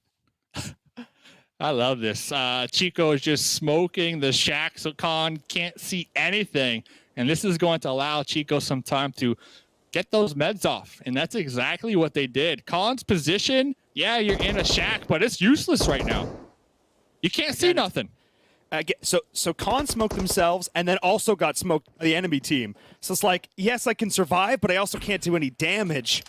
I love this. Chico is just smoking the shack, so Khan can't see anything. And this is going to allow Chico some time to get those meds off. And that's exactly what they did. Khan's position, yeah, you're in a shack, but it's useless right now. You can't see nothing. So Khan smoked themselves and then also got smoked by the enemy team. So it's like, yes, I can survive, but I also can't do any damage.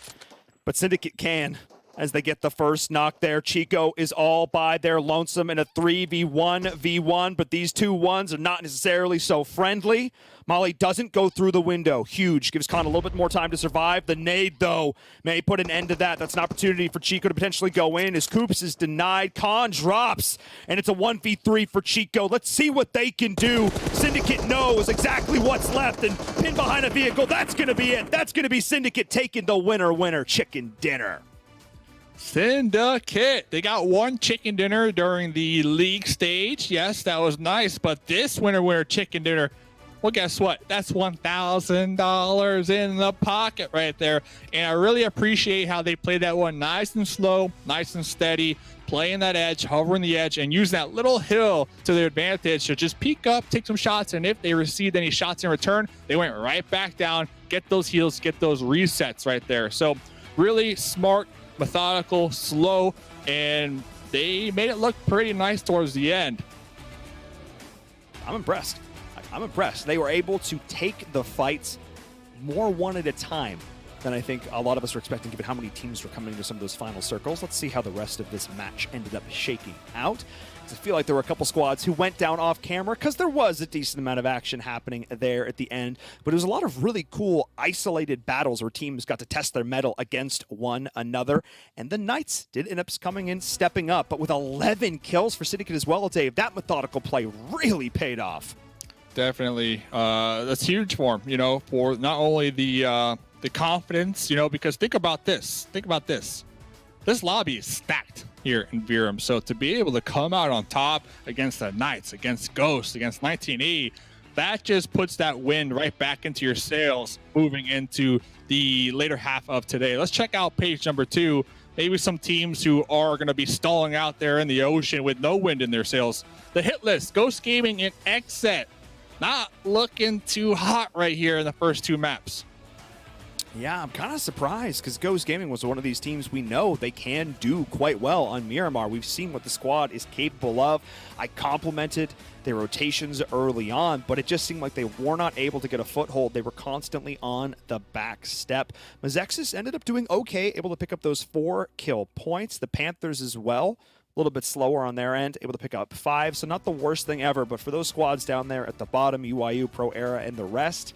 But Syndicate can. As they get the first knock there. Chico is all by their lonesome in a 3v1v1, but these 2-1s are not necessarily so friendly. Molly doesn't go through the window. Huge. Gives Khan a little bit more time to survive. The nade, though, may put an end to that. That's an opportunity for Chico to potentially go in as Coops is denied. Khan drops, and it's a 1v3 for Chico. Let's see what they can do. Syndicate knows exactly what's left, and pinned behind a vehicle. That's going to be it. That's going to be Syndicate taking the winner chicken dinner. Syndicate. They got 1 chicken dinner during the league stage. Yes, that was nice. But this winner chicken dinner, well, guess what? That's $1,000 in the pocket right there. And I really appreciate how they played that one nice and slow, nice and steady, playing that edge, hovering the edge, and use that little hill to their advantage to just peek up, take some shots. And if they received any shots in return, they went right back down, get those heals, get those resets right there. So really smart, methodical, slow, and they made it look pretty nice towards the end. I'm impressed. They were able to take the fights more one at a time than I think a lot of us were expecting, given how many teams were coming into some of those final circles. Let's see how the rest of this match ended up shaking out. I feel like there were a couple squads who went down off camera because there was a decent amount of action happening there at the end, but it was a lot of really cool isolated battles where teams got to test their mettle against one another, and the Knights did end up coming in, stepping up, but with 11 kills for Syndicate as well, Dave, that methodical play really paid off. Definitely. That's huge for them, you know, for not only the confidence, you know, because think about this. This lobby is stacked here in Virum. So to be able to come out on top against the Knights, against Ghost, against 19E, that just puts that wind right back into your sails moving into the later half of today. Let's check out page number 2. Maybe some teams who are going to be stalling out there in the ocean with no wind in their sails. The Hitlist, Ghost Gaming, and XSET. Not looking too hot right here in the first 2 maps. Yeah, I'm kind of surprised because Ghost Gaming was one of these teams we know they can do quite well on Miramar. We've seen what the squad is capable of. I complimented their rotations early on, but it just seemed like they were not able to get a foothold. They were constantly on the back step. Mezexis ended up doing okay, able to pick up those 4 kill points. The Panthers as well, a little bit slower on their end, able to pick up 5, so not the worst thing ever, but for those squads down there at the bottom, UIU, Pro Era, and the rest,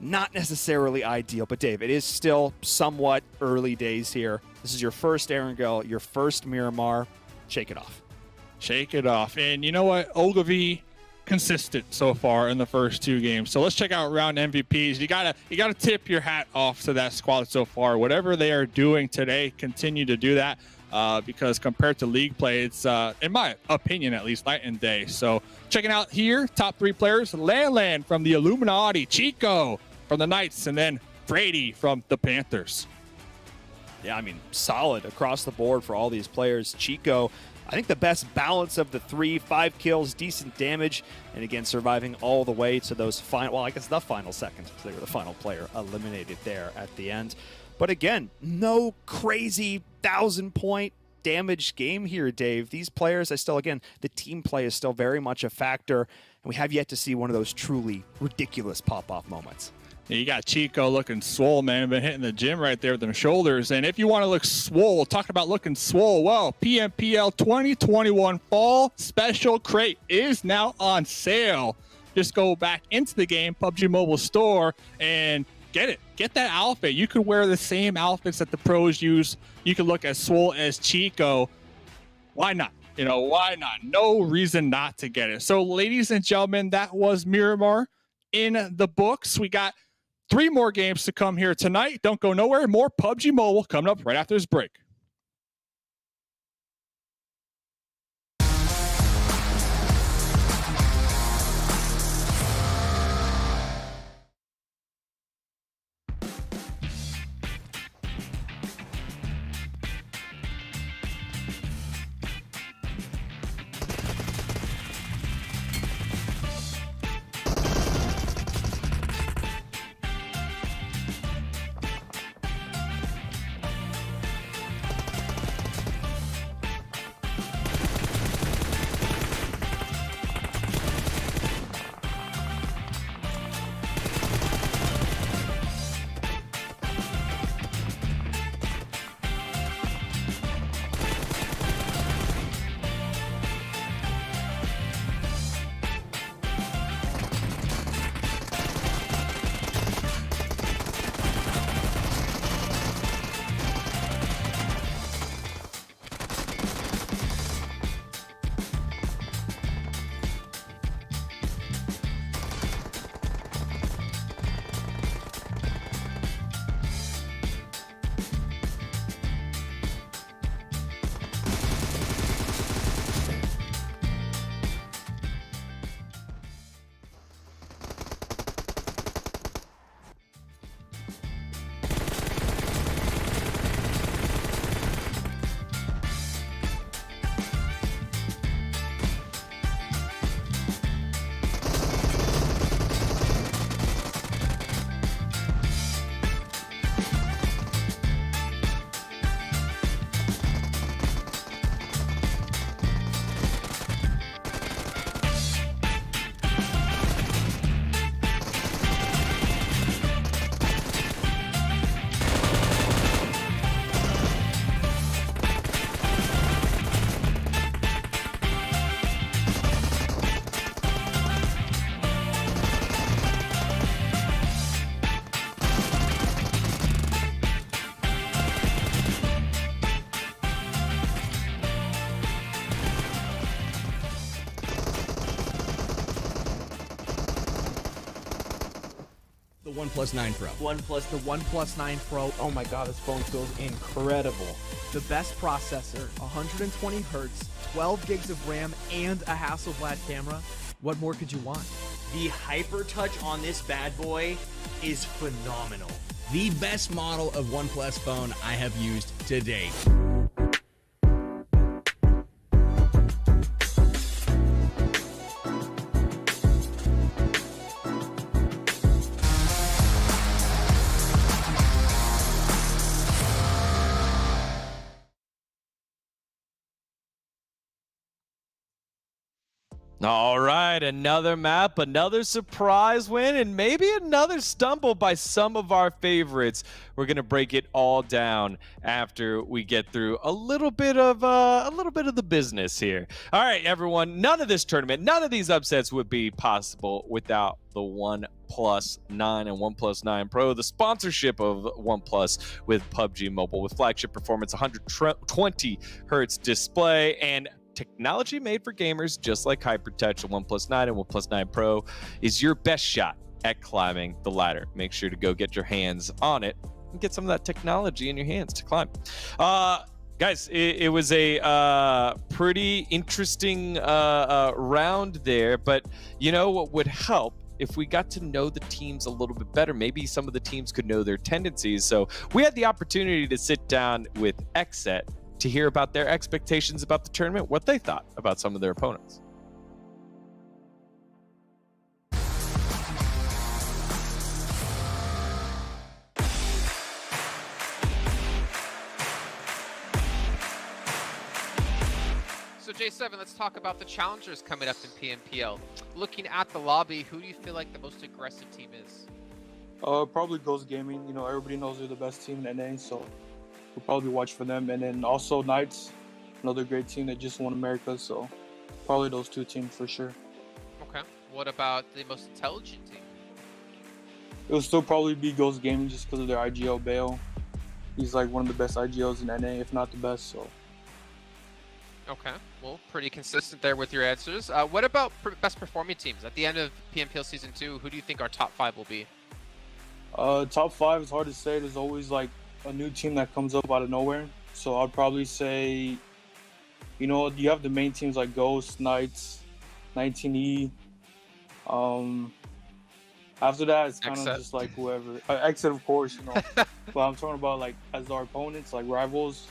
not necessarily ideal. But Dave, it is still somewhat early days here. This is your first Erangel, your first Miramar. Shake it off. Shake it off. And you know what? Ogilvy, consistent so far in the first 2 games. So let's check out round MVPs. You gotta tip your hat off to that squad so far. Whatever they are doing today, continue to do that. Because compared to league play, it's, in my opinion at least, night and day. So checking out here, top 3 players, Lan from the Illuminati, Chico from the Knights, and then Brady from the Panthers. Yeah, I mean, solid across the board for all these players. Chico, I think the best balance of the 3, 5 kills, decent damage, and again, surviving all the way to those final, well, I guess the final seconds, because they were the final player eliminated there at the end. But again, no crazy 1,000-point damage game here, Dave. These players, again, the team play is still very much a factor, and we have yet to see one of those truly ridiculous pop-off moments. Yeah, you got Chico looking swole, man. Been hitting the gym right there with them shoulders. And if you want to look swole, talking about looking swole, well, PMPL 2021 Fall Special Crate is now on sale. Just go back into the game, PUBG Mobile Store, and get it. Get that outfit. You could wear the same outfits that the pros use. You could look as swole as Chico. Why not? You know, why not? No reason not to get it. So, ladies and gentlemen, that was Miramar in the books. We got 3 more games to come here tonight. Don't go nowhere. More PUBG Mobile coming up right after this break. OnePlus 9 Pro. The OnePlus 9 Pro. Oh my god, this phone feels incredible. The best processor, 120 hertz, 12 gigs of RAM, and a Hasselblad camera. What more could you want? The HyperTouch on this bad boy is phenomenal. The best model of OnePlus phone I have used to date. All right, another map, another surprise win, and maybe another stumble by some of our favorites. We're gonna break it all down after we get through a little bit of the business here. All right, everyone. None of this tournament, none of these upsets would be possible without the OnePlus 9 and OnePlus 9 Pro, the sponsorship of OnePlus with PUBG Mobile, with flagship performance, 120 hertz display, and technology made for gamers, just like Hypertouch, the OnePlus 9 and OnePlus 9 Pro, is your best shot at climbing the ladder. Make sure to go get your hands on it and get some of that technology in your hands to climb. Guys, it was a pretty interesting round there, but you know what would help? If we got to know the teams a little bit better, maybe some of the teams could know their tendencies. So we had the opportunity to sit down with XSET to hear about their expectations about the tournament, what they thought about some of their opponents. So J7, let's talk about the challengers coming up in PMPL. Looking at the lobby, who do you feel like the most aggressive team is? Probably Ghost Gaming. You know, everybody knows they're the best team in NA, so we'll probably watch for them. And then also Knights, another great team that just won America, so probably those two teams for sure. Okay. What about the most intelligent team? It will still probably be Ghost Gaming just because of their IGL Bale. He's like one of the best IGLs in NA, if not the best, so. Okay, well, pretty consistent there with your answers. What about best performing teams? At the end of PMPL Season 2, who do you think our top 5 will be? Top 5 is hard to say. There's always like a new team that comes up out of nowhere. So I'd probably say, you know, you have the main teams like Ghost, Knights, 19E. After that, it's kind of just like whoever. XSET, of course, you know. But I'm talking about like as our opponents, like rivals.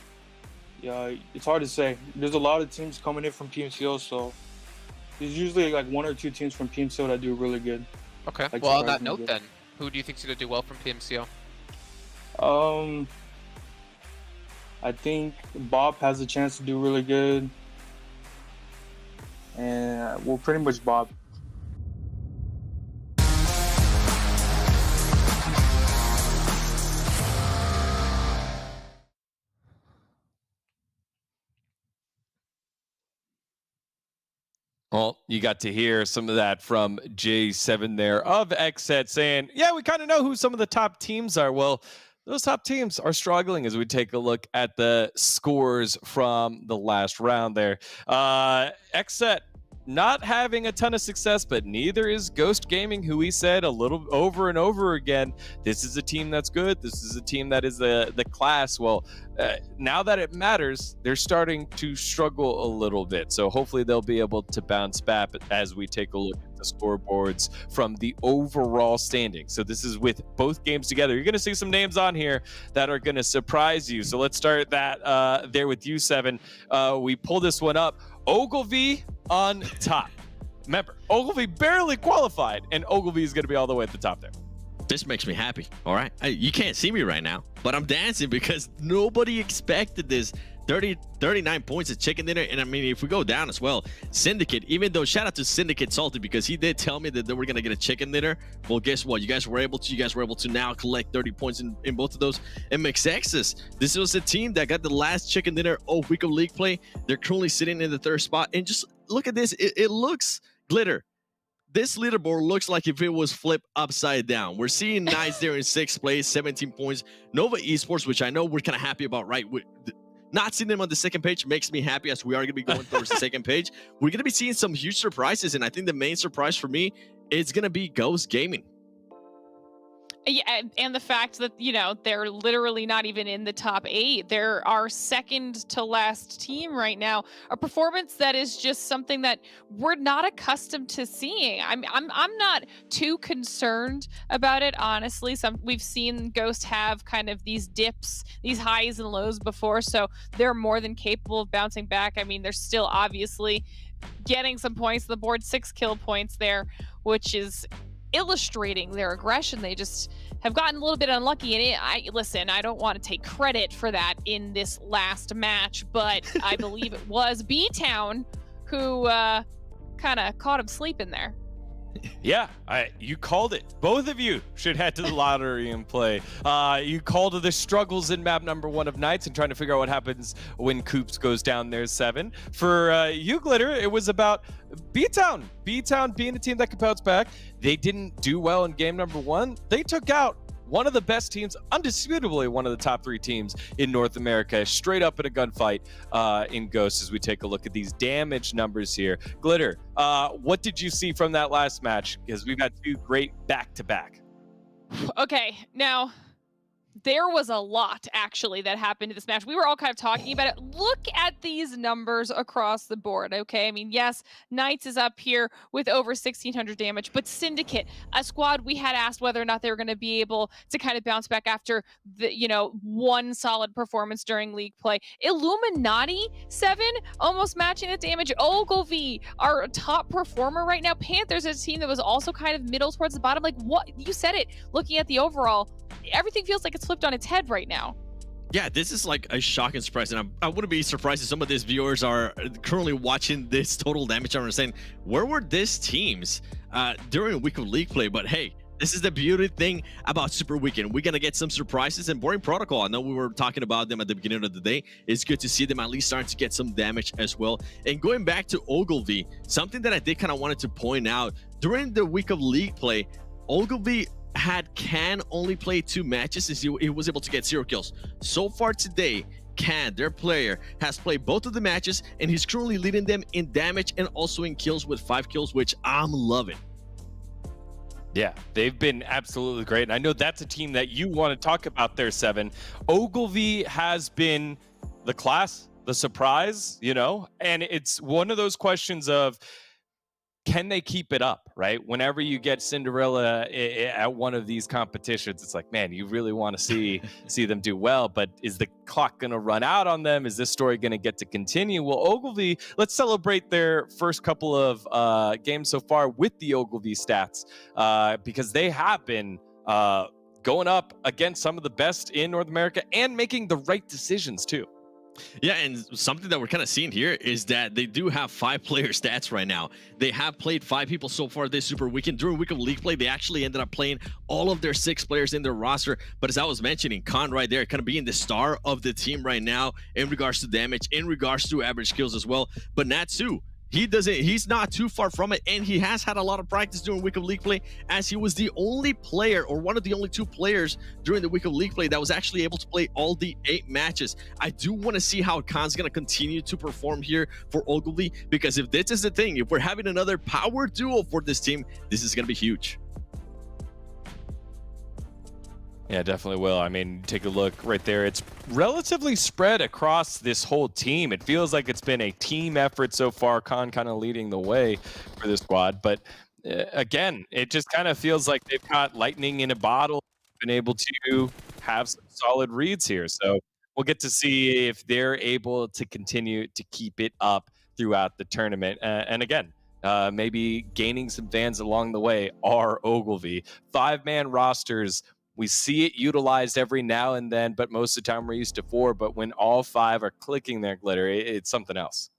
Yeah, it's hard to say. There's a lot of teams coming in from PMCO, so there's usually like 1 or 2 teams from PMCO that do really good. Okay. Like, well, on that note, good. then, who do you think's gonna do well from PMCO? I think Bob has a chance to do really good, and well, pretty much Bob. Well, you got to hear some of that from J7 there of XSET saying, yeah, we kind of know who some of the top teams are. Well, those top teams are struggling as we take a look at the scores from the last round there. XSET not having a ton of success, but neither is Ghost Gaming, who we said a little over and over again, this is a team that's good. This is a team that is the class. Well, now that it matters, they're starting to struggle a little bit. So hopefully they'll be able to bounce back as we take a look at the scoreboards from the overall standing. So this is with both games together. You're going to see some names on here that are going to surprise you. So let's start that there with you, 7. We pull this one up. Ogilvy on top. Remember, Ogilvy barely qualified, and Ogilvy is going to be all the way at the top there. This makes me happy. All right, you can't see me right now, but I'm dancing because nobody expected this. 39 points at chicken dinner. And I mean, if we go down as well, Syndicate, even though shout out to Syndicate Salty because he did tell me that they were gonna get a chicken dinner. Well, guess what? You guys were able to now collect 30 points in both of those. And Mezexis, this was a team that got the last chicken dinner of week of league play. They're currently sitting in the 3rd spot. And just look at this. It looks glitter. This leaderboard looks like if it was flipped upside down. We're seeing Knights there in 6th place, 17 points. Nova Esports, which I know we're kind of happy about, right? Not seeing them on the 2nd page makes me happy as we are going to be going towards the 2nd page. We're going to be seeing some huge surprises, and I think the main surprise for me is going to be Ghost Gaming. Yeah, and the fact that, you know, they're literally not even in the top 8. They're our 2nd to last team right now. A performance that is just something that we're not accustomed to seeing. I'm not too concerned about it, honestly. We've seen Ghost have kind of these dips, these highs and lows before, so they're more than capable of bouncing back. I mean, they're still obviously getting some points on the board, 6 kill points there, which is illustrating their aggression. They just have gotten a little bit unlucky, and I don't want to take credit for that in this last match, but I believe it was BTOWN who kind of caught him sleeping there. Yeah, you called it. Both of you should head to the lottery and play. You called the struggles in map number 1 of Knights and trying to figure out what happens when Coops goes down there 7. For you, Glitter, it was about BTOWN being a team that could bounce back. They didn't do well in game number 1. They took out one of the best teams, undisputably one of the top 3 teams in North America, straight up in a gunfight in Ghost as we take a look at these damage numbers here. Glitter, what did you see from that last match? Because we've got 2 great back-to-back. Okay, now there was a lot actually that happened in this match. We were all kind of talking about it. Look at these numbers across the board, okay? I mean, yes, Knights is up here with over 1,600 damage, but Syndicate, a squad we had asked whether or not they were going to be able to kind of bounce back after the, one solid performance during league play. Illuminati, 7, almost matching the damage. Ogilvy, our top performer right now. Panthers is a team that was also kind of middle towards the bottom. Like, what? You said it. Looking at the overall, everything feels like it's flipped on its head right now. Yeah, this is like a shocking surprise, and I wouldn't be surprised if some of these viewers are currently watching this total damage and saying, where were these teams during week of league play? But hey, this is the beauty thing about Super Weekend. We're gonna get some surprises and boring protocol. I know we were talking about them at the beginning of the day. It's good to see them at least starting to get some damage as well. And going back to Ogilvy, something that I did kind of wanted to point out during the week of league play, Ogilvy can only play 2 matches as he was able to get 0 kills. So far today, their player, has played both of the matches, and he's currently leading them in damage and also in kills with 5 kills, which I'm loving. Yeah, they've been absolutely great. And I know that's a team that you want to talk about there, 7. Ogilvy has been the class, the surprise, and it's one of those questions of, can they keep it up, right? Whenever you get Cinderella at one of these competitions, it's like, man, you really want to see them do well, but is the clock going to run out on them? Is this story going to get to continue? Well, Ogilvy, let's celebrate their first couple of games so far with the Ogilvy stats, because they have been going up against some of the best in North America and making the right decisions too. Yeah, and something that we're kind of seeing here is that they do have 5 player stats right now. They have played 5 people so far this Super Weekend. During week of league play, they actually ended up playing all of their 6 players in their roster. But as I was mentioning, Khan right there kind of being the star of the team right now in regards to damage, in regards to average kills as well. But Natsu, he's not too far from it, and he has had a lot of practice during week of league play, as he was the only player, or one of the only 2 players during the week of league play that was actually able to play all the 8 matches. I do want to see how Khan's going to continue to perform here for Ogilvy, because if this is the thing, if we're having another power duo for this team, this is going to be huge. Yeah, definitely will. I mean, take a look right there. It's relatively spread across this whole team. It feels like it's been a team effort so far. Khan kind of leading the way for this squad. But again, it just kind of feels like they've got lightning in a bottle, been able to have some solid reads here. So we'll get to see if they're able to continue to keep it up throughout the tournament. And again, maybe gaining some fans along the way are Ogilvy. 5-man rosters. We see it utilized every now and then, but most of the time we're used to 4. But when all 5 are clicking their glitter, it's something else.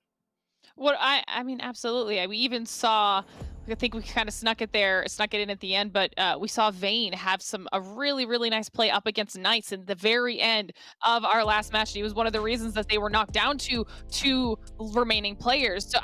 What I mean, absolutely. We even saw, I think we kind of snuck it in at the end, but we saw Vayne have a really, really nice play up against Knights in the very end of our last match. He was one of the reasons that they were knocked down to 2 remaining players. So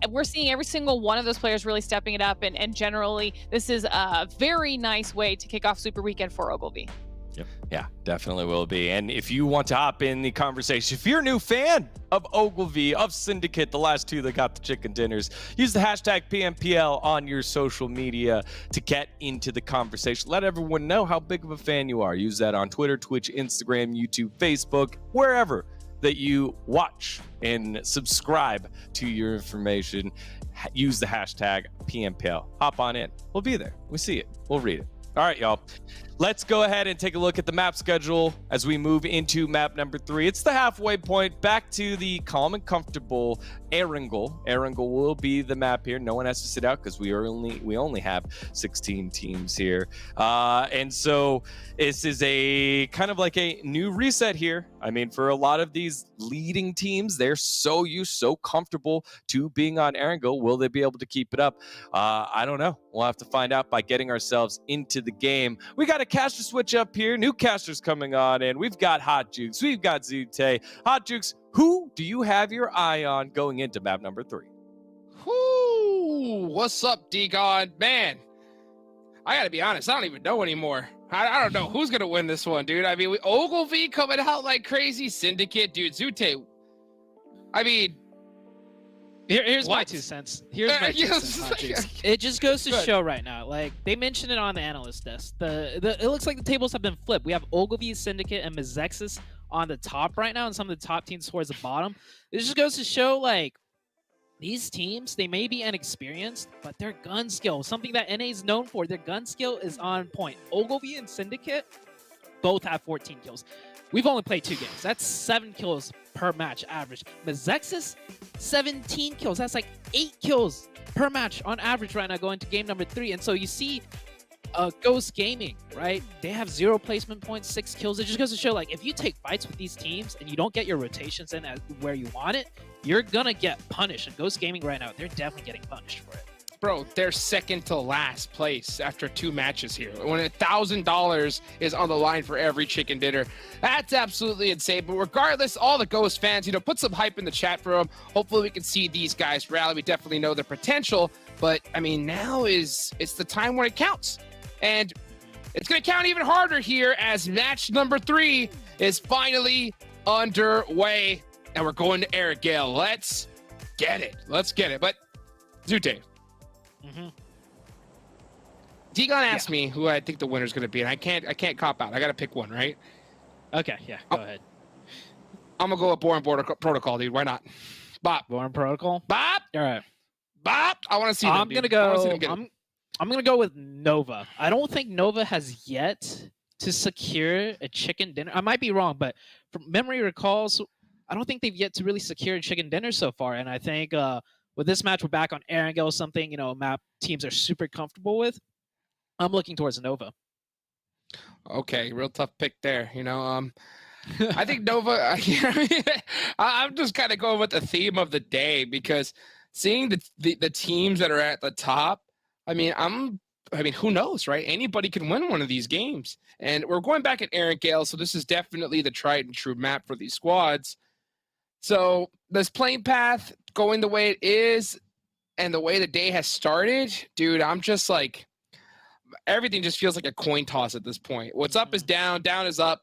we're seeing every single one of those players really stepping it up, and generally this is a very nice way to kick off Super Weekend for Ogilvy. Yep. Yeah, definitely will be. And if you want to hop in the conversation, if you're a new fan of Ogilvy, of Syndicate, the last 2 that got the chicken dinners, use the hashtag PMPL on your social media to get into the conversation. Let everyone know how big of a fan you are. Use that on Twitter, Twitch, Instagram, YouTube, Facebook, wherever that you watch and subscribe to your information. Use the hashtag PMPL. Hop on in. We'll be there. We see it. We'll read it. All right, y'all. Let's go ahead and take a look at the map schedule as we move into map number 3. It's the halfway point, back to the calm and comfortable Erangel. Erangel will be the map here. No one has to sit out because we only have 16 teams here. And so this is a kind of like a new reset here. I mean, for a lot of these leading teams, they're so used, so comfortable to being on Erangel. Will they be able to keep it up? I don't know. We'll have to find out by getting ourselves into the game. We got a caster switch up here. New casters coming on in. We've got Hot Jukes. We've got Zute. Hot Jukes, who do you have your eye on going into map number 3? Whoo! What's up, D-God? Man, I gotta be honest, I don't even know anymore. I don't know who's gonna win this one, dude. I mean, Ogilvy coming out like crazy, Syndicate, dude, Zute. I mean, here's my what? 2 cents. Here's my 2 cents. Hot Juice. It just goes to show right now. Like they mentioned it on the analyst desk. It looks like the tables have been flipped. We have Ogilvy, Syndicate, and Mezexis on the top right now, and some of the top teams towards the bottom. It just goes to show like these teams, they may be inexperienced, but their gun skill, something that NA is known for, their gun skill is on point. Ogilvy and Syndicate both have 14 kills. We've only played 2 games. That's 7 kills per match average. Mezexis, 17 kills. That's like 8 kills per match on average right now going to game number 3. And so you see Ghost Gaming, right? They have 0 placement points, 6 kills. It just goes to show, like, if you take fights with these teams and you don't get your rotations in where you want it, you're gonna get punished. And Ghost Gaming right now, they're definitely getting punished for it. bro, they're second to last place after 2 matches here. When $1,000 is on the line for every chicken dinner, that's absolutely insane. But regardless, all the Ghost fans, you know, put some hype in the chat for them. Hopefully we can see these guys rally. We definitely know their potential, but I mean, now it's the time when it counts. And it's going to count even harder here as match number 3 is finally underway. And we're going to Erangel. Let's get it. Let's get it. But Zute. D-Gon asked me who I think the winner's going to be, and I can't cop out. I got to pick one, right? Okay, yeah, go ahead. I'm going to go with Boring Protocol, dude. Why not? Bop. Boring Protocol? Bop. All right. Bop. I want to see them, I'm going to go... I'm going to go with Nova. I don't think Nova has yet to secure a chicken dinner. I might be wrong, but from memory recalls, I don't think they've yet to really secure a chicken dinner so far. And I think with this match, we're back on Erangel, something, you know, map teams are super comfortable with. I'm looking towards Nova. Okay, real tough pick there. You know, I think Nova, I'm just kind of going with the theme of the day because seeing the teams that are at the top, I mean, who knows, right? Anybody can win one of these games. And we're going back at Erangel, so this is definitely the tried and true map for these squads. So this playing path going the way it is and the way the day has started, dude, I'm just like, everything just feels like a coin toss at this point. What's up is down, down is up,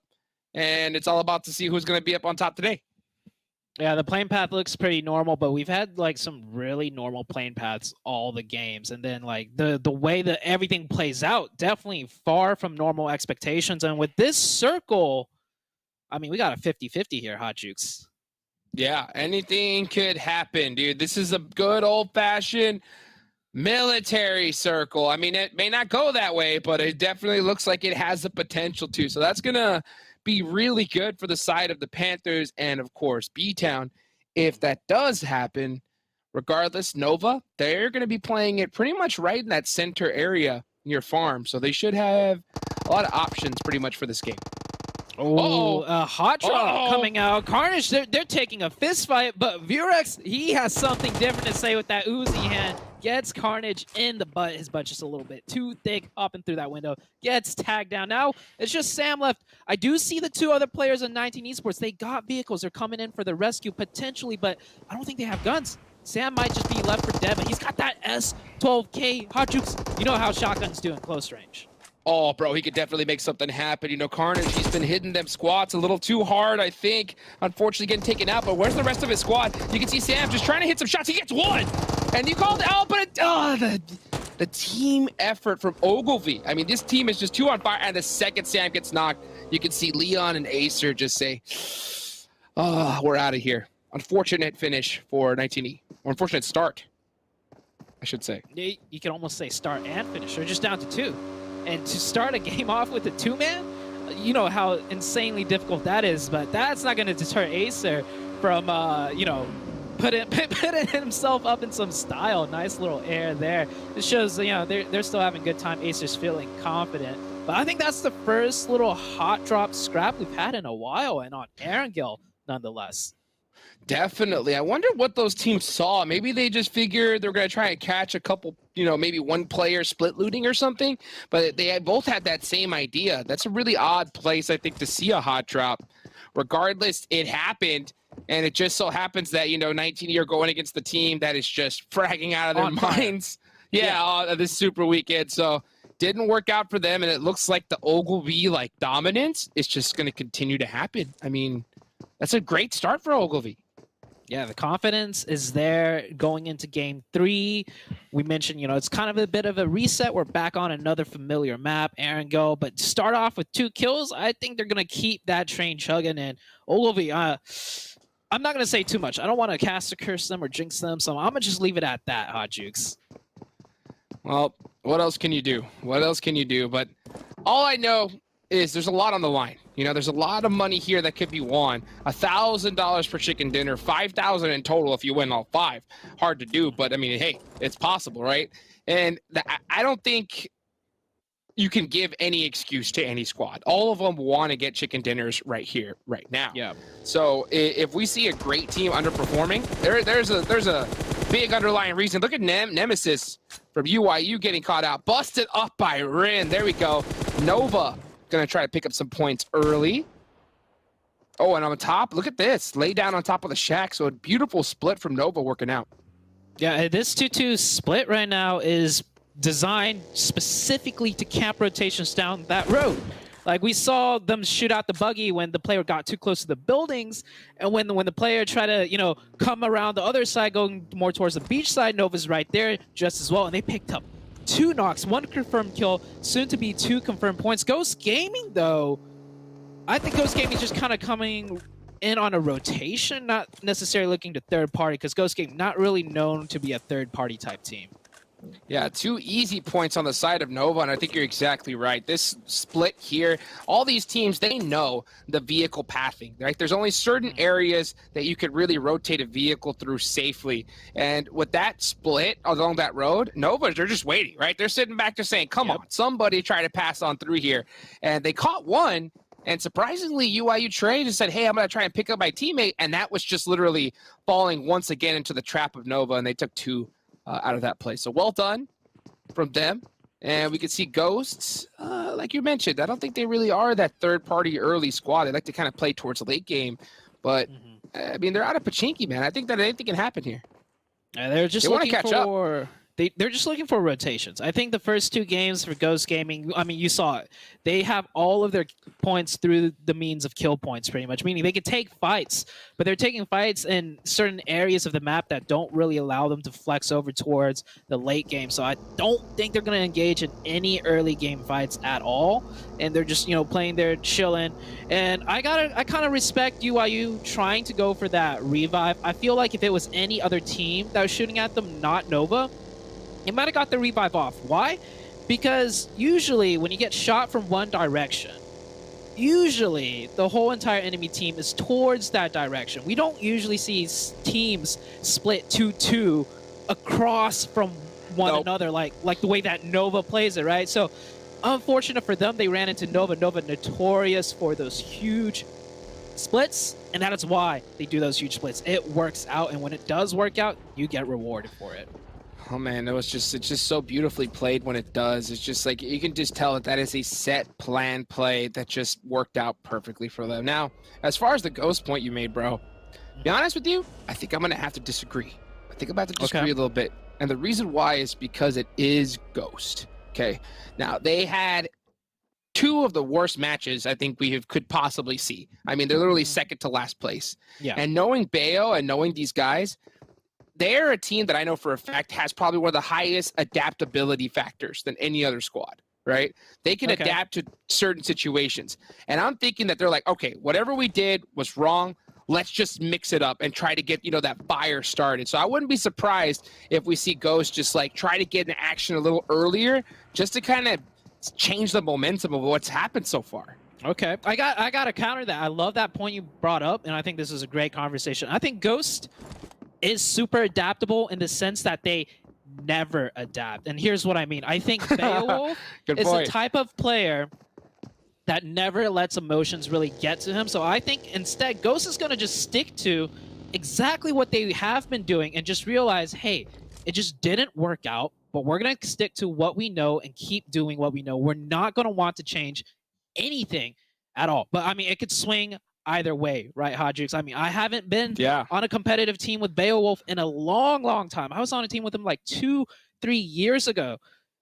and it's all about to see who's going to be up on top today. Yeah, the playing path looks pretty normal, but we've had like some really normal playing paths all the games. And then like the way that everything plays out, definitely far from normal expectations. And with this circle, I mean, we got a 50-50 here, Hot Jukes. Yeah, anything could happen, dude. This is a good old-fashioned military circle. I mean, it may not go that way, but it definitely looks like it has the potential to. So that's going to be really good for the side of the Panthers and, of course, BTOWN. If that does happen, regardless, Nova, they're going to be playing it pretty much right in that center area near farm. So they should have a lot of options pretty much for this game. Oh, Hot Drop coming out. Carnage, they're taking a fist fight, but Vurex, he has something different to say with that Uzi hand. Gets Carnage in the butt. His butt just a little bit too thick, hopping through that window. Gets tagged down. Now it's just Sam left. I do see the 2 other players in 19 Esports. They got vehicles. They're coming in for the rescue potentially, but I don't think they have guns. Sam might just be left for dead, but he's got that S12K. Hot Jukes, you know how shotguns do in close range. Oh, bro, he could definitely make something happen. You know, Carnage, he's been hitting them squats a little too hard, I think. Unfortunately, getting taken out, but where's the rest of his squad? You can see Sam just trying to hit some shots. He gets one! And you called out, but the team effort from Ogilvy. I mean, this team is just 2 on fire, and the second Sam gets knocked, you can see Leon and Acer just say, oh, we're out of here. Unfortunate finish for 19E. Or unfortunate start, I should say. You can almost say start and finish. They're just down to 2. And to start a game off with a 2-man, you know how insanely difficult that is, but that's not going to deter Acer from, you know, putting himself up in some style. Nice little air there. It shows, you know, they're still having a good time. Acer's feeling confident. But I think that's the first little hot drop scrap we've had in a while, and on Erangel, nonetheless. Definitely. I wonder what those teams saw. Maybe they just figured they were going to try and catch a couple, you know, maybe one player split looting or something. But they both had that same idea. That's a really odd place, I think, to see a hot drop. Regardless, it happened. And it just so happens that, you know, 19E are going against the team that is just fragging out of their minds. Yeah, this super weekend. So didn't work out for them, and it looks like the Ogilvy dominance is just going to continue to happen. I mean, that's a great start for Ogilvy. Yeah, the confidence is there going into game 3. We mentioned, it's kind of a bit of a reset. We're back on another familiar map, Erangel, but start off with 2 kills. I think they're going to keep that train chugging. And Ogilvy, I'm not going to say too much. I don't want to cast a curse them or jinx them, so I'm going to just leave it at that, Hot Jukes. Well, what else can you do? What else can you do? But all I know is there's a lot on the line. There's a lot of money here that could be won. $1,000 for chicken dinner, $5,000 in total if you win all 5. Hard to do, but I mean, hey, it's possible, right? And I don't think you can give any excuse to any squad. All of them want to get chicken dinners right here, right now. Yeah. So if we see a great team underperforming, there's a big underlying reason. Look at Nemesis from UIU getting caught out, busted up by Rin. There we go. Nova gonna try to pick up some points early. Oh, and on top, look at this. Lay down on top of the shack. So a beautiful split from Nova working out. Yeah, this 2-2 split right now is designed specifically to camp rotations down that road. Like, we saw them shoot out the buggy when the player got too close to the buildings, and when the player tried to, come around the other side, going more towards the beach side, Nova's right there just as well, and they picked up 2 knocks, 1 confirmed kill, soon to be 2 confirmed points. Ghost Gaming, though, I think Ghost Gaming is just kind of coming in on a rotation, not necessarily looking to third party, because Ghost Gaming not really known to be a third party type team. Yeah, 2 easy points on the side of Nova, and I think you're exactly right. This split here, all these teams, they know the vehicle pathing, right? There's only certain areas that you could really rotate a vehicle through safely. And with that split along that road, Nova, they're just waiting, right? They're sitting back just saying, come on, somebody try to pass on through here. And they caught one, and surprisingly, UIU trained and said, hey, I'm going to try and pick up my teammate. And that was just literally falling once again into the trap of Nova, and they took 2 out of that play. So well done from them. And we can see Ghosts, like you mentioned, I don't think they really are that third-party early squad. They like to kind of play towards the late game. But, I mean, they're out of Pachinki, man. I think that anything can happen here. They're just looking for... They're just looking for rotations. I think the first 2 games for Ghost Gaming, I mean, you saw it. They have all of their points through the means of kill points, pretty much, meaning they can take fights, but they're taking fights in certain areas of the map that don't really allow them to flex over towards the late game. So I don't think they're going to engage in any early game fights at all, and they're just, playing there, chilling. And I kind of respect UIU trying to go for that revive. I feel like if it was any other team that was shooting at them, not Nova, it might have got the revive off. Why? Because usually when you get shot from one direction, usually the whole entire enemy team is towards that direction. We don't usually see teams split 2-2 across from one another like the way that Nova plays it, right? So unfortunate for them, they ran into Nova. Nova notorious for those huge splits, and that is why they do those huge splits. It works out, and when it does work out, you get rewarded for it. Oh man, it's just so beautifully played when it does. It's just like you can just tell that is a set plan play that just worked out perfectly for them. Now, as far as the Ghost point you made, bro, to be honest with you, I think I'm gonna have to disagree. I think I'm gonna have to disagree a little bit. And the reason why is because it is Ghost. Okay. Now they had 2 of the worst matches I think we could possibly see. I mean, they're literally second to last place. Yeah. And knowing Bayo and knowing these guys, they're a team that I know for a fact has probably one of the highest adaptability factors than any other squad, right? They can adapt to certain situations. And I'm thinking that they're like, okay, whatever we did was wrong. Let's just mix it up and try to get, that fire started. So I wouldn't be surprised if we see Ghost just like try to get in action a little earlier just to kind of change the momentum of what's happened so far. Okay. I got to counter that. I love that point you brought up, and I think this is a great conversation. I think Ghost is super adaptable in the sense that they never adapt. And here's what I mean. I think Beowulf is the type of player that never lets emotions really get to him. So I think instead, Ghost is going to just stick to exactly what they have been doing and just realize, hey, it just didn't work out, but we're going to stick to what we know and keep doing what we know. We're not going to want to change anything at all. But I mean, it could swing either way, right, Hodrix? I mean, I haven't been on a competitive team with Beowulf in a long, long time. I was on a team with him like 2-3 years ago.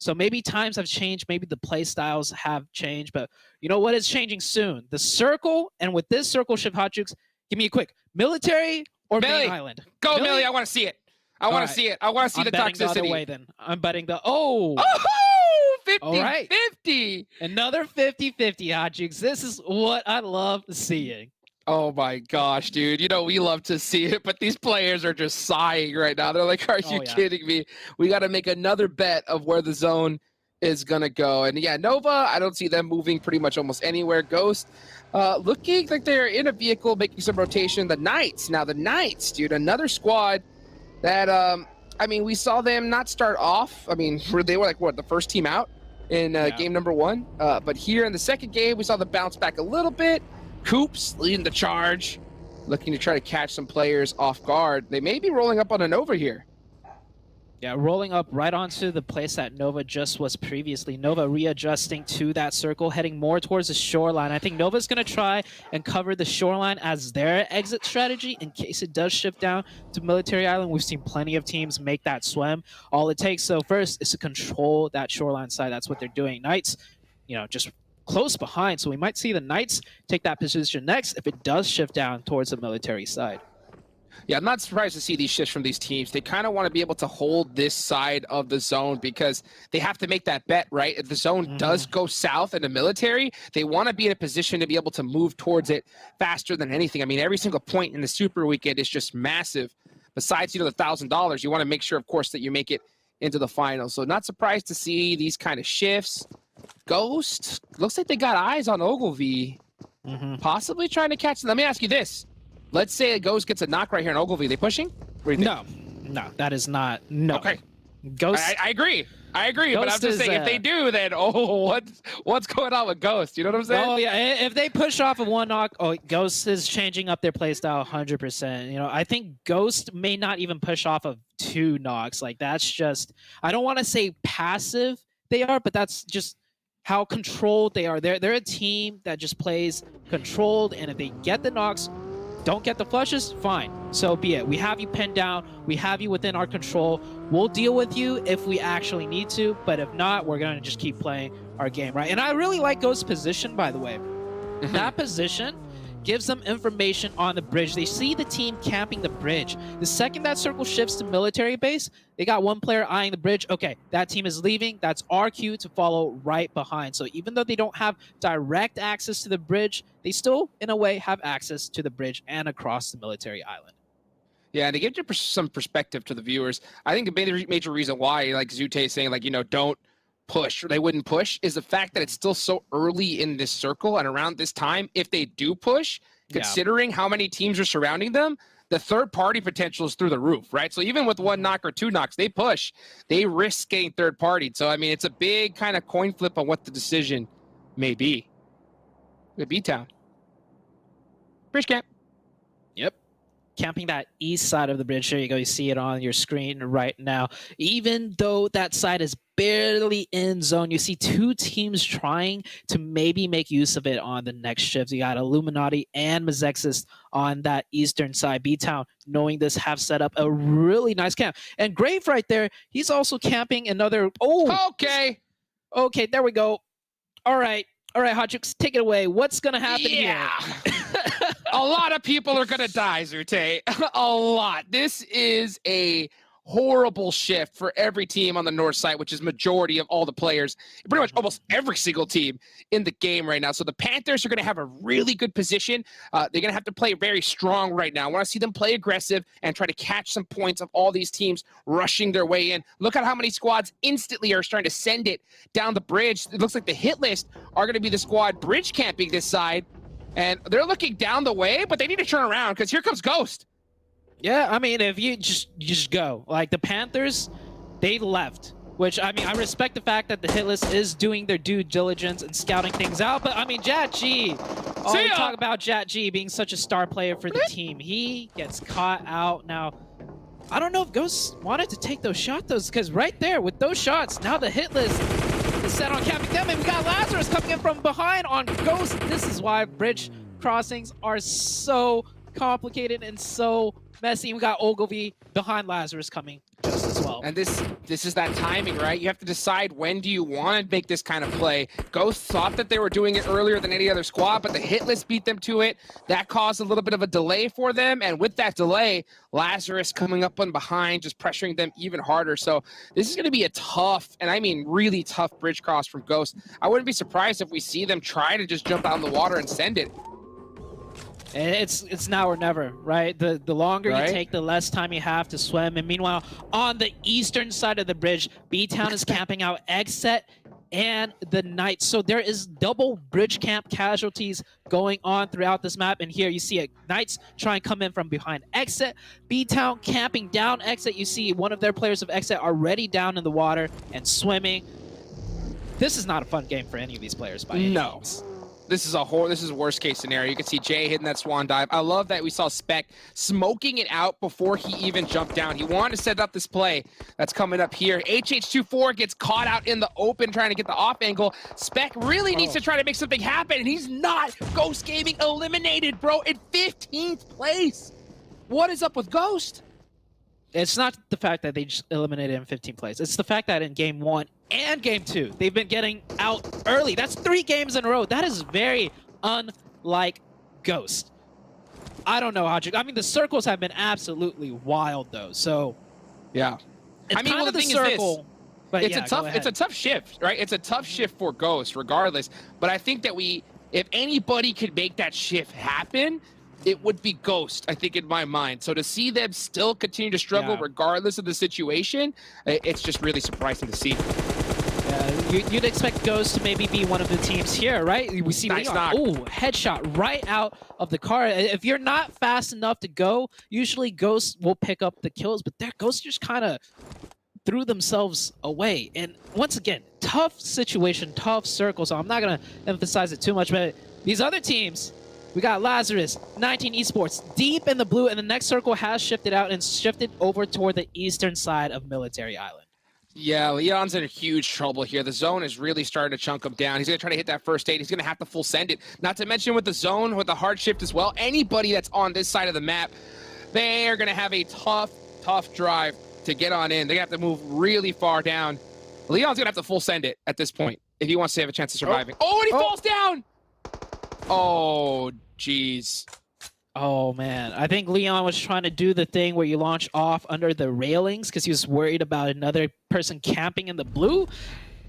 So maybe times have changed, maybe the play styles have changed, but you know what is changing soon? The circle, and with this circle shift, Hot Jukes, give me a quick military or Millie. main island. Go, Millie. I want to see it. I want to see it. I want to see the betting toxicity. The other way, then. I'm betting the 50-50. Another 50-50, Hot Jukes. This is what I love seeing. Oh my gosh, dude. You know, we love to see it, but these players are just sighing right now. They're like, are you kidding me? We got to make another bet of where the zone is going to go. And yeah, Nova, I don't see them moving pretty much almost anywhere. Ghost, looking like they're in a vehicle making some rotation. The Knights, now the Knights, dude, another squad that, I mean, we saw them not start off. I mean, they were like, what, the first team out in game number 1? But here in the second game, we saw them bounce back a little bit. Coops leading the charge, looking to try to catch some players off guard. They may be rolling up on a Nova here. Yeah, rolling up right onto the place that Nova just was previously. Nova readjusting to that circle, heading more towards the shoreline. I think Nova's going to try and cover the shoreline as their exit strategy in case it does shift down to Military Island. We've seen plenty of teams make that swim. All it takes, so first, is to control that shoreline side. That's what they're doing. Knights, you know, just close behind, so we might see the Knights take that position next if it does shift down towards the military side. Yeah, I'm not surprised to see these shifts from these teams. They kind of want to be able to hold this side of the zone because they have to make that bet, right? If the zone does go south in the military, they want to be in a position to be able to move towards it faster than anything. I mean, every single point in the Super Weekend is just massive. Besides, you know, the $1,000, you want to make sure, of course, that you make it into the finals. So not surprised to see these kind of shifts. Ghost, looks like they got eyes on Ogilvy, possibly trying to catch them. Let me ask you this. Let's say a Ghost gets a knock right here on Ogilvy. They pushing? No, that is not. No. Okay. Ghost. I agree. Ghost, but I'm just saying, if they do, then, what's going on with Ghost? You know what I'm saying? Oh, yeah. If they push off of one knock, Ghost is changing up their playstyle 100%. You know, I think Ghost may not even push off of 2 knocks. Like, that's just, I don't want to say passive they are, but that's just how controlled they are. They're a team that just plays controlled, and if they get the knocks, don't get the flushes, fine. So be it. We have you pinned down. We have you within our control. We'll deal with you if we actually need to, but if not, we're going to just keep playing our game, right? And I really like Ghost's position, by the way. That position gives them information on the bridge. They see the team camping the bridge. The second that circle shifts to military base, they got one player eyeing the bridge. Okay, that team is leaving. That's our cue to follow right behind. So even though they don't have direct access to the bridge, they still, in a way, have access to the bridge and across the military island. Yeah, and to give you some perspective to the viewers, I think the major reason why, like Zute is saying, like, you know, don't push, or they wouldn't push, is the fact that it's still so early in this circle, and around this time, if they do push, considering how many teams are surrounding them, the third party potential is through the roof, right? So even with 1 knock or 2 knocks, they push, they risk getting third party. So I mean, it's a big kind of coin flip on what the decision may be. The BTOWN. Bridge camp. Yep. Camping that east side of the bridge. There you go. You see it on your screen right now. Even though that side is barely in zone, you see 2 teams trying to maybe make use of it on the next shift. You got Illuminati and Mezexis on that eastern side. BTOWN, knowing this, have set up a really nice camp. And Grave right there, he's also camping another... Okay, there we go. All right, Hot Jukes, take it away. What's going to happen here? A lot of people are going to die, Zute. A lot. This is a horrible shift for every team on the north side, which is majority of all the players, pretty much almost every single team in the game right now. So the Panthers are going to have a really good position. They're going to have to play very strong right now. I want to see them play aggressive and try to catch some points of all these teams rushing their way in. Look at how many squads instantly are starting to send it down the bridge. It looks like the hit list are going to be the squad bridge camping this side. And they're looking down the way, but they need to turn around because here comes Ghost. Yeah, I mean, if you just go. Like, the Panthers, they left. Which, I mean, I respect the fact that the hit list is doing their due diligence and scouting things out. But, I mean, Jat G. We talk about Jat G being such a star player for the team. He gets caught out. Now, I don't know if Ghost wanted to take those shots, because right there, with those shots, now the hit list is set on capping them. And we got Lazarus coming in from behind on Ghost. This is why bridge crossings are so complicated and so messy. We got Ogilvy behind Lazarus coming just as well. And this is that timing, right? You have to decide when do you want to make this kind of play. Ghost thought that they were doing it earlier than any other squad, but the Hitlist beat them to it. That caused a little bit of a delay for them, and with that delay, Lazarus coming up on behind, just pressuring them even harder. So this is going to be a tough, and I mean really tough bridge cross from Ghost. I wouldn't be surprised if we see them try to just jump out in the water and send it. It's now or never, right? The longer you take, the less time you have to swim. And meanwhile, on the eastern side of the bridge, BTOWN is camping out XSET and the Knights. So there is double bridge camp casualties going on throughout this map. And here you see it. Knights try and come in from behind XSET. BTOWN camping down XSET. You see one of their players of XSET already down in the water and swimming. This is not a fun game for any of these players by any means. This is a worst case scenario. You can see Jay hitting that swan dive. I love that we saw Spec smoking it out before he even jumped down. He wanted to set up this play that's coming up here. HH24 gets caught out in the open trying to get the off angle. Spec really needs to try to make something happen, and he's not. Ghost Gaming eliminated, bro, in 15th place. What is up with Ghost? It's not the fact that they just eliminated in 15th place. It's the fact that in game 1 and game 2, they've been getting out early. That's 3 games in a row. That is very unlike Ghost. I don't know how I mean, the circles have been absolutely wild, though. So, yeah. It's I mean, kind of the thing circle. Is this. But it's a tough shift, right? It's a tough shift for Ghost, regardless. But I think that if anybody could make that shift happen, it would be Ghost, I think, in my mind. So to see them still continue to struggle regardless of the situation, it's just really surprising to see. Yeah, you'd expect Ghost to maybe be one of the teams here, right? We see nice knock. Ooh, headshot right out of the car. If you're not fast enough to go, usually Ghost will pick up the kills, but their Ghost just kind of threw themselves away. And once again, tough situation, tough circle, so I'm not going to emphasize it too much, but these other teams, we got Lazarus, 19 Esports, deep in the blue, and the next circle has shifted out and shifted over toward the eastern side of Military Island. Yeah, Leon's in huge trouble here. The zone is really starting to chunk him down. He's going to try to hit that first aid. He's going to have to full send it. Not to mention with the zone, with the hard shift as well, anybody that's on this side of the map, they're going to have a tough drive to get on in. They have to move really far down. Leon's going to have to full send it at this point if he wants to have a chance of surviving. Oh, and he falls down! Oh, jeez. Oh, man. I think Leon was trying to do the thing where you launch off under the railings because he was worried about another person camping in the blue.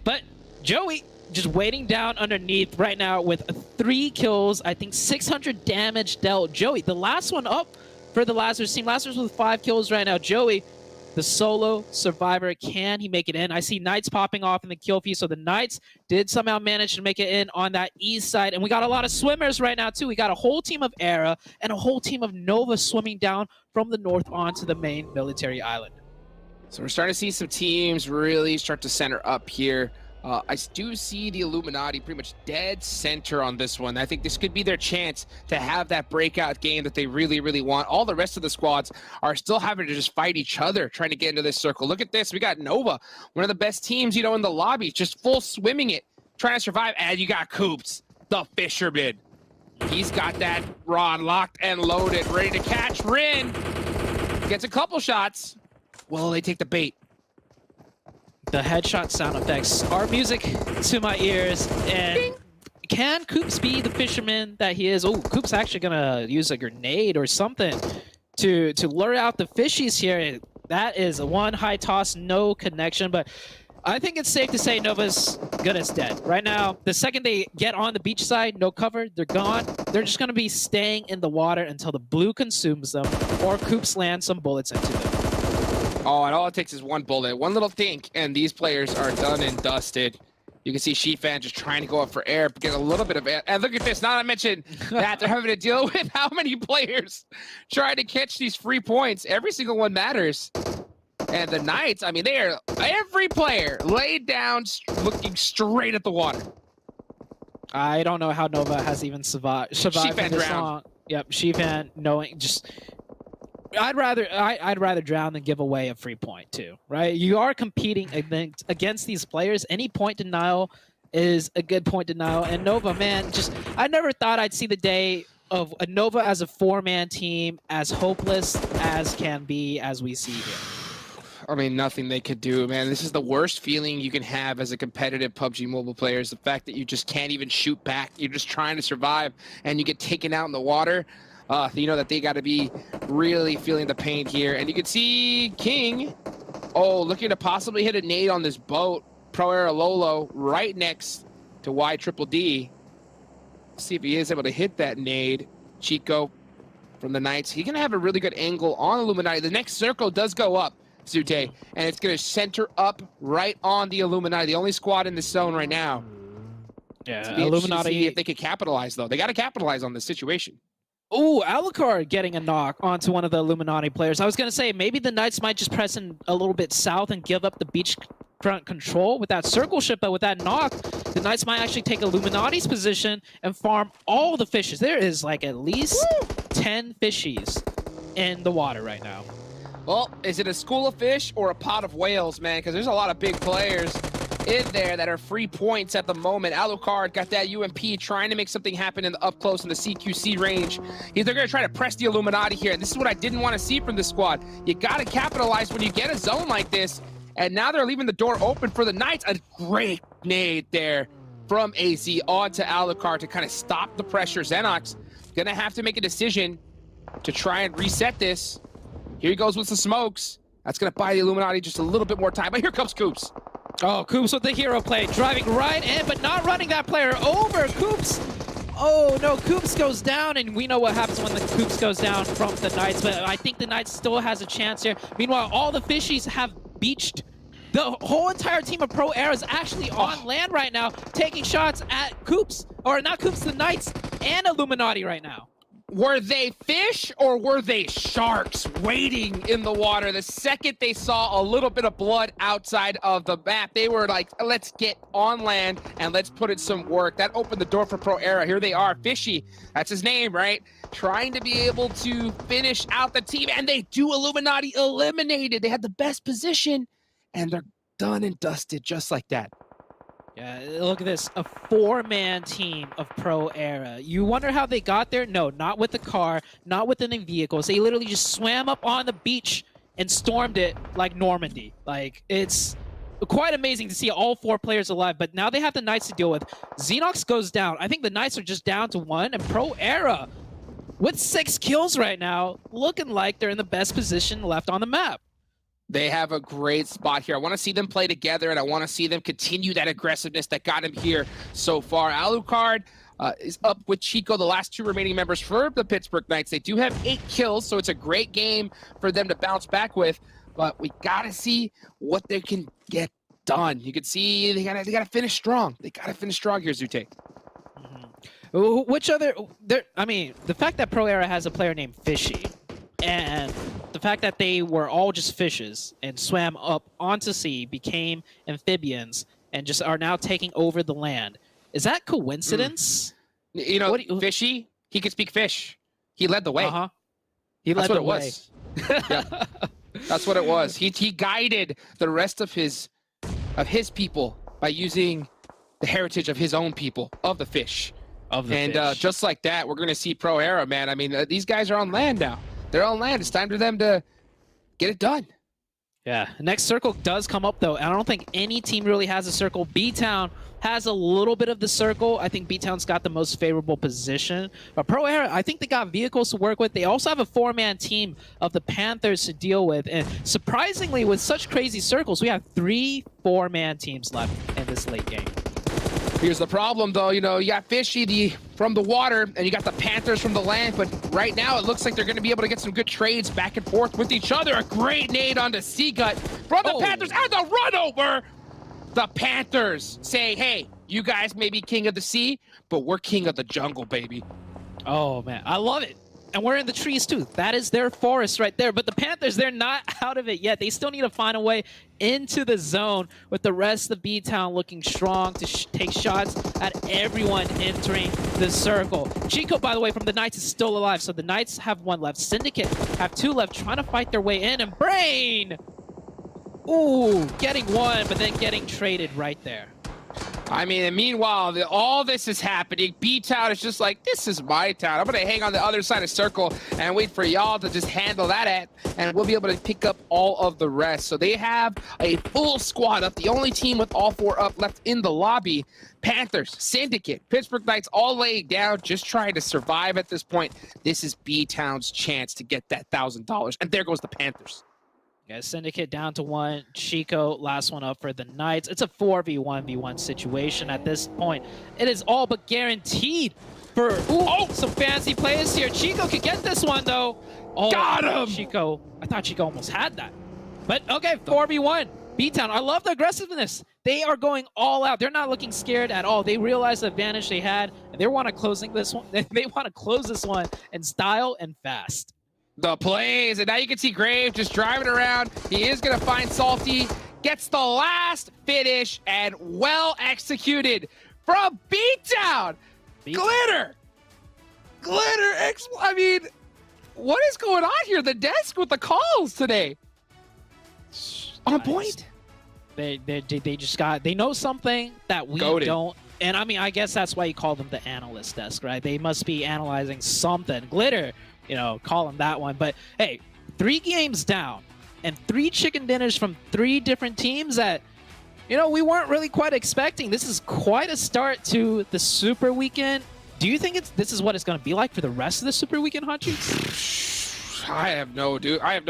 But Joey just waiting down underneath right now with 3 kills. I think 600 damage dealt. Joey, the last one up for the Lazarus team. Lazarus with 5 kills right now. Joey, the solo survivor, can he make it in? I see Knights popping off in the kill feed, so the Knights did somehow manage to make it in on that east side. And we got a lot of swimmers right now, too. We got a whole team of Era and a whole team of Nova swimming down from the north onto the main Military Island. So we're starting to see some teams really start to center up here. I do see the Illuminati pretty much dead center on this one. I think this could be their chance to have that breakout game that they really, really want. All the rest of the squads are still having to just fight each other, trying to get into this circle. Look at this. We got Nova, one of the best teams, in the lobby, just full swimming it, trying to survive. And you got Coops, the fisherman. He's got that rod locked and loaded, ready to catch. Rin gets a couple shots. Will they take the bait? The headshot sound effects are music to my ears. And Ding. Can Coops be the fisherman that he is? Oh, Coops actually gonna use a grenade or something to lure out the fishies here. That is a one high toss, no connection. But I think it's safe to say Nova's good as dead. Right now, the second they get on the beach side, no cover, they're gone. They're just gonna be staying in the water until the blue consumes them or Coops land some bullets into them. Oh, and all it takes is one bullet, one little think, and these players are done and dusted. You can see Shifan just trying to go up for air, get a little bit of air. And look at this, not to mention that they're having to deal with how many players trying to catch these free points. Every single one matters. And the Knights, I mean, every player laid down, looking straight at the water. I don't know how Nova has even survived Shifan this drowned. long. Yep, Shifan knowing just... I'd rather drown than give away a free point too, right? You are competing against these players. Any point denial is a good point denial. And Nova, man, I never thought I'd see the day of a Nova as a 4-man team as hopeless as can be as we see here. I mean, nothing they could do, man. This is the worst feeling you can have as a competitive PUBG Mobile player, is the fact that you just can't even shoot back. You're just trying to survive, and you get taken out in the water. You know that they got to be really feeling the pain here. And you can see King, looking to possibly hit a nade on this boat. Pro Era Lolo right next to YDDD. See if he is able to hit that nade. Chico from the Knights. He's going to have a really good angle on Illuminati. The next circle does go up, Zute, and it's going to center up right on the Illuminati, the only squad in the zone right now. Yeah, Illuminati. See if they could capitalize, though. They got to capitalize on this situation. Ooh, Alucard getting a knock onto one of the Illuminati players. I was going to say, maybe the Knights might just press in a little bit south and give up the beachfront control with that circle ship, but with that knock, the Knights might actually take Illuminati's position and farm all the fishes. There is like at least 10 fishies in the water right now. Well, is it a school of fish or a pot of whales, man? Because there's a lot of big players in there that are free points at the moment. Alucard got that UMP, trying to make something happen in the up close in the CQC range. They're going to try to press the Illuminati here. This is what I didn't want to see from this squad. You got to capitalize when you get a zone like this. And now they're leaving the door open for the Knights. A great nade there from AZ onto Alucard to kind of stop the pressure. Xenox going to have to make a decision to try and reset this. Here he goes with the smokes. That's going to buy the Illuminati just a little bit more time. But here comes Coops. Oh, Coops with the hero play, driving right in, but not running that player over. Coops. Oh, no, Coops goes down, and we know what happens when the Coops goes down from the Knights, but I think the Knights still has a chance here. Meanwhile, all the fishies have beached. The whole entire team of Pro Era is actually on land right now, taking shots at Coops, or not Coops, the Knights and Illuminati right now. Were they fish or were they sharks waiting in the water? The second they saw a little bit of blood outside of the map, they were like, let's get on land and let's put in some work. That opened the door for Pro Era. Here they are, Fishy, that's his name, right? Trying to be able to finish out the team, and they do. Illuminati eliminated. They had the best position, and they're done and dusted just like that. Yeah, look at this, a 4-man team of Pro Era. You wonder how they got there? No, not with the car, not with any vehicles. They literally just swam up on the beach and stormed it like Normandy. Like, it's quite amazing to see all 4 players alive, but now they have the Knights to deal with. Xenox goes down. I think the Knights are just down to 1, and Pro Era, with 6 kills right now, looking like they're in the best position left on the map. They have a great spot here. I want to see them play together, and I want to see them continue that aggressiveness that got him here so far. Alucard is up with Chico, the last 2 remaining members for the Pittsburgh Knights. They do have 8 kills, so it's a great game for them to bounce back with, but we got to see what they can get done. You can see they gotta finish strong. They got to finish strong here, Zute. Which other... I mean, the fact that Pro Era has a player named Fishy, and the fact that they were all just fishes and swam up onto sea, became amphibians, and just are now taking over the land. Is that coincidence? You know, Fishy, he could speak fish. He led the way. He led the way. Was. Yeah. That's what it was. He guided the rest of his people by using the heritage of his own people, of the fish. Just like that, we're going to see Pro Era, man. I mean, these guys are on land now. They're on land. It's time for them to get it done. Yeah. Next circle does come up, though. I don't think any team really has a circle. BTOWN has a little bit of the circle. I think BTOWN's got the most favorable position. But Pro Era, I think they got vehicles to work with. They also have a 4-man team of the Panthers to deal with. And surprisingly, with such crazy circles, we have 3 4-man teams left in this late game. Here's the problem, though. You know, you got Fishy from the water, and you got the Panthers from the land. But right now, it looks like they're going to be able to get some good trades back and forth with each other. A great nade onto Seagut from the Panthers, and the run over. The Panthers say, hey, you guys may be king of the sea, but we're king of the jungle, baby. Oh, man. I love it. And we're in the trees, too. That is their forest right there. But the Panthers, they're not out of it yet. They still need to find a way into the zone, with the rest of BTOWN looking strong to take shots at everyone entering the circle. Chico, by the way, from the Knights is still alive. So the Knights have 1 left. Syndicate have 2 left, trying to fight their way in. And Brain! Ooh, getting 1, but then getting traded right there. I mean, and meanwhile, all this is happening. BTOWN is just like, this is my town. I'm going to hang on the other side of circle and wait for y'all to just handle that and we'll be able to pick up all of the rest. So they have a full squad up. The only team with all 4 up left in the lobby. Panthers, Syndicate, Pittsburgh Knights all laying down, just trying to survive at this point. This is BTOWN's chance to get that $1,000. And there goes the Panthers. Yeah, Syndicate down to 1. Chico, last one up for the Knights. It's a 4v1v1 situation at this point. It is all but guaranteed for some fancy players here. Chico could get this one, though. Oh, got him! Chico, I thought Chico almost had that. But, okay, 4v1. BTOWN, I love the aggressiveness. They are going all out. They're not looking scared at all. They realize the advantage they had, and they want to close this one. They want to close this one in style and fast. The plays, and now you can see Grave just driving around. He is going to find Salty, gets the last finish, and well executed from BTOWN. Glitter, I mean, what is going on here? The desk with the calls today. On point. They just got, they know something that we don't. And I mean, I guess that's why you call them the analyst desk, right? They must be analyzing something. Glitter, you know, call them that one. But hey, 3 games down and 3 chicken dinners from 3 different teams that, you know, we weren't really quite expecting. This is quite a start to the Super Weekend. Do you think this is what it's going to be like for the rest of the Super Weekend, Hot Cheeks? I have no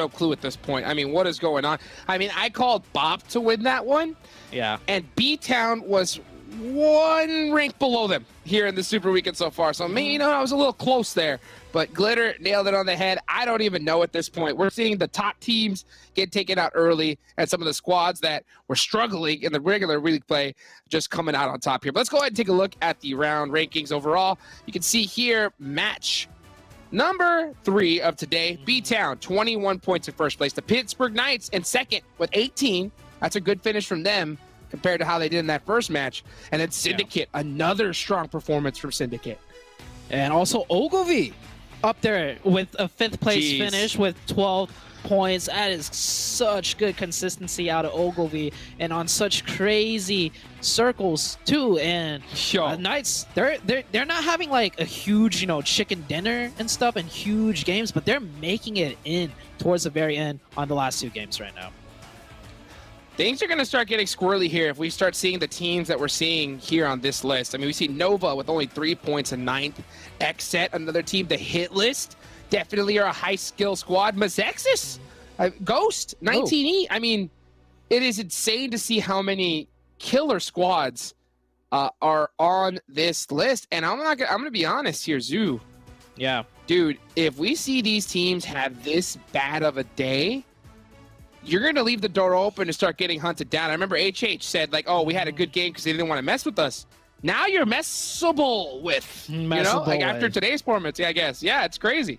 clue at this point. I mean, what is going on? I mean, I called Bob to win that one. Yeah. And BTOWN was 1 rank below them here in the Super Weekend so far. So, you know, I was a little close there. But Glitter nailed it on the head. I don't even know at this point. We're seeing the top teams get taken out early and some of the squads that were struggling in the regular league play just coming out on top here. But let's go ahead and take a look at the round rankings overall. You can see here match number 3 of today. BTOWN, 21 points in first place. The Pittsburgh Knights in second with 18. That's a good finish from them compared to how they did in that first match. And then Syndicate, another strong performance from Syndicate. And also Ogilvy up there with a 5th place finish with 12 points. That is such good consistency out of Ogilvy and on such crazy circles too. And Knights, they're not having like a huge, you know, chicken dinner and stuff and huge games, but they're making it in towards the very end on the last 2 games right now. Things are going to start getting squirrely here if we start seeing the teams that we're seeing here on this list. I mean, we see Nova with only 3 points in 9th. XSET, another team, the Hitlist, definitely are a high-skill squad. Mezexis, Ghost, 19E. I mean, it is insane to see how many killer squads are on this list. And I'm going to be honest here, Zoo. Yeah. Dude, if we see these teams have this bad of a day, you're going to leave the door open and start getting hunted down. I remember HH said, like, oh, we had a good game because they didn't want to mess with us. Now you're messable with, you know, like after today's performance, I guess. Yeah, it's crazy.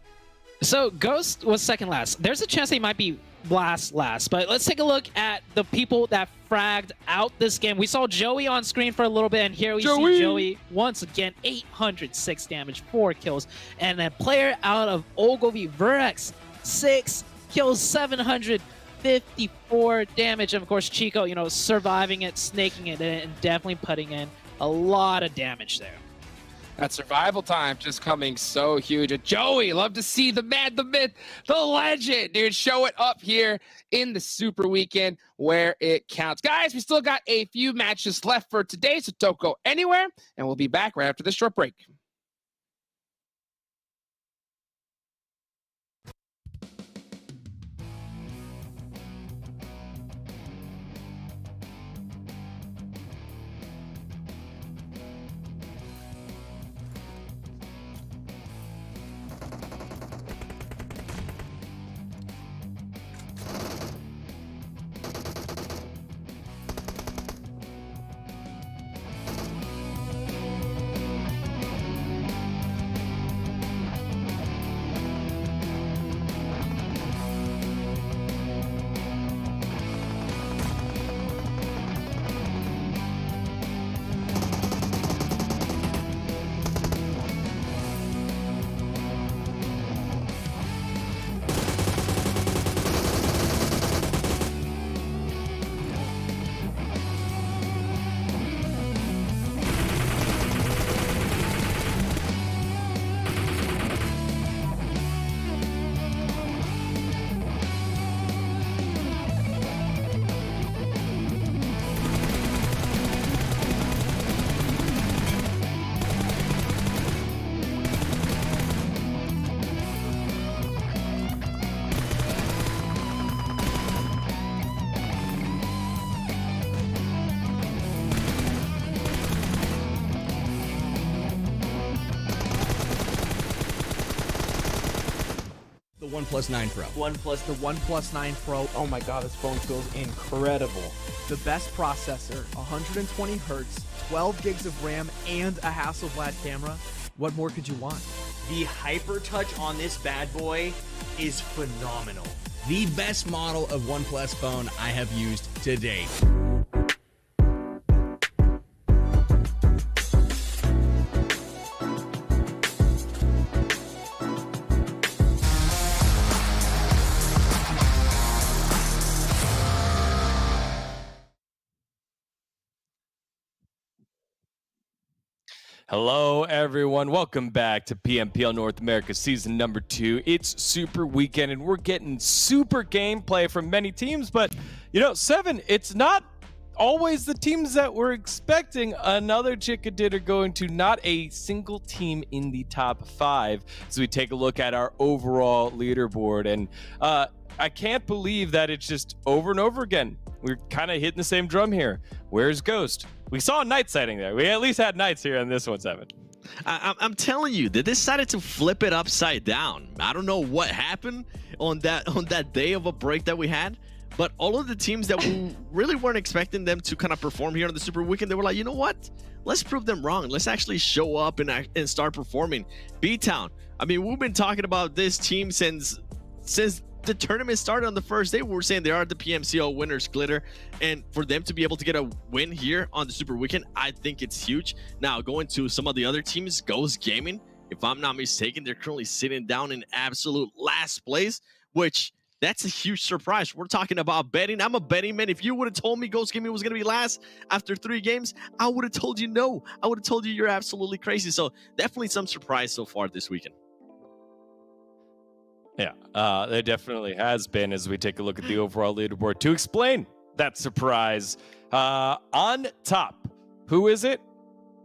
So Ghost was second last. There's a chance they might be last, but let's take a look at the people that fragged out this game. We saw Joey on screen for a little bit, and here we see Joey once again, 806 damage, 4 kills. And a player out of Ogilvy, Verrex, 6 kills, 754 damage. And of course, Chico, you know, surviving it, snaking it in, and definitely putting in a lot of damage there. That survival time just coming so huge. And Joey, love to see the man, the myth, the legend, dude, show it up here in the Super Weekend where it counts. Guys, we still got a few matches left for today, so don't go anywhere, and we'll be back right after this short break. The OnePlus 9 Pro. The OnePlus 9 Pro. Oh my god, this phone feels incredible. The best processor, 120 hertz, 12 gigs of RAM, and a Hasselblad camera. What more could you want? The hyper touch on this bad boy is phenomenal. The best model of OnePlus phone I have used to date. Hello, everyone. Welcome back to PMPL North America season number 2. It's Super Weekend, and we're getting super gameplay from many teams. But, you know, Seven, it's not always the teams that we're expecting. Another chicken dinner going to not a single team in the top 5 as we take a look at our overall leaderboard. And I can't believe that it's just over and over again. We're kind of hitting the same drum here. Where's Ghost? We saw a Knight sighting there. We at least had Knights here on this one, Seven. I'm telling you, they decided to flip it upside down. I don't know what happened on that day of a break that we had, but all of the teams that we really weren't expecting them to kind of perform here on the Super Weekend, they were like, you know what? Let's prove them wrong. Let's actually show up and start performing. BTOWN. I mean, we've been talking about this team since the tournament started on the first day. We were saying they are the PMCL winners, Glitter, and for them to be able to get a win here on the Super Weekend, I think it's huge. Now, going to some of the other teams, Ghost Gaming, if I'm not mistaken, they're currently sitting down in absolute last place, which that's a huge surprise. We're talking about betting. I'm a betting man. If you would have told me Ghost Gaming was going to be last after 3 games, I would have told you no. I would have told you you're absolutely crazy. So definitely some surprise so far this weekend. Yeah, there definitely has been as we take a look at the overall leaderboard. To explain that surprise, on top, who is it?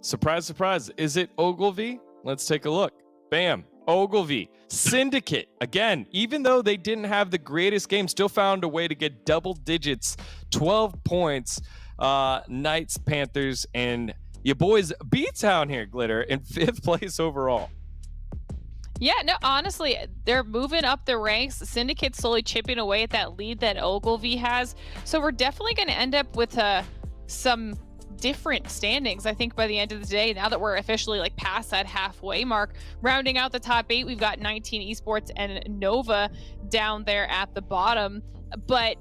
Surprise, surprise. Is it Ogilvy? Let's take a look. Bam. Ogilvy. Syndicate. Again, even though they didn't have the greatest game, still found a way to get double digits, 12 points. Knights, Panthers, and your boys BTOWN here, Glitter, in 5th place overall. Yeah, no, honestly, they're moving up the ranks. Syndicate's slowly chipping away at that lead that Ogilvy has. So we're definitely going to end up with some different standings, I think, by the end of the day, now that we're officially like past that halfway mark. Rounding out the top 8, we've got 19 Esports and Nova down there at the bottom. But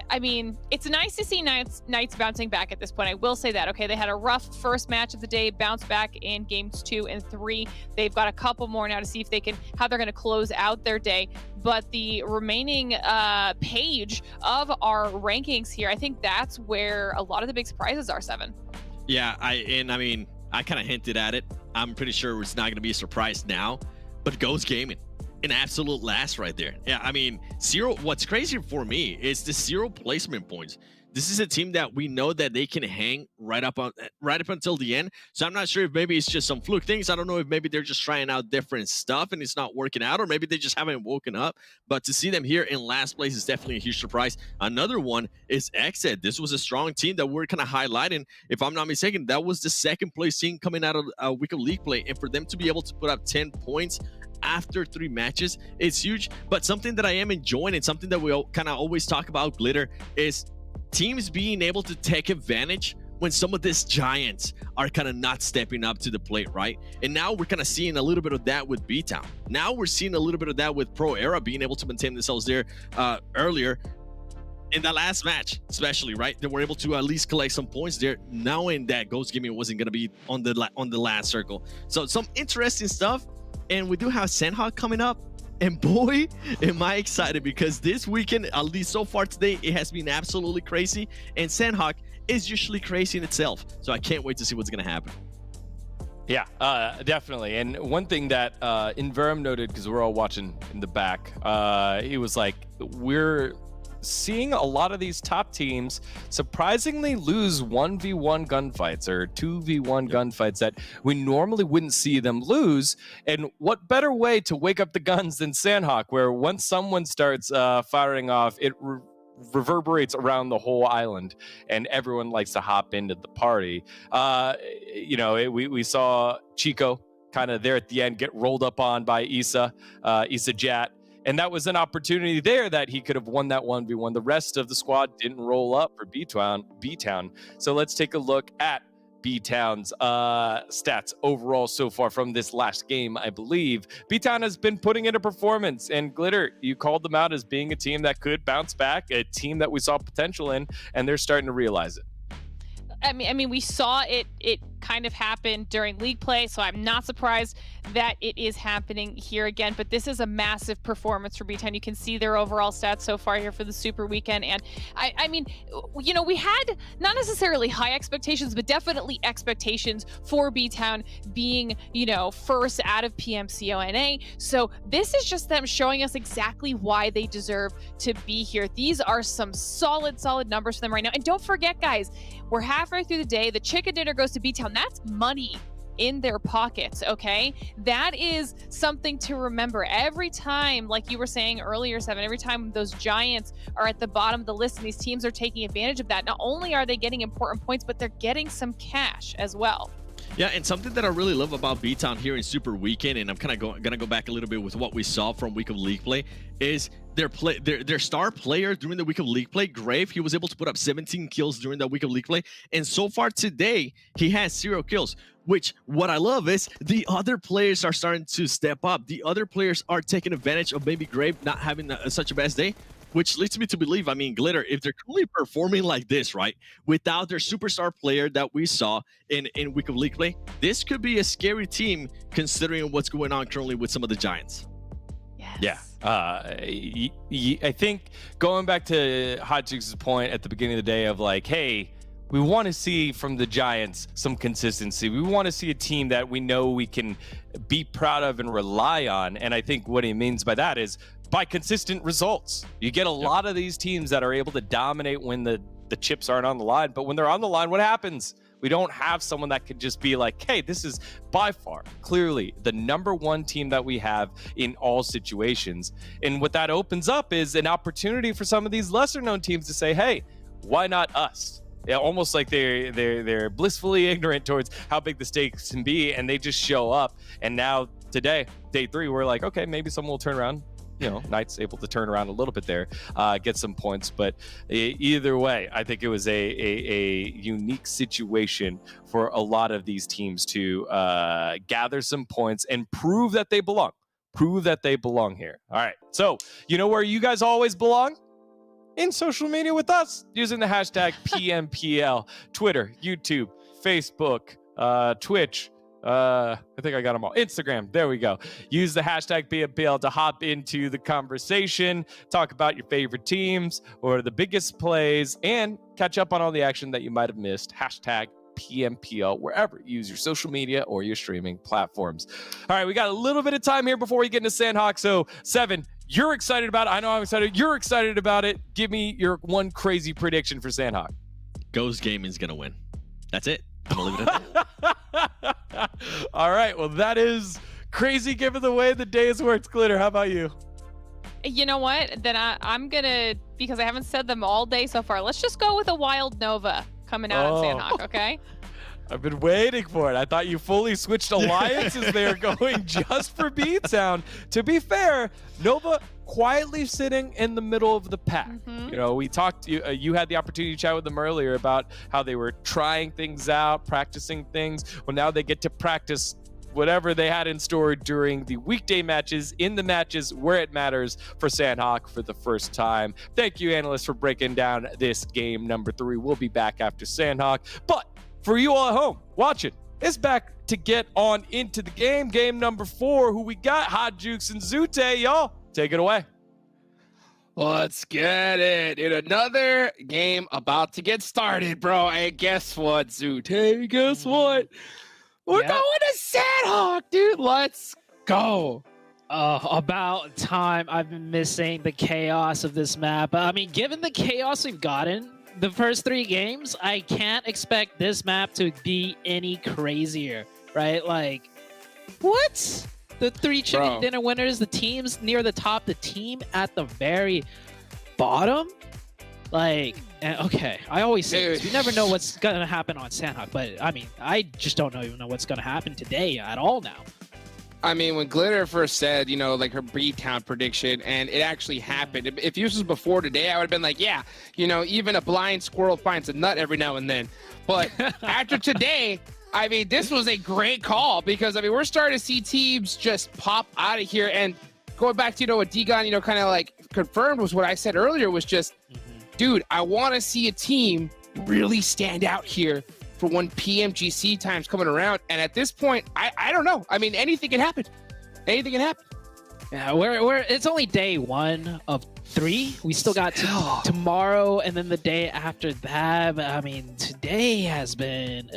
I mean, it's nice to see Knights bouncing back at this point. I will say that. Okay, they had a rough first match of the day, bounce back in games 2 and 3. They've got a couple more now to see if how they're going to close out their day. But the remaining page of our rankings here, I think that's where a lot of the big surprises are, Seven. Yeah, I kind of hinted at it. I'm pretty sure it's not going to be a surprise now, but Ghost Gaming. An absolute last right there. Yeah, I mean, what's crazy for me is the 0 placement points. This is a team that we know that they can hang right up until the end. So I'm not sure if maybe it's just some fluke things. I don't know if maybe they're just trying out different stuff and it's not working out, or maybe they just haven't woken up. But to see them here in last place is definitely a huge surprise. Another one is XSET. This was a strong team that we're kind of highlighting. If I'm not mistaken, that was the 2nd place team coming out of a week of league play. And for them to be able to put up 10 points after 3 matches, it's huge. But something that I am enjoying and something that we kind of always talk about, Glitter, is teams being able to take advantage when some of these giants are kind of not stepping up to the plate, right? And now we're kind of seeing a little bit of that with BTOWN. Now we're seeing a little bit of that with Pro Era being able to maintain themselves there earlier in that last match, especially, right? They were able to at least collect some points there, knowing that Ghost Gaming wasn't going to be on the last circle. So some interesting stuff. And we do have Sanhok coming up. And boy, am I excited, because this weekend, at least so far today, it has been absolutely crazy. And Sanhok is usually crazy in itself. So I can't wait to see what's going to happen. Yeah, definitely. And one thing that Inverum noted, because we're all watching in the back, he was like, we're seeing a lot of these top teams surprisingly lose 1v1 gunfights or 2v1 gunfights that we normally wouldn't see them lose. And what better way to wake up the guns than Sanhok, where once someone starts firing off, it reverberates around the whole island and everyone likes to hop into the party. We saw Chico kind of there at the end get rolled up on by Issa Jat. And that was an opportunity there that he could have won that 1v1. The rest of the squad didn't roll up for BTOWN. So let's take a look at BTOWN's stats overall so far from this last game, I believe. BTOWN has been putting in a performance, and Glitter, you called them out as being a team that could bounce back, a team that we saw potential in, and they're starting to realize it. I mean, we saw it kind of happen during league play, so I'm not surprised that it is happening here again. But this is a massive performance for BTOWN. You can see their overall stats so far here for the Super Weekend. And I mean, you know, we had not necessarily high expectations, but definitely expectations for BTOWN being, you know, first out of PMPL NA. So this is just them showing us exactly why they deserve to be here. These are some solid numbers for them right now. And don't forget, guys, we're halfway through the day. The chicken dinner goes to BTOWN. That's money in their pockets, okay? That is something to remember. Every time, like you were saying earlier, Seven, every time those giants are at the bottom of the list and these teams are taking advantage of that, not only are they getting important points, but they're getting some cash as well. Yeah, and something that I really love about BTOWN here in Super Weekend, and I'm kind of gonna go back a little bit with what we saw from Week of League Play, is their star player during the Week of League Play, Grave. He was able to put up 17 kills during that Week of League Play, and so far today he has 0 kills. Which what I love is the other players are starting to step up. The other players are taking advantage of maybe Grave not having such a best day, which leads me to believe, I mean, Glitter, if they're currently performing like this, right, without their superstar player that we saw in Week of League Play, this could be a scary team considering what's going on currently with some of the giants. Yeah. I think going back to Hot Juice's point at the beginning of the day of like, hey, we want to see from the Giants some consistency. We want to see a team that we know we can be proud of and rely on. And I think what he means by that is by consistent results. You get a lot of these teams that are able to dominate when the chips aren't on the line. But when they're on the line, what happens? We don't have someone that could just be like, hey, this is by far, clearly the #1 team that we have in all situations. And what that opens up is an opportunity for some of these lesser known teams to say, hey, why not us? Yeah, almost like they're blissfully ignorant towards how big the stakes can be, and they just show up. And now today, day 3, we're like, okay, maybe someone will turn around. You know, Knight's able to turn around a little bit there, get some points. But either way, I think it was a unique situation for a lot of these teams to gather some points and prove that they belong. Prove that they belong here. All right. So, you know where you guys always belong? In social media with us, using the hashtag PMPL, Twitter, YouTube, Facebook, Twitch. I think I got them all. Instagram, there we go. Use the hashtag PMPL to hop into the conversation, talk about your favorite teams or the biggest plays, and catch up on all the action that you might have missed. Hashtag PMPL, wherever you use your social media or your streaming platforms. All right, we got a little bit of time here before we get into Sanhok. So, Seven, you're excited about it. I know I'm excited. You're excited about it. Give me your one crazy prediction for Sanhok. Ghost Gaming's gonna win. That's it. I'm gonna leave it at that. All right. Well, that is crazy given the way the day has worked. Glitter, how about you? You know what? Then I'm gonna, because I haven't said them all day so far, let's just go with a Wild Nova coming out on Sanhok, okay? I've been waiting for it. I thought you fully switched alliances there, going just for BTOWN. To be fair, Nova quietly sitting in the middle of the pack. You know, we talked, you had the opportunity to chat with them earlier about how they were trying things out, practicing things. Well, now they get to practice whatever they had in store during the weekday matches, in the matches where it matters for Sanhok for the first time. Thank you, analysts, for breaking down this game number 3. We'll be back after Sanhok. But for you all at home watching, it's back to get on into the game. Game number 4, who we got? Hot Jukes and Zute, y'all. Take it away. Let's get it. In another game about to get started, bro. Hey, guess what, Zute? Hey, guess what? We're going to Sanhok, dude. Let's go. About time. I've been missing the chaos of this map. I mean, given the chaos we've gotten the first 3 games, I can't expect this map to be any crazier, right? Like, what? The 3 chicken dinner winners, the teams near the top, the team at the very bottom? Like, okay, I always say this. We never know what's going to happen on Sanhok, but I mean, I just don't even know what's going to happen today at all now. I mean, when Glitter first said, you know, like her BTOWN prediction, and it actually happened. If this was before today, I would have been like, yeah, you know, even a blind squirrel finds a nut every now and then. But after today, I mean, this was a great call because, I mean, we're starting to see teams just pop out of here. And going back to, you know, what D-Gon, you know, kind of like confirmed was what I said earlier was just, dude, I want to see a team really stand out here for when PMGC time's coming around. And at this point, I don't know. I mean, anything can happen. Anything can happen. Yeah, it's only day 1 of 3. We still got tomorrow and then the day after that. But, I mean, today has been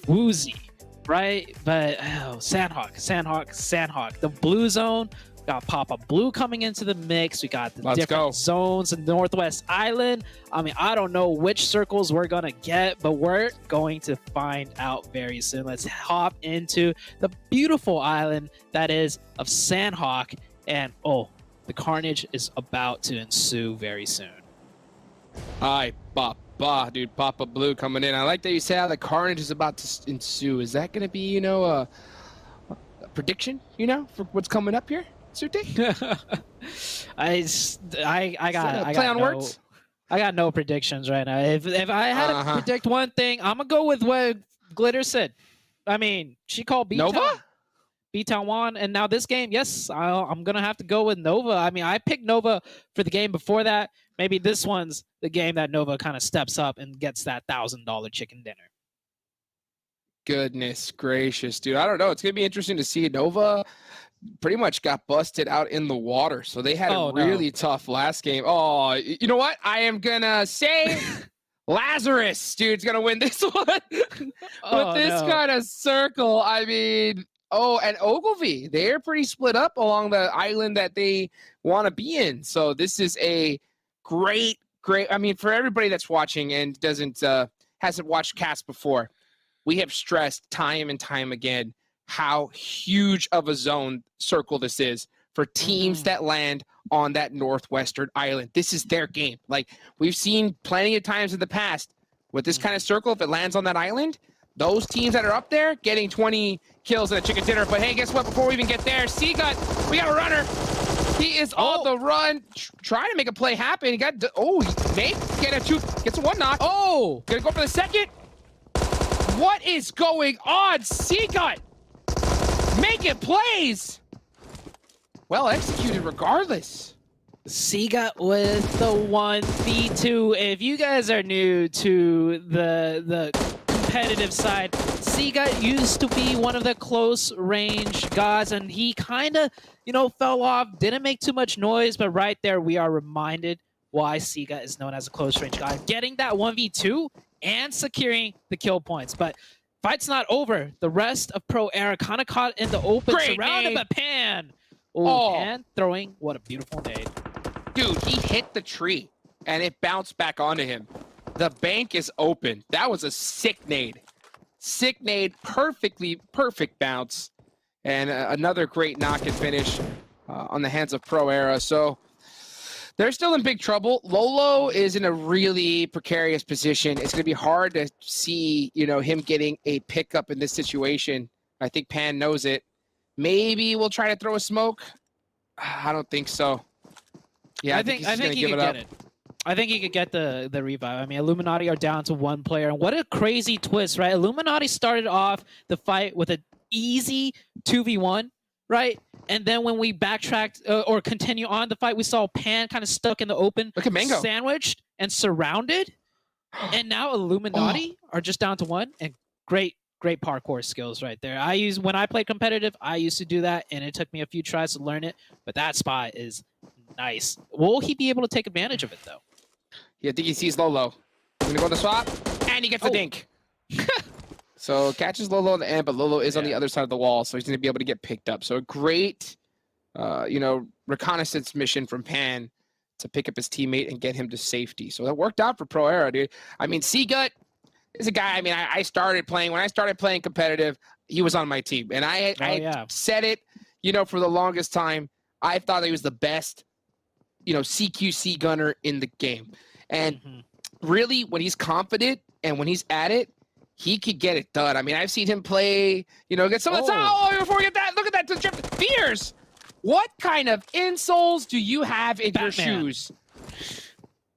woozy, right? But Sanhok. The blue zone. Got Papa Blue coming into the mix. We got the different zones in Northwest Island. I mean, I don't know which circles we're going to get, but we're going to find out very soon. Let's hop into the beautiful island that is of Sanhok. And, oh, the carnage is about to ensue very soon. Hi, Papa. Dude, Papa Blue coming in. I like that you say how the carnage is about to ensue. Is that going to be, you know, a prediction, you know, for what's coming up here? I got no predictions right now. If I had to predict one thing, I'm gonna go with what Glitter said. I mean, she called BTOWN 1, and now this game, yes, I'm gonna have to go with Nova. I mean, I picked Nova for the game before that. Maybe this one's the game that Nova kind of steps up and gets that $1,000 chicken dinner. Goodness gracious, dude. I don't know. It's gonna be interesting to see. Nova pretty much got busted out in the water, so they had a really tough last game. Oh, you know what? I am gonna say Lazarus, dude's gonna win this one. With this kind of circle, I mean, and Ogilvy, they're pretty split up along the island that they want to be in. So this is a great. I mean, for everybody that's watching and hasn't watched cast before, we have stressed time and time again how huge of a zone circle this is for teams that land on that northwestern island. This is their game. Like, we've seen plenty of times in the past with this kind of circle, if it lands on that island, those teams that are up there getting 20 kills in a chicken dinner. But hey, guess what? Before we even get there, Seagut, we got a runner. He is on the run, trying to make a play happen. He got, Nate gets a 1 knock. Oh, gonna go for the second. What is going on? Seagut making plays. Well executed regardless. Seagut with the 1v2. If you guys are new to the competitive side, Seagut used to be one of the close range guys, and he kind of, you know, fell off, didn't make too much noise, but right there we are reminded why Seagut is known as a close range guy. Getting that 1v2 and securing the kill points. But fight's not over. The rest of Pro Era kind of caught in the open, surrounded by Pan. Pan throwing, what a beautiful nade. Dude, he hit the tree, and it bounced back onto him. The bank is open. That was a sick nade. Sick nade, perfect bounce. And another great knock and finish on the hands of Pro Era. So they're still in big trouble. Lolo is in a really precarious position. It's going to be hard to see, you know, him getting a pickup in this situation. I think Pan knows it. Maybe we'll try to throw a smoke. I don't think so. Yeah, I think he could get it. I think he could get the revive. I mean, Illuminati are down to 1 player. And what a crazy twist, right? Illuminati started off the fight with an easy 2v1, right? And then when we backtracked or continue on the fight, we saw Pan kind of stuck in the open. Look at Mango. Sandwiched and surrounded. And now Illuminati are just down to 1. And great parkour skills right there. When I played competitive, I used to do that, and it took me a few tries to learn it. But that spot is nice. Will he be able to take advantage of it, though? Yeah, I think he sees Lolo. He's going to go to the swap, and he gets the dink. So catches Lolo at the end, but Lolo is on the other side of the wall, so he's going to be able to get picked up. So a great, reconnaissance mission from Pan to pick up his teammate and get him to safety. So that worked out for Pro Era, dude. I mean, Seagut is a guy, I mean, I started playing, when I started playing competitive, he was on my team. And I said it, for the longest time. I thought that he was the best, CQC gunner in the game. And really, when he's confident and when he's at it, he could get it done. I mean, I've seen him play, get some of the time. Oh, before we get that, look at right to the trip. Fears! What kind of insoles do you have in your shoes?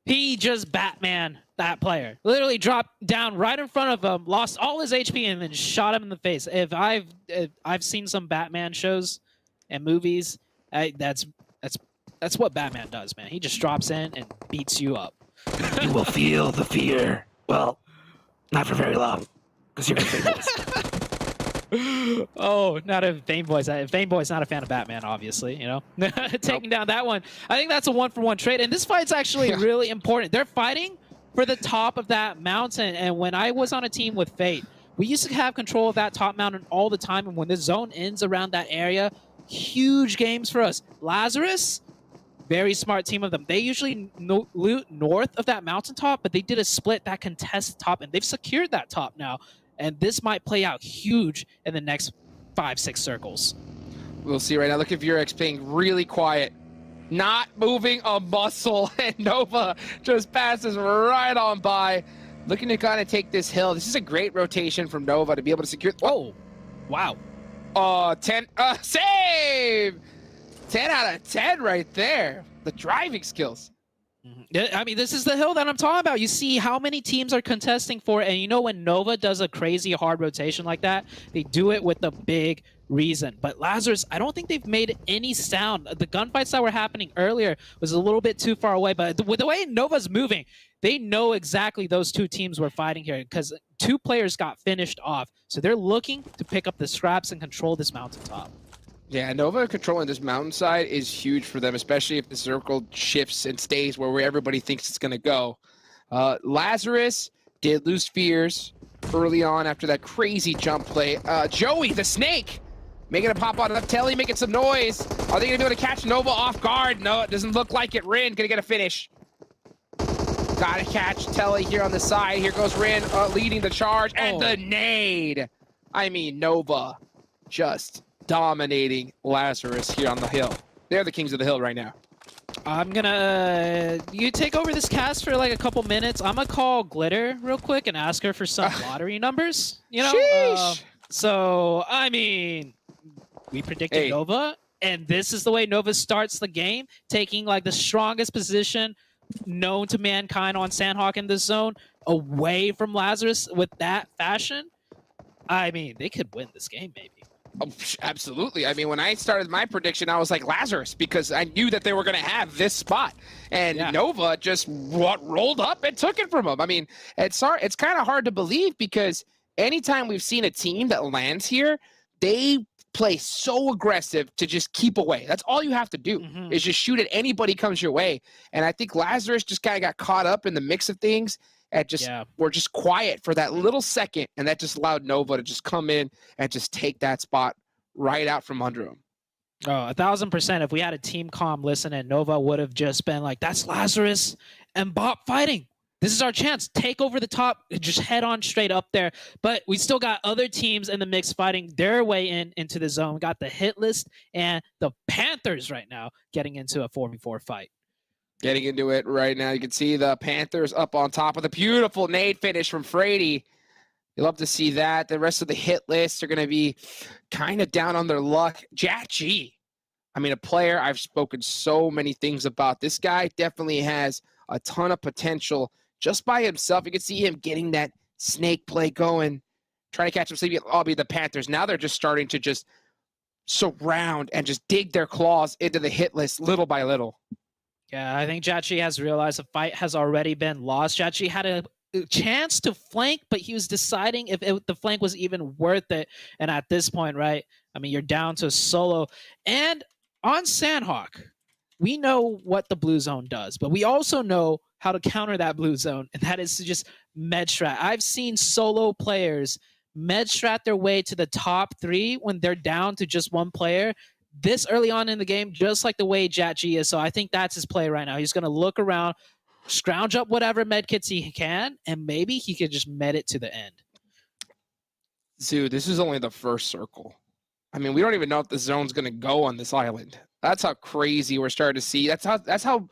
He just Batman that player. Literally dropped down right in front of him, lost all his HP, and then shot him in the face. If I've seen some Batman shows and movies, that's what Batman does, man. He just drops in and beats you up. You will feel the fear. Well, not for very long, because you're gonna face Oh, not if Vainboy's not a fan of Batman, obviously, you know. Taking down that one. I think that's a 1-for-1 trade, and this fight's actually really important. They're fighting for the top of that mountain, and when I was on a team with Fate, we used to have control of that top mountain all the time, and when the zone ends around that area, huge games for us. Lazarus, very smart team of them. They usually loot north of that mountaintop, but they did a split that contested top, and they've secured that top now. And this might play out huge in the next 5-6 circles. We'll see right now. Look at Vurex being really quiet. Not moving a muscle. And Nova just passes right on by. Looking to kind of take this hill. This is a great rotation from Nova to be able to secure. Oh, wow. 10. Save! 10 out of 10 right there. The driving skills. I mean, this is the hill that I'm talking about. You see how many teams are contesting for it, and you know when Nova does a crazy hard rotation like that, they do it with a big reason. But Lazarus, I don't think they've made any sound. The gunfights that were happening earlier was a little bit too far away, but with the way Nova's moving, they know exactly those two teams were fighting here because 2 players got finished off. So they're looking to pick up the scraps and control this mountaintop. Yeah, Nova controlling this mountainside is huge for them, especially if the circle shifts and stays where everybody thinks it's going to go. Lazarus did lose fears early on after that crazy jump play. Joey, the snake, making a pop out of Telly, making some noise. Are they going to be able to catch Nova off guard? No, it doesn't look like it. Rin going to get a finish. Got to catch Telly here on the side. Here goes Rin leading the charge. And the nade. I mean, Nova just dominating Lazarus here on the hill. They're the kings of the hill right now. I'm gonna you take over this cast for like a couple minutes. I'm gonna call Glitter real quick and ask her for some lottery numbers. You know, so I mean, we predicted Nova, and this is the way Nova starts the game, taking like the strongest position known to mankind on Sanhok in this zone, away from Lazarus with that fashion. I mean, they could win this game maybe. Oh, absolutely. I mean, when I started my prediction, I was like Lazarus because I knew that they were going to have this spot. And Nova just rolled up and took it from them. I mean, it's kind of hard to believe because anytime we've seen a team that lands here, they play so aggressive to just keep away. That's all you have to do is just shoot at anybody comes your way. And I think Lazarus just kind of got caught up in the mix of things. And just were just quiet for that little second, and that just allowed Nova to just come in and just take that spot right out from under him. Oh, 1000%. If we had a team comm listening, Nova would have just been like, "That's Lazarus and Bop fighting. This is our chance. Take over the top. Just head on straight up there." But we still got other teams in the mix fighting their way into the zone. We got the Hitlist and the Panthers right now getting into a 4v4 fight. Getting into it right now. You can see the Panthers up on top of the beautiful nade finish from Frady. You love to see that. The rest of the hit lists are going to be kind of down on their luck. Jack G. I mean, a player I've spoken so many things about. This guy definitely has a ton of potential just by himself. You can see him getting that snake play going, trying to catch him sleeping. I'll be the Panthers. Now they're just starting to just surround and just dig their claws into the hit list little by little. Yeah, I think Jachi has realized the fight has already been lost. Jachi had a chance to flank, but he was deciding if the flank was even worth it. And at this point, right, I mean, you're down to solo. And on Sanhok, we know what the blue zone does, but we also know how to counter that blue zone, and that is to just med strat. I've seen solo players med strat their way to the top 3 when they're down to just one player this early on in the game, just like the way Jachi is. So I think that's his play right now. He's going to look around, scrounge up whatever med kits he can, and maybe he could just med it to the end. Dude, this is only the first circle. I mean, we don't even know if the zone's going to go on this island. That's how crazy we're starting to see. That's how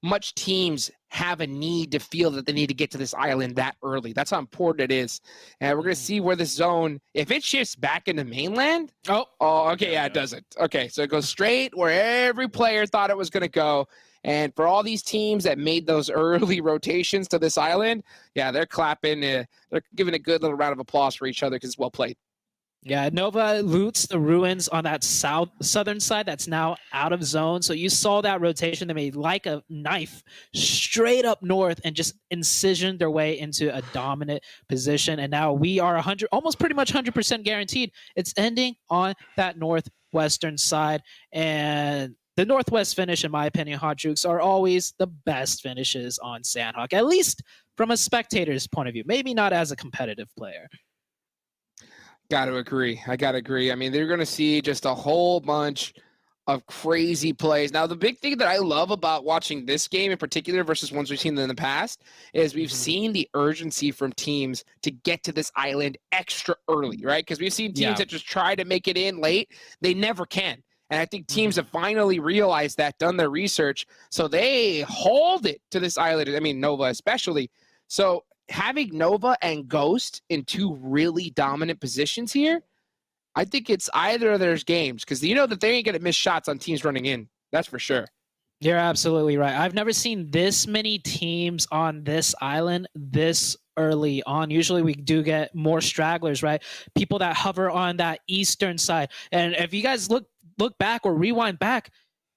much teams have a need to feel that they need to get to this island that early. That's how important it is. And we're going to see where this zone, if it shifts back into mainland. Oh, okay. Yeah, it doesn't. Okay, so it goes straight where every player thought it was going to go. And for all these teams that made those early rotations to this island, yeah, they're clapping. They're giving a good little round of applause for each other because it's well played. Yeah, Nova loots the ruins on that southern side that's now out of zone. So you saw that rotation. They made like a knife straight up north and just incisioned their way into a dominant position. And now we are almost pretty much 100% guaranteed. It's ending on that northwestern side. And the northwest finish, in my opinion, Hot Jukes, are always the best finishes on Sanhok, at least from a spectator's point of view. Maybe not as a competitive player. Got to agree. I got to agree. I mean, they're going to see just a whole bunch of crazy plays. Now, the big thing that I love about watching this game in particular versus ones we've seen in the past is we've seen the urgency from teams to get to this island extra early, right? Because we've seen teams that just try to make it in late. They never can. And I think teams have finally realized that, done their research. So they hold it to this island. I mean, Nova especially. So having Nova and Ghost in two really dominant positions here, I think it's either of their games because you know that they ain't going to miss shots on teams running in. That's for sure. You're absolutely right. I've never seen this many teams on this island this early on. Usually we do get more stragglers, right? People that hover on that eastern side. And if you guys look back or rewind back,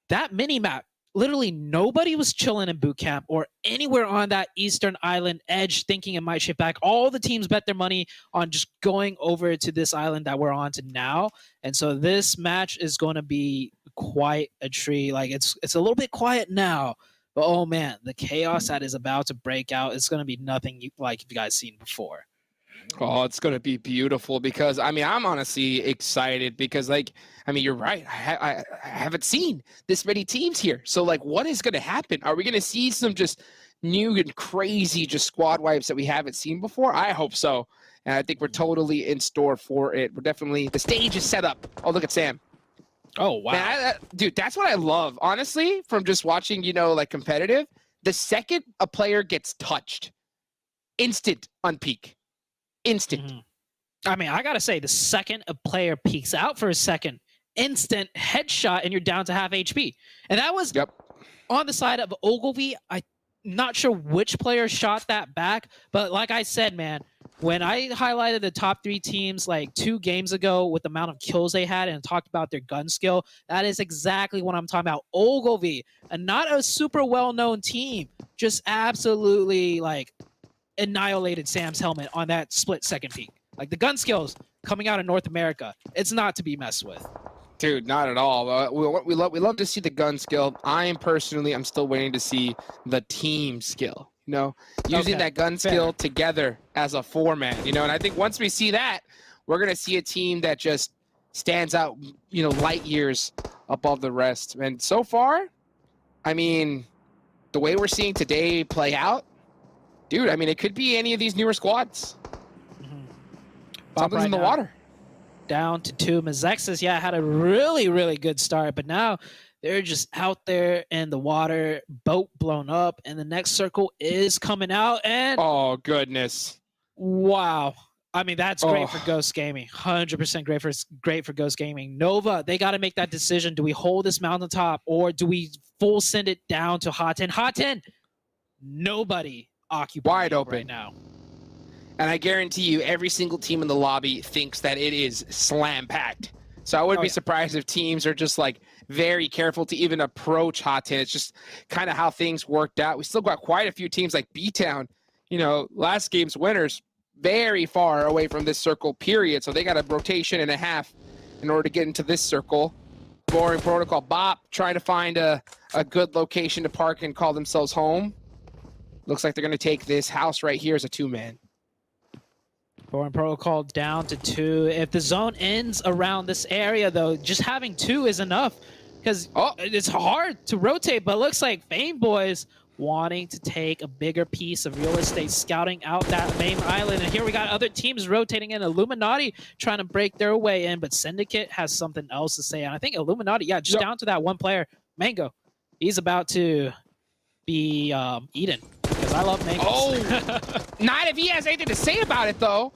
that mini map, literally nobody was chilling in boot camp or anywhere on that eastern island edge thinking it might shift back. All the teams bet their money on just going over to this island that we're on to now. And so this match is going to be quite a treat. Like it's a little bit quiet now, but oh man, the chaos that is about to break out is going to be nothing like you guys seen before. Oh, it's going to be beautiful because, I mean, I'm honestly excited because, like, I mean, you're right. I haven't seen this many teams here. So, like, what is going to happen? Are we going to see some just new and crazy just squad wipes that we haven't seen before? I hope so. And I think we're totally in store for it. We're definitely, the stage is set up. Oh, look at Sam. Oh, wow. Man, dude, that's what I love, honestly, from just watching, you know, like competitive. The second a player gets touched, instant on peak. Instant. I mean, I got to say, the second a player peeks out for a second, instant headshot and you're down to half HP. And that was on the side of Ogilvy. I'm not sure which player shot that back, but like I said, man, when I highlighted the top 3 teams like 2 games ago with the amount of kills they had and talked about their gun skill, that is exactly what I'm talking about. Ogilvy, and not a super well-known team, just absolutely like annihilated Sam's helmet on that split-second peak. Like the gun skills coming out of North America, it's not to be messed with. Dude, not at all. We love to see the gun skill. I'm still waiting to see the team skill. You know, using that gun skill together as a four-man. You know, and I think once we see that, we're gonna see a team that just stands out, you know, light years above the rest. And so far, I mean, the way we're seeing today play out, dude, I mean, it could be any of these newer squads. Something's in the water. Down to 2. Mezexis, had a really, really good start, but now they're just out there in the water, boat blown up, and the next circle is coming out, and oh, goodness. Wow. I mean, that's great for Ghost Gaming. 100% great for Ghost Gaming. Nova, they got to make that decision. Do we hold this mountaintop, or do we full send it down to Hot 10? Hot 10, nobody occupied wide open right now. And I guarantee you, every single team in the lobby thinks that it is slam-packed. So I wouldn't be surprised if teams are just, like, very careful to even approach Hot 10. It's just kind of how things worked out. We still got quite a few teams like BTOWN, you know, last game's winners, very far away from this circle, period. So they got a rotation and a half in order to get into this circle. Boring protocol. Bop trying to find a good location to park and call themselves home. Looks like they're going to take this house right here as a 2-man. Boring protocol down to 2. If the zone ends around this area, though, just having 2 is enough because it's hard to rotate. But it looks like Fame Boys wanting to take a bigger piece of real estate, scouting out that main island. And here we got other teams rotating in. Illuminati trying to break their way in, but Syndicate has something else to say. And I think Illuminati, just down to that one player, Mango. He's about to be Eden, because I love mangoes. Oh, not if he has anything to say about it, though.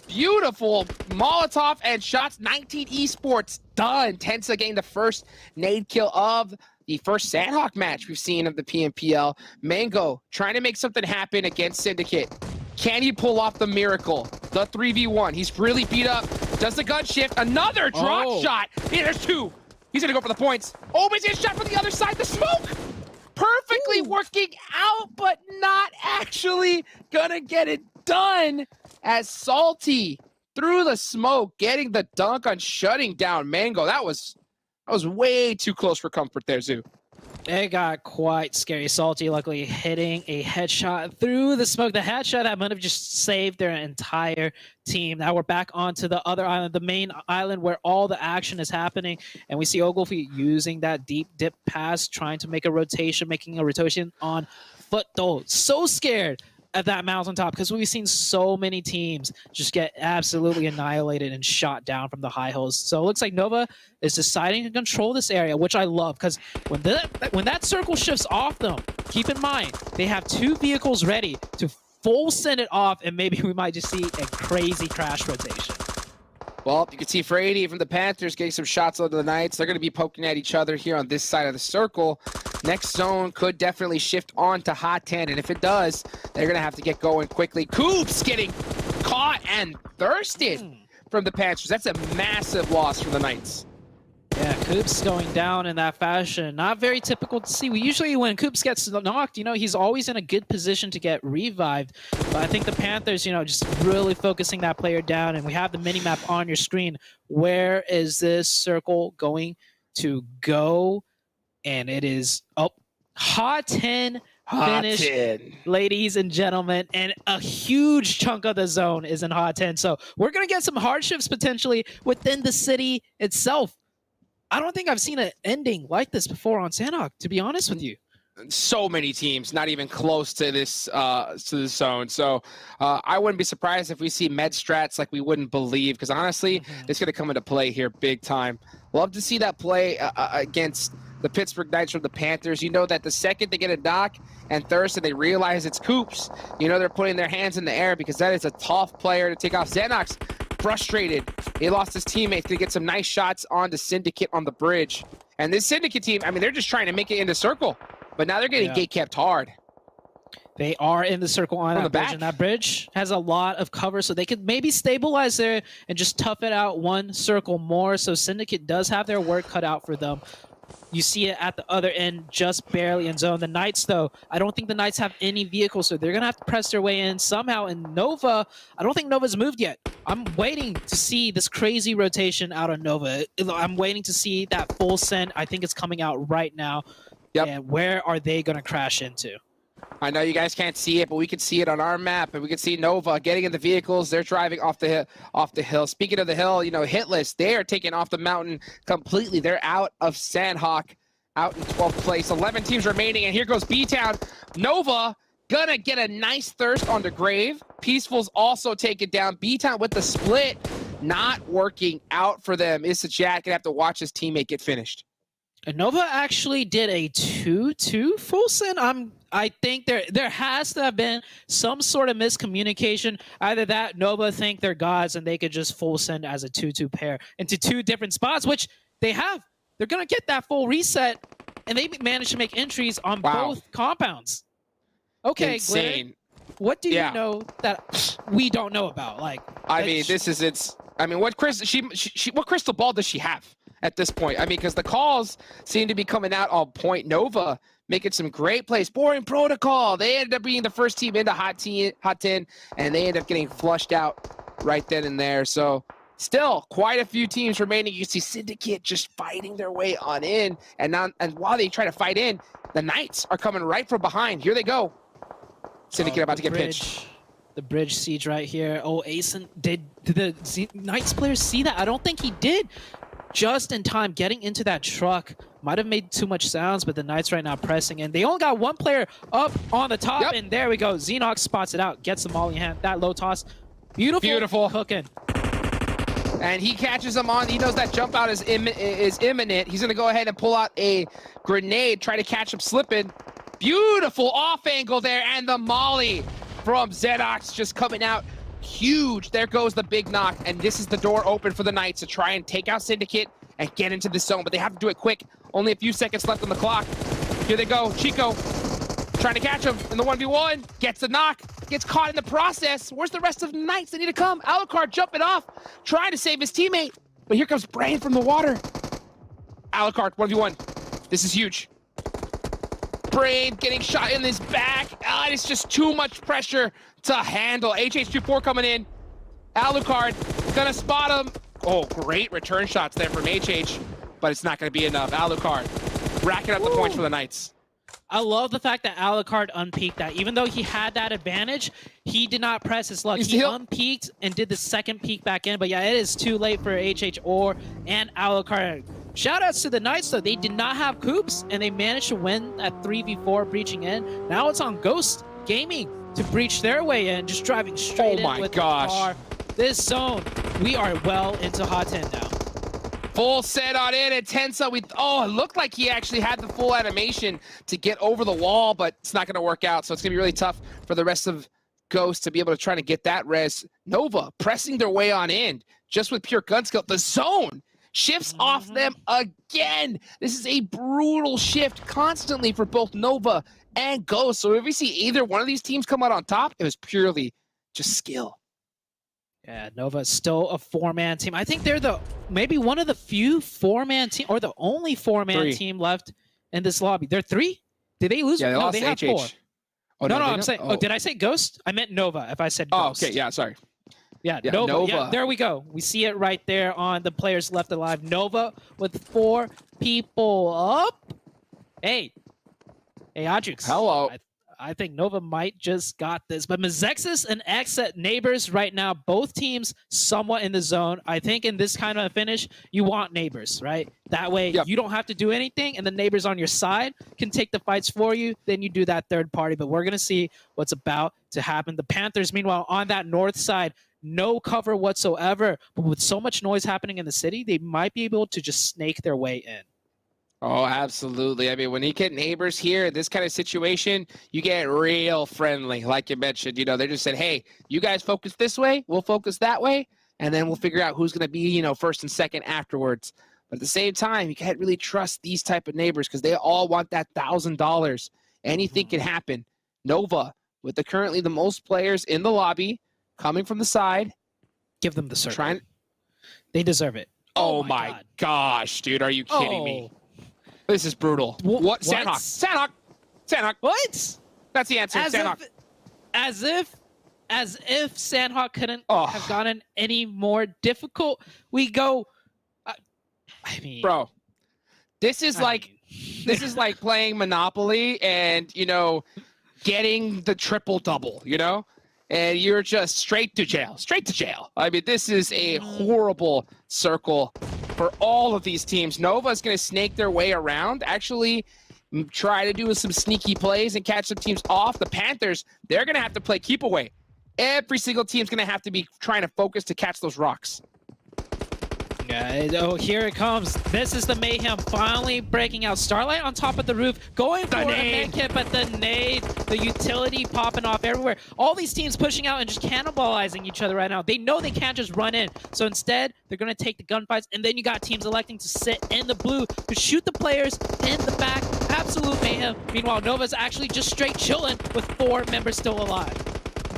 Beautiful Molotov and shots. 19 Esports done. Tensa getting the first nade kill of the first Sanhok match we've seen of the PMPL. Mango trying to make something happen against Syndicate. Can he pull off the miracle? The 3v1. He's really beat up. Does the gun shift? Another drop shot. Yeah, there's two. He's gonna go for the points. Oh, but he's getting shot from the other side. The smoke perfectly working out, but not actually gonna get it done. As Salty through the smoke, getting the dunk on shutting down Mango. That was way too close for comfort there, Zoo. It got quite scary. Salty luckily hitting a headshot through the smoke. The headshot that might have just saved their entire team. Now we're back onto the other island, the main island where all the action is happening. And we see Ogilvy using that deep dip pass, trying to make a rotation, making a rotation on foot though. So scared at that mountaintop because we've seen so many teams just get absolutely annihilated and shot down from the high hills. So it looks like Nova is deciding to control this area, which I love, because when that circle shifts off them, keep in mind they have two vehicles ready to full send it off, and maybe we might just see a crazy crash rotation. Well, you can see Frady from the Panthers getting some shots onto the Knights. They're going to be poking at each other here on this side of the circle. Next zone could definitely shift on to Hot 10, and if it does, they're going to have to get going quickly. Coops getting caught and thirsted from the Panthers. That's a massive loss for the Knights. Yeah, Coops going down in that fashion. Not very typical to see. We usually, when Coops gets knocked, you know, he's always in a good position to get revived. But I think the Panthers, you know, just really focusing that player down. And we have the mini-map on your screen. Where is this circle going to go? And it is, Hot 10 finish, ladies and gentlemen, and a huge chunk of the zone is in Hot 10. So we're going to get some hardships potentially within the city itself. I don't think I've seen an ending like this before on Sanhok, to be honest with you. So many teams not even close to this zone. So I wouldn't be surprised if we see med strats like we wouldn't believe, because honestly, it's going to come into play here big time. Love to see that play against the Pittsburgh Knights from the Panthers. You know that the second they get a knock and thirst and they realize it's Coops, you know they're putting their hands in the air, because that is a tough player to take off. Xenox frustrated. He lost his teammate. Gonna get some nice shots on the Syndicate on the bridge. And this Syndicate team, I mean, they're just trying to make it in the circle, but now they're getting gate kept hard. They are in the circle on that bridge, and that bridge has a lot of cover, so they could maybe stabilize there and just tough it out one circle more. So Syndicate does have their work cut out for them. You see it at the other end, just barely in zone. The Knights, though, I don't think the Knights have any vehicles, so they're going to have to press their way in somehow. And Nova, I don't think Nova's moved yet. I'm waiting to see this crazy rotation out of Nova. I'm waiting to see that full send. I think it's coming out right now. Yep. And where are they going to crash into? I know you guys can't see it, but we can see it on our map, and we can see Nova getting in the vehicles. They're driving off the hill. Speaking of the hill, you know, Hitlist, they are taking off the mountain completely. They're out of Sanhok, out in 12th place. 11 teams remaining, and here goes BTOWN. Nova gonna get a nice thirst on the Grave. Peaceful's also taken down. BTOWN with the split, not working out for them. Issa Jack gonna have to watch his teammate get finished. And Nova actually did a 2-2 full send. I think there has to have been some sort of miscommunication. Either that, Nova think they're gods and they could just full send as a 2-2 pair into two different spots, which they have. They're going to get that full reset, and they managed to make entries on both compounds. Okay, insane. Glenn, what do you know that we don't know about? Like, I mean, what crystal ball does she have at this point? I mean, because the calls seem to be coming out on point. Nova making some great plays. Boring protocol. They ended up being the first team into Hot 10, and they ended up getting flushed out right then and there. So still quite a few teams remaining. You see Syndicate just fighting their way on in. And while they try to fight in, the Knights are coming right from behind. Here they go. Syndicate about to get pinched. The bridge siege right here. Oh, Asen, did the Knights player see that? I don't think he did. Just in time, getting into that truck. Might have made too much sounds, but the Knights right now pressing in. They only got one player up on the top, and there we go. Xenox spots it out, gets the molly in hand. That low toss. Beautiful cooking. And he catches him on. He knows that jump out is imminent. He's going to go ahead and pull out a grenade, try to catch him slipping. Beautiful off angle there, and the molly from Zedox just coming out huge. There goes the big knock, and this is the door open for the Knights to try and take out Syndicate and get into the zone, but they have to do it quick. Only a few seconds left on the clock. Here they go. Chico trying to catch him in the 1v1. Gets the knock. Gets caught in the process. Where's the rest of the Knights? They need to come. Alucard jumping off, trying to save his teammate. But here comes Brain from the water. Alucard, 1v1. This is huge. Brain getting shot in his back. It's just too much pressure to handle. HH24 coming in. Alucard gonna spot him. Oh, great return shots there from HH, but it's not gonna be enough. Alucard racking up the points for the Knights. I love the fact that Alucard unpeaked that. Even though he had that advantage, he did not press his luck. He unpeaked and did the second peek back in. But yeah, it is too late for HH and Alucard. Shoutouts to the Knights, though. They did not have Coops, and they managed to win at 3v4 breaching in. Now it's on Ghost Gaming to breach their way in, just driving straight in with the car. This zone, we are well into Hot 10 now. Full set on in, and Tensa, it looked like he actually had the full animation to get over the wall, but it's not going to work out, so it's going to be really tough for the rest of Ghost to be able to try to get that res. Nova pressing their way on in, just with pure gun skill. The zone shifts off them again. This is a brutal shift constantly for both Nova and Ghost, so if we see either one of these teams come out on top, it was purely just skill. Yeah, Nova is still a 4-man team. I think they're maybe one of the few 4-man team, or the only 4-man team left in this lobby. They're 3? Did they lose? Yeah, they no, lost they have HH. 4. Oh, no, I'm saying. Oh, did I say Ghost? I meant Nova. If I said Ghost. Oh, okay. Yeah, sorry. Yeah, Nova. Yeah, there we go. We see it right there on the players left alive. Nova with 4 people up. Hey, Adrix. Hello. I think Nova might just got this. But Mezexis and XSET neighbors right now, both teams somewhat in the zone. I think in this kind of finish, you want neighbors, right? That way you don't have to do anything, and the neighbors on your side can take the fights for you. Then you do that third party. But we're going to see what's about to happen. The Panthers, meanwhile, on that north side, no cover whatsoever. But with so much noise happening in the city, they might be able to just snake their way in. Oh, absolutely. I mean, when you get neighbors here, this kind of situation, you get real friendly. Like you mentioned, they just said, hey, you guys focus this way, we'll focus that way, and then we'll figure out who's going to be, first and second afterwards. But at the same time, you can't really trust these type of neighbors because they all want that $1,000. Anything can happen. Nova, with currently the most players in the lobby, coming from the side. Give them the circle. They deserve it. Oh my gosh, dude. Are you kidding me? This is brutal. What? Sanhok. What? That's the answer. Sanhok. As if Sanhok couldn't have gotten any more difficult. We go. I mean, bro, this is like playing Monopoly and getting the triple double. And you're just straight to jail. I mean, this is a horrible circle for all of these teams. Nova's going to snake their way around, actually try to do some sneaky plays and catch some teams off. The Panthers, they're going to have to play keep away. Every single team's going to have to be trying to focus to catch those rocks. Yeah, here it comes. This is the mayhem finally breaking out. Starlight on top of the roof, going for a med kit, but the nade, the utility popping off everywhere. All these teams pushing out and just cannibalizing each other right now. They know they can't just run in. So instead, they're going to take the gunfights, and then you got teams electing to sit in the blue to shoot the players in the back. Absolute mayhem. Meanwhile, Nova's actually just straight chilling with 4 members still alive.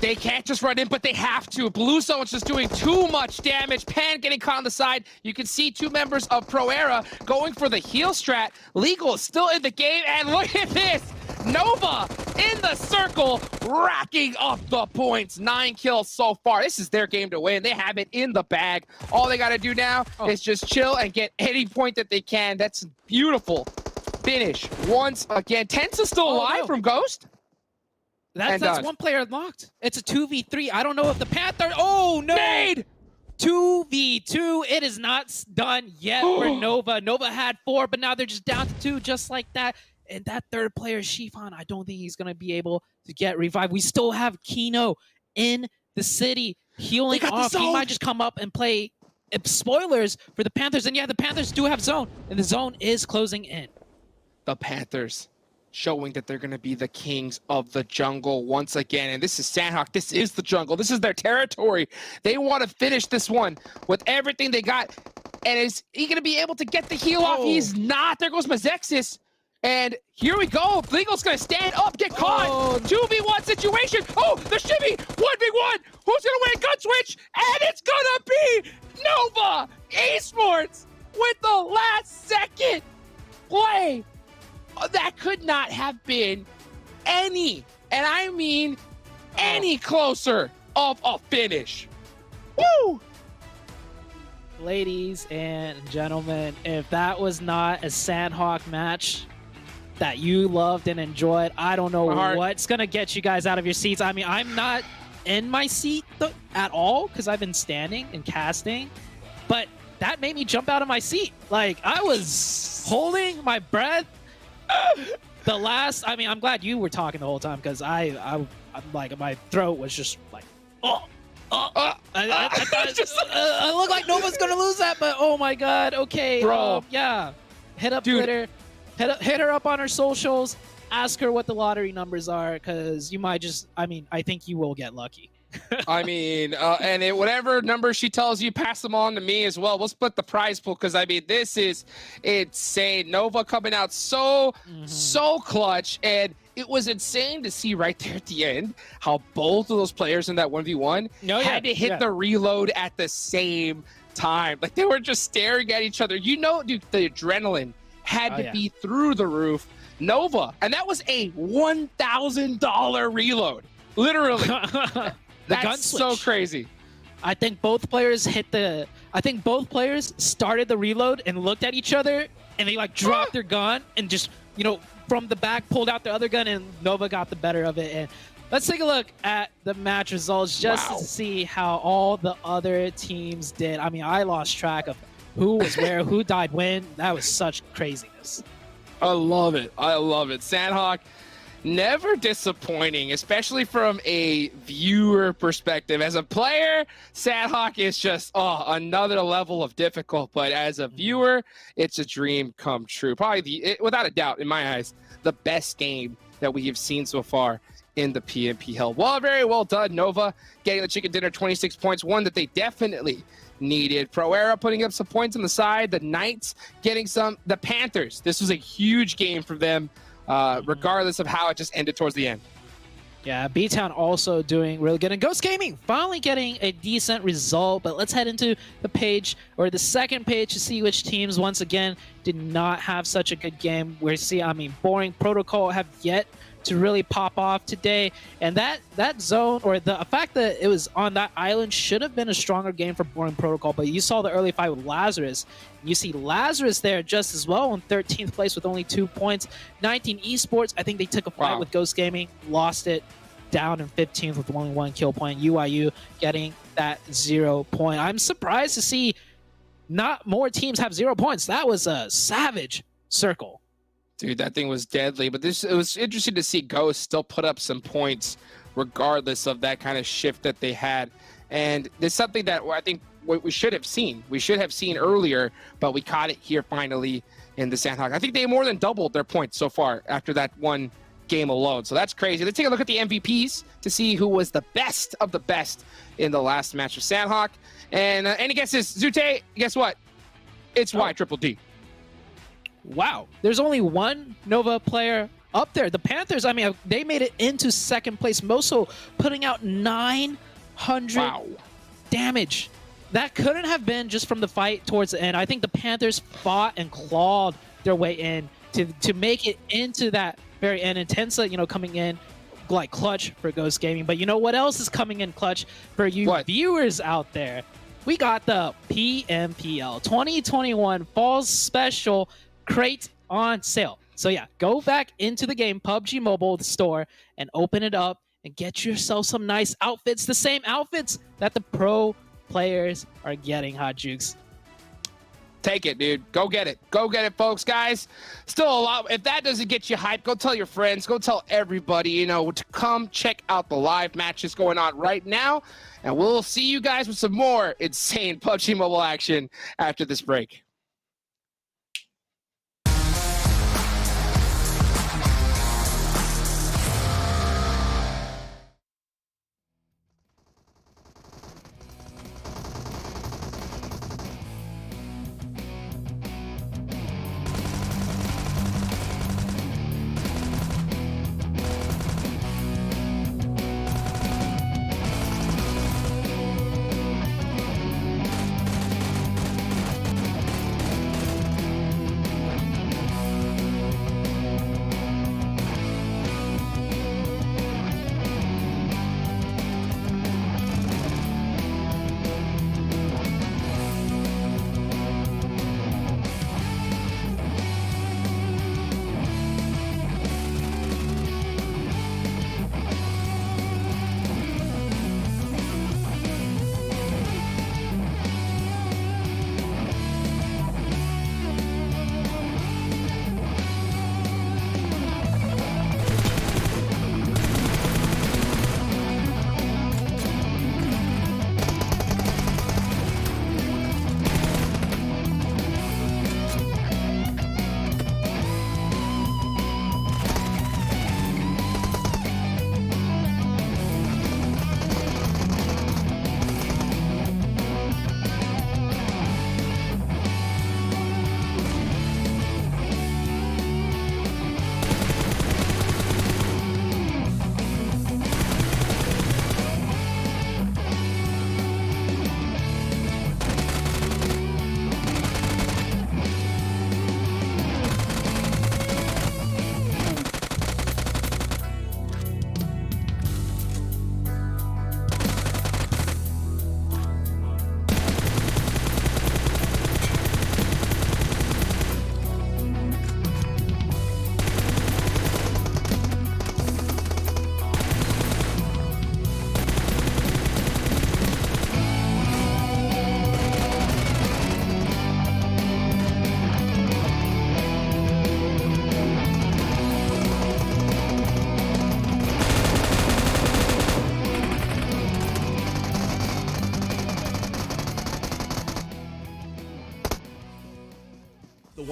They can't just run in, but they have to. Blue Zone's just doing too much damage. Pan getting caught on the side. You can see 2 members of Pro Era going for the heal strat. Legal is still in the game, and look at this. Nova in the circle, racking up the points. 9 kills so far. This is their game to win. They have it in the bag. All they got to do now is just chill and get any point that they can. That's beautiful. Finish once again. Tensa's still alive from Ghost. That's 1 player unlocked. It's a 2v3. I don't know if the Panther. Oh, no! Nade! 2v2. It is not done yet for Nova. Nova had 4, but now they're just down to 2, just like that. And that third player, Shifan, I don't think he's going to be able to get revived. We still have Kino in the city healing off. He might just come up and play spoilers for the Panthers. And yeah, the Panthers do have zone, and the zone is closing in. The Panthers. showing that they're going to be the kings of the jungle once again. And this is Sanhok. This is the jungle. This is their territory. They want to finish this one with everything they got. And is he going to be able to get the heal off? He's not. There goes Mezexis. And here we go. Legal's going to stand up, get caught. 2v1 situation. Oh, the shimmy. 1v1. Who's going to win? Gun switch. And it's going to be Nova Esports with the last second play. That could not have been any, and I mean any closer of a finish. Woo! Ladies and gentlemen, if that was not a Sanhok match that you loved and enjoyed, I don't know what's going to get you guys out of your seats. I mean, I'm not in my seat at all because I've been standing and casting, but that made me jump out of my seat. Like, I was holding my breath. The last, I mean, I'm glad you were talking the whole time because I'm like, my throat was just like, I look like Nova's gonna lose that, but oh my god, okay, bro, yeah, hit up Twitter, hit her up on her socials, ask her what the lottery numbers are because you might just, I mean, I think you will get lucky. I mean, and whatever number she tells you, pass them on to me as well. We'll split the prize pool because, I mean, this is insane. Nova coming out so clutch, and it was insane to see right there at the end how both of those players in that 1v1 had to hit the reload at the same time. Like, they were just staring at each other. You know, dude, the adrenaline had to be through the roof. Nova, and that was a $1,000 reload, literally. That's so crazy. I think both players started the reload and looked at each other and they like dropped their gun and just, you know, from the back pulled out the other gun and Nova got the better of it. And let's take a look at the match results just to see how all the other teams did. I mean, I lost track of who was where, who died when. That was such craziness. I love it. I love it. Sanhok, never disappointing, especially from a viewer perspective. As a player, Sanhok is just another level of difficult, but as a viewer, it's a dream come true. Probably, without a doubt, in my eyes, the best game that we have seen so far in the PMPL. Well, very well done, Nova, getting the chicken dinner, 26 points, one that they definitely needed. Pro Era putting up some points on the side, the Knights getting some, the Panthers. This was a huge game for them. Regardless of how it just ended towards the end. Yeah, BTOWN also doing really good. And Ghost Gaming finally getting a decent result. But let's head into the page, or the second page, to see which teams, once again, did not have such a good game. We see, I mean, Boring Protocol have yet to really pop off today. And that zone, or the fact that it was on that island, should have been a stronger game for Boring Protocol. But you saw the early fight with Lazarus. You see Lazarus there just as well in 13th place with only 2 points. 19 Esports, I think they took a fight with Ghost Gaming, lost it, down in 15th with only 1 kill point. UIU getting that 0 point. I'm surprised to see not more teams have 0 points. That was a savage circle. Dude, that thing was deadly. But it was interesting to see Ghost still put up some points regardless of that kind of shift that they had. And there's something that I think we should have seen. We should have seen earlier, but we caught it here finally in the Sanhok. I think they more than doubled their points so far after that one game alone. So that's crazy. Let's take a look at the MVPs to see who was the best of the best in the last match of Sanhok. And any guesses? Zute, guess what? It's YDDD. Wow. There's only one Nova player up there. The Panthers, I mean, they made it into second place. Moso putting out 900 damage. That couldn't have been just from the fight towards the end. I think the Panthers fought and clawed their way in to make it into that very end. Intensa, you know, coming in like clutch for Ghost Gaming. But you know what else is coming in clutch for you viewers out there? We got the PMPL 2021 Fall Special crate on sale. So yeah, go back into the game, PUBG Mobile store, and open it up and get yourself some nice outfits. The same outfits that the pro players are getting, Hot Jukes. Take it, dude. Go get it. Go get it, folks. Guys, still a lot. If that doesn't get you hyped, go tell your friends. Go tell everybody, you know, to come check out the live matches going on right now. And we'll see you guys with some more insane PUBG Mobile action after this break.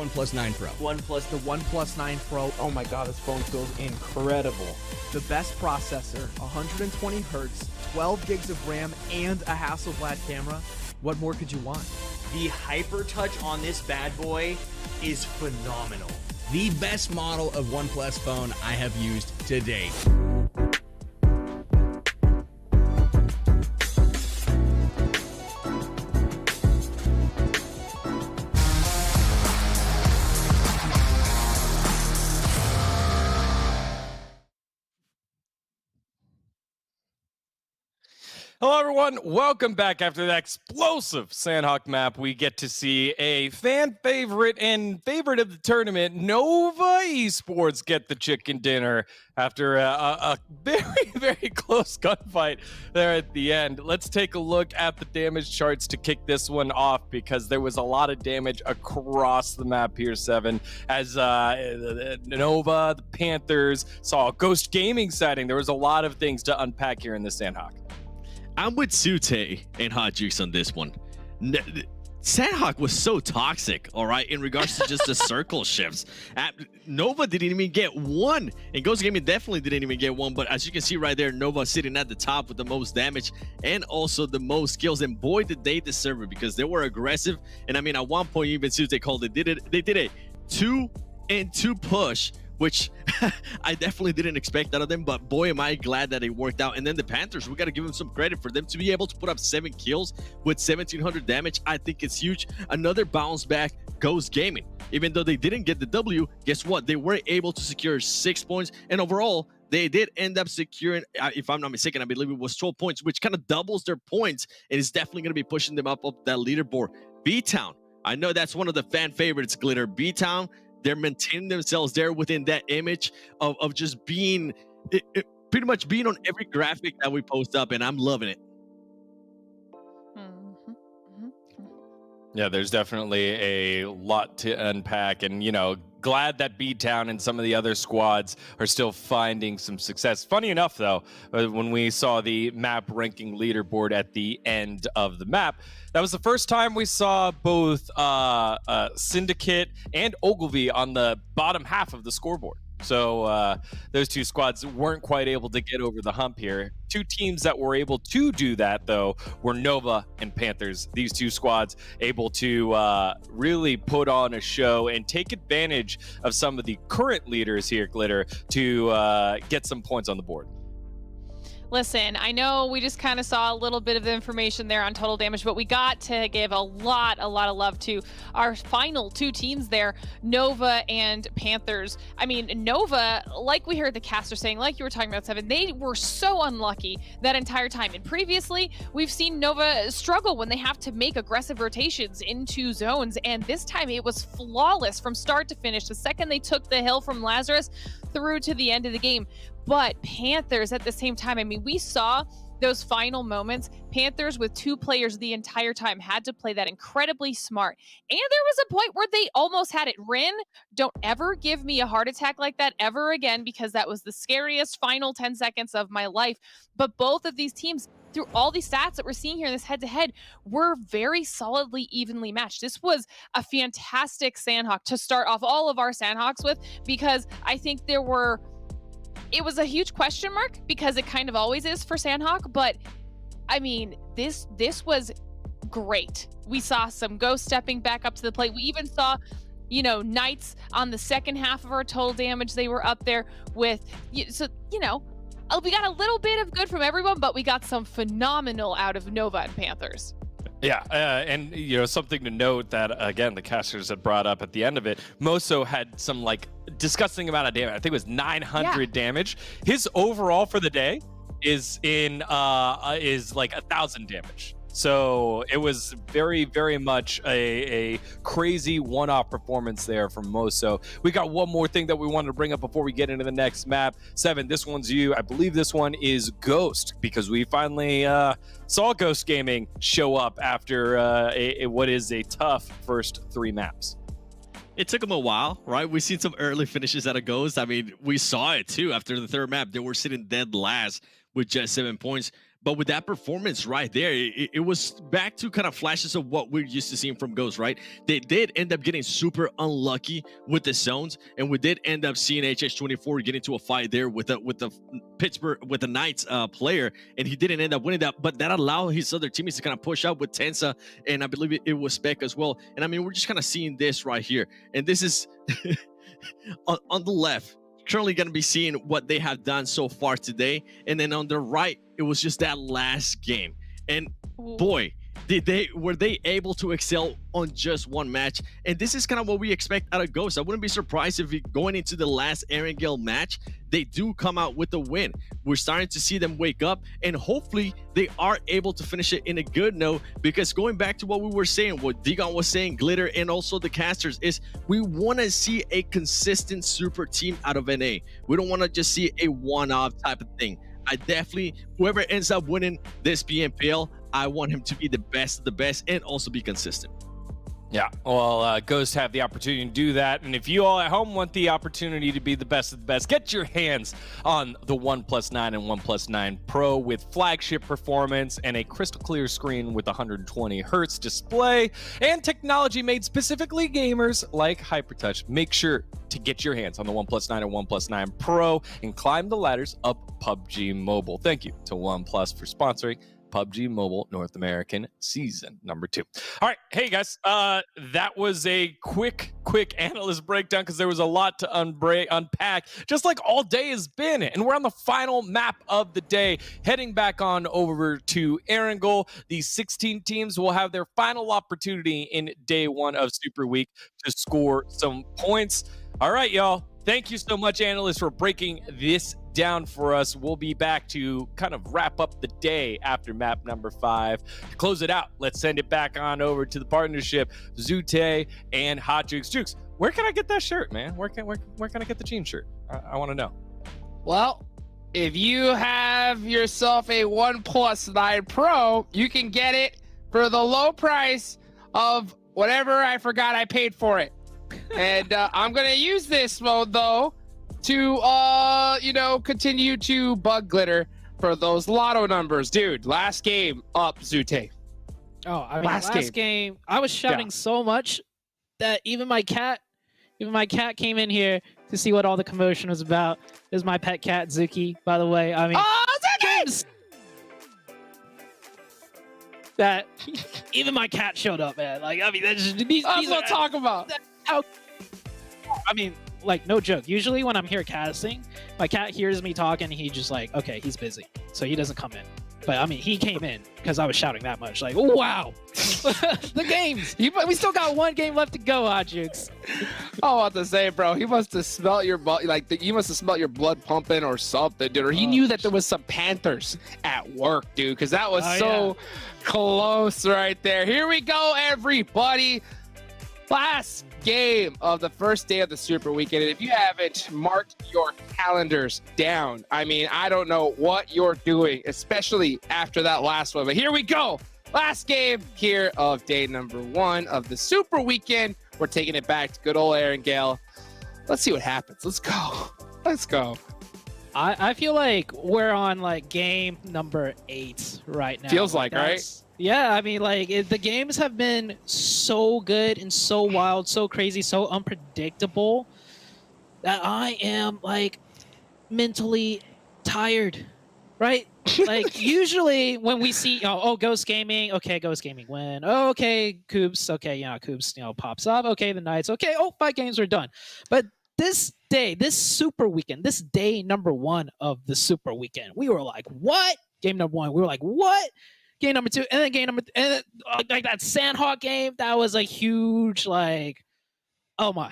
OnePlus 9 Pro. The OnePlus 9 Pro. Oh my god, this phone feels incredible. The best processor, 120 hertz, 12 gigs of RAM, and a Hasselblad camera. What more could you want? The hyper touch on this bad boy is phenomenal. The best model of OnePlus phone I have used to date. Hello, everyone. Welcome back. After that explosive Sanhok map, we get to see a fan favorite and favorite of the tournament, Nova Esports, get the chicken dinner after a very, very close gunfight there at the end. Let's take a look at the damage charts to kick this one off, because there was a lot of damage across the map here, Seven, as Nova, the Panthers, saw a Ghost Gaming sighting. There was a lot of things to unpack here in the Sanhok. I'm with Sute and Hot Juice on this one. Sanhok was so toxic, all right, in regards to just the circle shifts. Nova didn't even get one, and Ghost Gaming definitely didn't even get one, but as you can see right there, Nova sitting at the top with the most damage and also the most kills, and boy, did they deserve it, because they were aggressive. And I mean, at one point, even Sute called it, they did a 2-and-2 push, which I definitely didn't expect out of them, but boy, am I glad that it worked out. And then the Panthers, we got to give them some credit for them to be able to put up 7 kills with 1,700 damage. I think it's huge. Another bounce back Ghost Gaming. Even though they didn't get the W, guess what? They were able to secure 6 points, and overall, they did end up securing, if I'm not mistaken, I believe it was 12 points, which kind of doubles their points, and is definitely going to be pushing them up that leaderboard. BTOWN, I know that's one of the fan favorites, Glitter. BTOWN, they're maintaining themselves there within that image of just being, pretty much being on every graphic that we post up, and I'm loving it. Yeah, there's definitely a lot to unpack, and, you know, glad that BTOWN and some of the other squads are still finding some success. Funny enough, though, when we saw the map ranking leaderboard at the end of the map, that was the first time we saw both Syndicate and Ogilvy on the bottom half of the scoreboard. So those two squads weren't quite able to get over the hump here. Two teams that were able to do that, though, were Nova and Panthers. These two squads able to really put on a show and take advantage of some of the current leaders here, Glitter, to get some points on the board. Listen, I know we just kind of saw a little bit of the information there on total damage, but we got to give a lot of love to our final two teams there, Nova and Panthers. I mean, Nova, like we heard the caster saying, like you were talking about, Seven, they were so unlucky that entire time. And previously, we've seen Nova struggle when they have to make aggressive rotations into zones, and this time it was flawless from start to finish. The second they took the hill from Lazarus through to the end of the game. But Panthers at the same time, I mean, we saw those final moments. Panthers with 2 players the entire time had to play that incredibly smart. And there was a point where they almost had it. Rin, don't ever give me a heart attack like that ever again, because that was the scariest final 10 seconds of my life. But both of these teams, through all these stats that we're seeing here in this head-to-head, were very solidly evenly matched. This was a fantastic Sanhok to start off all of our Sanhoks with, because I think it was a huge question mark, because it kind of always is for Sanhok, but I mean, this was great. We saw some Ghost stepping back up to the plate. We even saw, you know, Knights on the second half of our total damage. They were up there with, so, you know, we got a little bit of good from everyone, but we got some phenomenal out of Nova and Panthers. Yeah, and, you know, something to note that, again, the casters had brought up at the end of it, Moso had some, like, disgusting amount of damage. I think it was 900 damage. His overall for the day is like 1,000 damage. So it was very, very much a crazy one-off performance there from Moso. We got one more thing that we wanted to bring up before we get into the next map. Seven, this one's you. I believe this one is Ghost, because we finally saw Ghost Gaming show up after what is a tough first 3 maps. It took them a while, right? We've seen some early finishes out of Ghost. I mean, we saw it too after the 3rd map. They were sitting dead last with just 7 points. But with that performance right there, it was back to kind of flashes of what we're used to seeing from Ghost, right? They did end up getting super unlucky with the zones, and we did end up seeing HH24 get into a fight there with the Knights player, and he didn't end up winning that, but that allowed his other teammates to kind of push up with Tensa, and I believe it was Spec as well. And I mean, we're just kind of seeing this right here, and this is on the left. Currently going to be seeing what they have done so far today, and then on the right, it was just that last game, and boy, were they able to excel on just one match. And this is kind of what we expect out of Ghost. I wouldn't be surprised if going into the last Erangel match, they do come out with a win. We're starting to see them wake up, and hopefully they are able to finish it in a good note, because going back to what we were saying, what Digon was saying, Glitter, and also the casters, is we want to see a consistent super team out of NA. We don't want to just see a one-off type of thing. I definitely, whoever ends up winning this PMPL, I want him to be the best of the best and also be consistent. Yeah, well, Ghosts have the opportunity to do that. And if you all at home want the opportunity to be the best of the best, get your hands on the OnePlus 9 and OnePlus 9 Pro with flagship performance and a crystal clear screen with 120 hertz display and technology made specifically gamers like HyperTouch. Make sure to get your hands on the OnePlus 9 and OnePlus 9 Pro and climb the ladders up PUBG Mobile. Thank you to OnePlus for sponsoring PUBG Mobile North American Season number 2. All right, hey guys, that was a quick analyst breakdown because there was a lot to unpack, just like all day has been. And we're on the final map of the day, heading back on over to Erangel. These 16 teams will have their final opportunity in day 1 of Super Week to score some points. All right, y'all. Thank you so much, analysts, for breaking this down for us. We'll be back to kind of wrap up the day after map number 5. To close it out, let's send it back on over to the partnership, Zute and Hot Jukes. Jukes, where can I get that shirt, man? Where can I get the jean shirt? I want to know. Well, if you have yourself a OnePlus 9 Pro, you can get it for the low price of whatever I forgot I paid for it. And I'm going to use this mode, though, to, continue to bug Glitter for those lotto numbers. Dude, last game up, Zute. Oh, I mean, last game, I was shouting so much that even my cat came in here to see what all the commotion was about. This is my pet cat, Zuki, by the way. I mean, James! That even my cat showed up, man. Like, I mean, that's just these what I'm talking about. I mean, like, no joke. Usually when I'm here casting, my cat hears me talking, and he just like, okay, he's busy, so he doesn't come in. But I mean, he came in because I was shouting that much. Like, oh, wow, the games. We still got one game left to go, Hot Jukes. I want to say, bro, he must have smelled your blood. You must have smelled your blood pumping or something, dude. Or he knew that there was some Panthers at work, dude, because that was close right there. Here we go, everybody. Last game of the first day of the Super Weekend. And if you haven't marked your calendars down, I mean, I don't know what you're doing, especially after that last one. But here we go. Last game here of day number 1 of the Super Weekend. We're taking it back to good old Erangel. Let's see what happens. Let's go. Let's go. I feel like we're on like game number 8 right now. Feels like, right? Yeah, I mean, like, the games have been so good and so wild, so crazy, so unpredictable that I am, like, mentally tired, right? Like, usually when we see, Ghost Gaming, okay, Ghost Gaming win. Oh, okay, Coops, okay, Coops, pops up. Okay, the Knights, okay, 5 games are done. But this day, this Super Weekend, this day number 1 of the Super Weekend, we were like, what? Game number 1, we were like, what? Game number 2, and then game number, and like that Sanhok game, that was a huge, like, oh my.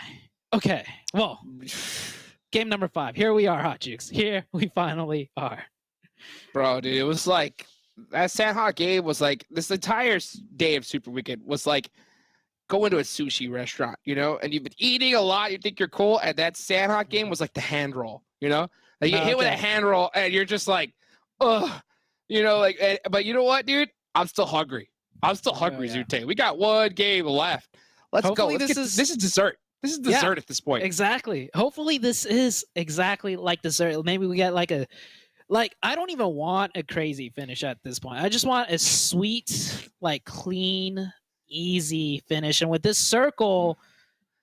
Okay, well, game number 5. Here we are, Hot Jukes. Here we finally are. Bro, dude, it was like, that Sanhok game was like, this entire day of Super Weekend was like going to a sushi restaurant, and you've been eating a lot, you think you're cool, and that Sanhok game was like the hand roll, Like, you hit with a hand roll, and you're just like, ugh. But you know what, dude? I'm still hungry. Zute. We got 1 game left. Let's go. This is dessert. This is dessert at this point. Exactly. Hopefully this is exactly like dessert. Maybe we get like a like, I don't even want a crazy finish at this point. I just want a sweet, like, clean, easy finish. And with this circle,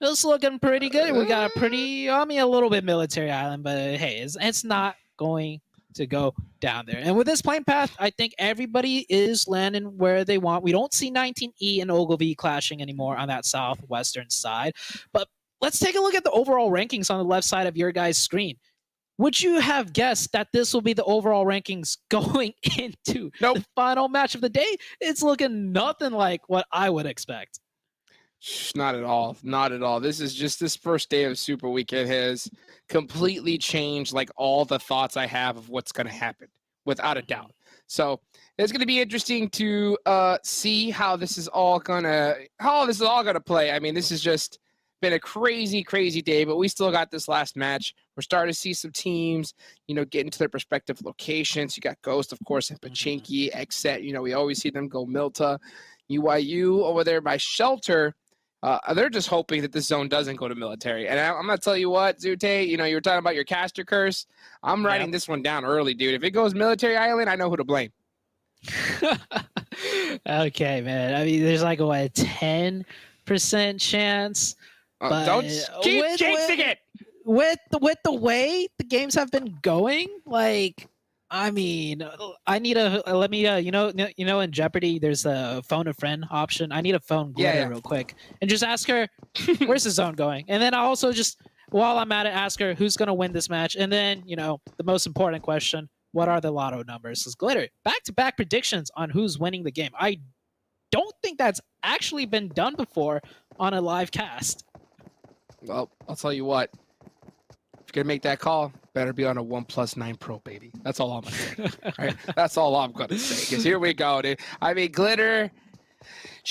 it's looking pretty good. We got a pretty, I mean, a little bit military island, but hey, it's not going to go down there. And with this plane path, I think everybody is landing where they want. We don't see 19E and Ogilvy clashing anymore on that southwestern side. But let's take a look at the overall rankings on the left side of your guys' screen. Would you have guessed that this will be the overall rankings going into the final match of the day? It's looking nothing like what I would expect. Not at all. Not at all. This is just this first day of Super Weekend has completely changed like all the thoughts I have of what's going to happen, without a doubt. So it's going to be interesting to see how this is all gonna play. I mean, this has just been a crazy, crazy day, but we still got this last match. We're starting to see some teams, you know, get into their respective locations. You got Ghost, of course, and Pachinki, XSET. You know, we always see them go Milta, UIU over there by Shelter. They're just hoping that this zone doesn't go to military. And I'm going to tell you what, Zute, you know, you were talking about your caster curse. I'm writing this one down early, dude. If it goes military island, I know who to blame. Okay, man. I mean, there's like, what, a 10% chance? But don't keep jinxing it! With the way the games have been going, like, I mean, I need a let me you know in Jeopardy there's a phone a friend option. I need a phone Glitter real quick and just ask her where's the zone going, and then I also just while I'm at it ask her who's gonna win this match, and then you know the most important question: what are the lotto numbers? Because Glitter back-to-back predictions on who's winning the game. I don't think that's actually been done before on a live cast. Well, I'll tell you what. If you're gonna make that call, better be on a OnePlus 9 Pro, baby. That's all I'm gonna say. Right? That's all I'm gonna say. Because here we go, dude. I mean, Glitter.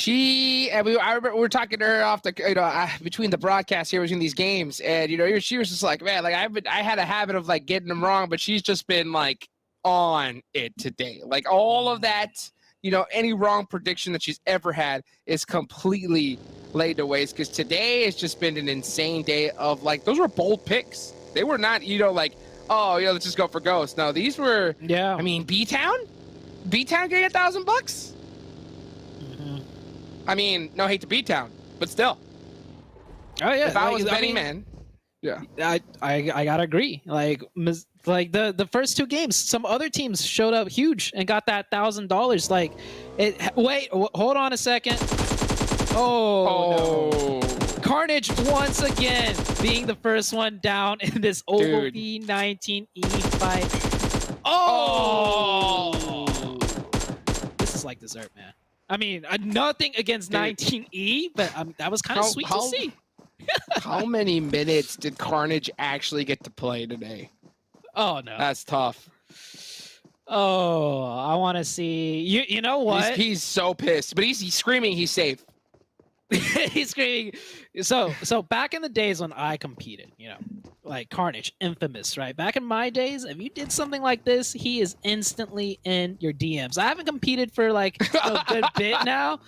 I remember we were talking to her off the, you know, between the broadcast here between these games, and you know, she was just like, man, like I had a habit of like getting them wrong, but she's just been like on it today. Like all of that, you know, any wrong prediction that she's ever had is completely laid to waste. Because today has just been an insane day of like those were bold picks. They were not, you know, like, oh, you know, let's just go for Ghost. No, these were, I mean, BTOWN getting $1,000 bucks. I mean, no hate to BTOWN, but still. Oh yeah, if I was betting man, I gotta agree. Like the first two games, some other teams showed up huge and got that $1,000. Like, wait, hold on a second. Oh. No. Carnage once again being the first one down in this Ogilvy 19E fight. Oh! This is like dessert, man. I mean, nothing against 19E, but that was kind of sweet to see. How many minutes did Carnage actually get to play today? Oh, no. That's tough. Oh, I want to see. You know what? He's so pissed, but he's screaming he's safe. He's screaming. So back in the days when I competed, you know, like Carnage, infamous, right? Back in my days, if you did something like this, he is instantly in your DMs. I haven't competed for like a good bit now,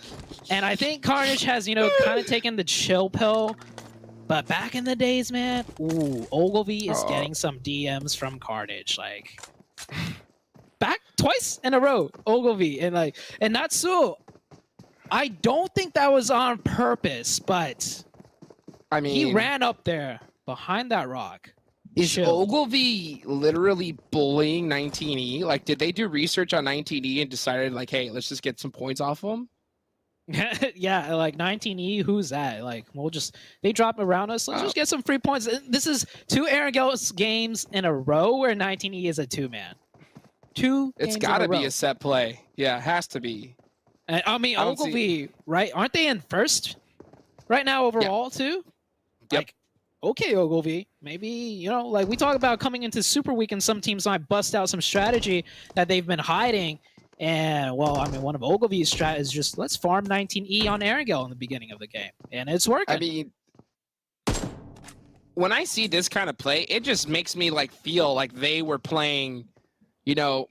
and I think Carnage has, you know, kind of taken the chill pill. But back in the days, man, Ogilvy is getting some DMs from Carnage, like back twice in a row, Ogilvy, and Natsu. I don't think that was on purpose, but I mean, he ran up there behind that rock. Is Ogilvy literally bullying 19E? Like, did they do research on 19E and decided, like, hey, let's just get some points off him? Yeah, like 19E, who's that? Like, they drop around us. Let's just get some free points. This is 2 Erangel games in a row where 19E is a 2-man. It's got to be a set play. Yeah, it has to be. And, I mean, Ogilvy, right? Aren't they in first right now overall, too? Yep. Like, okay, Ogilvy. Maybe, you know, like we talk about coming into Super Week and some teams might bust out some strategy that they've been hiding. And, well, I mean, one of Ogilvy's strat is just let's farm 19E on Erangel in the beginning of the game. And it's working. I mean, when I see this kind of play, it just makes me, like, feel like they were playing, you know,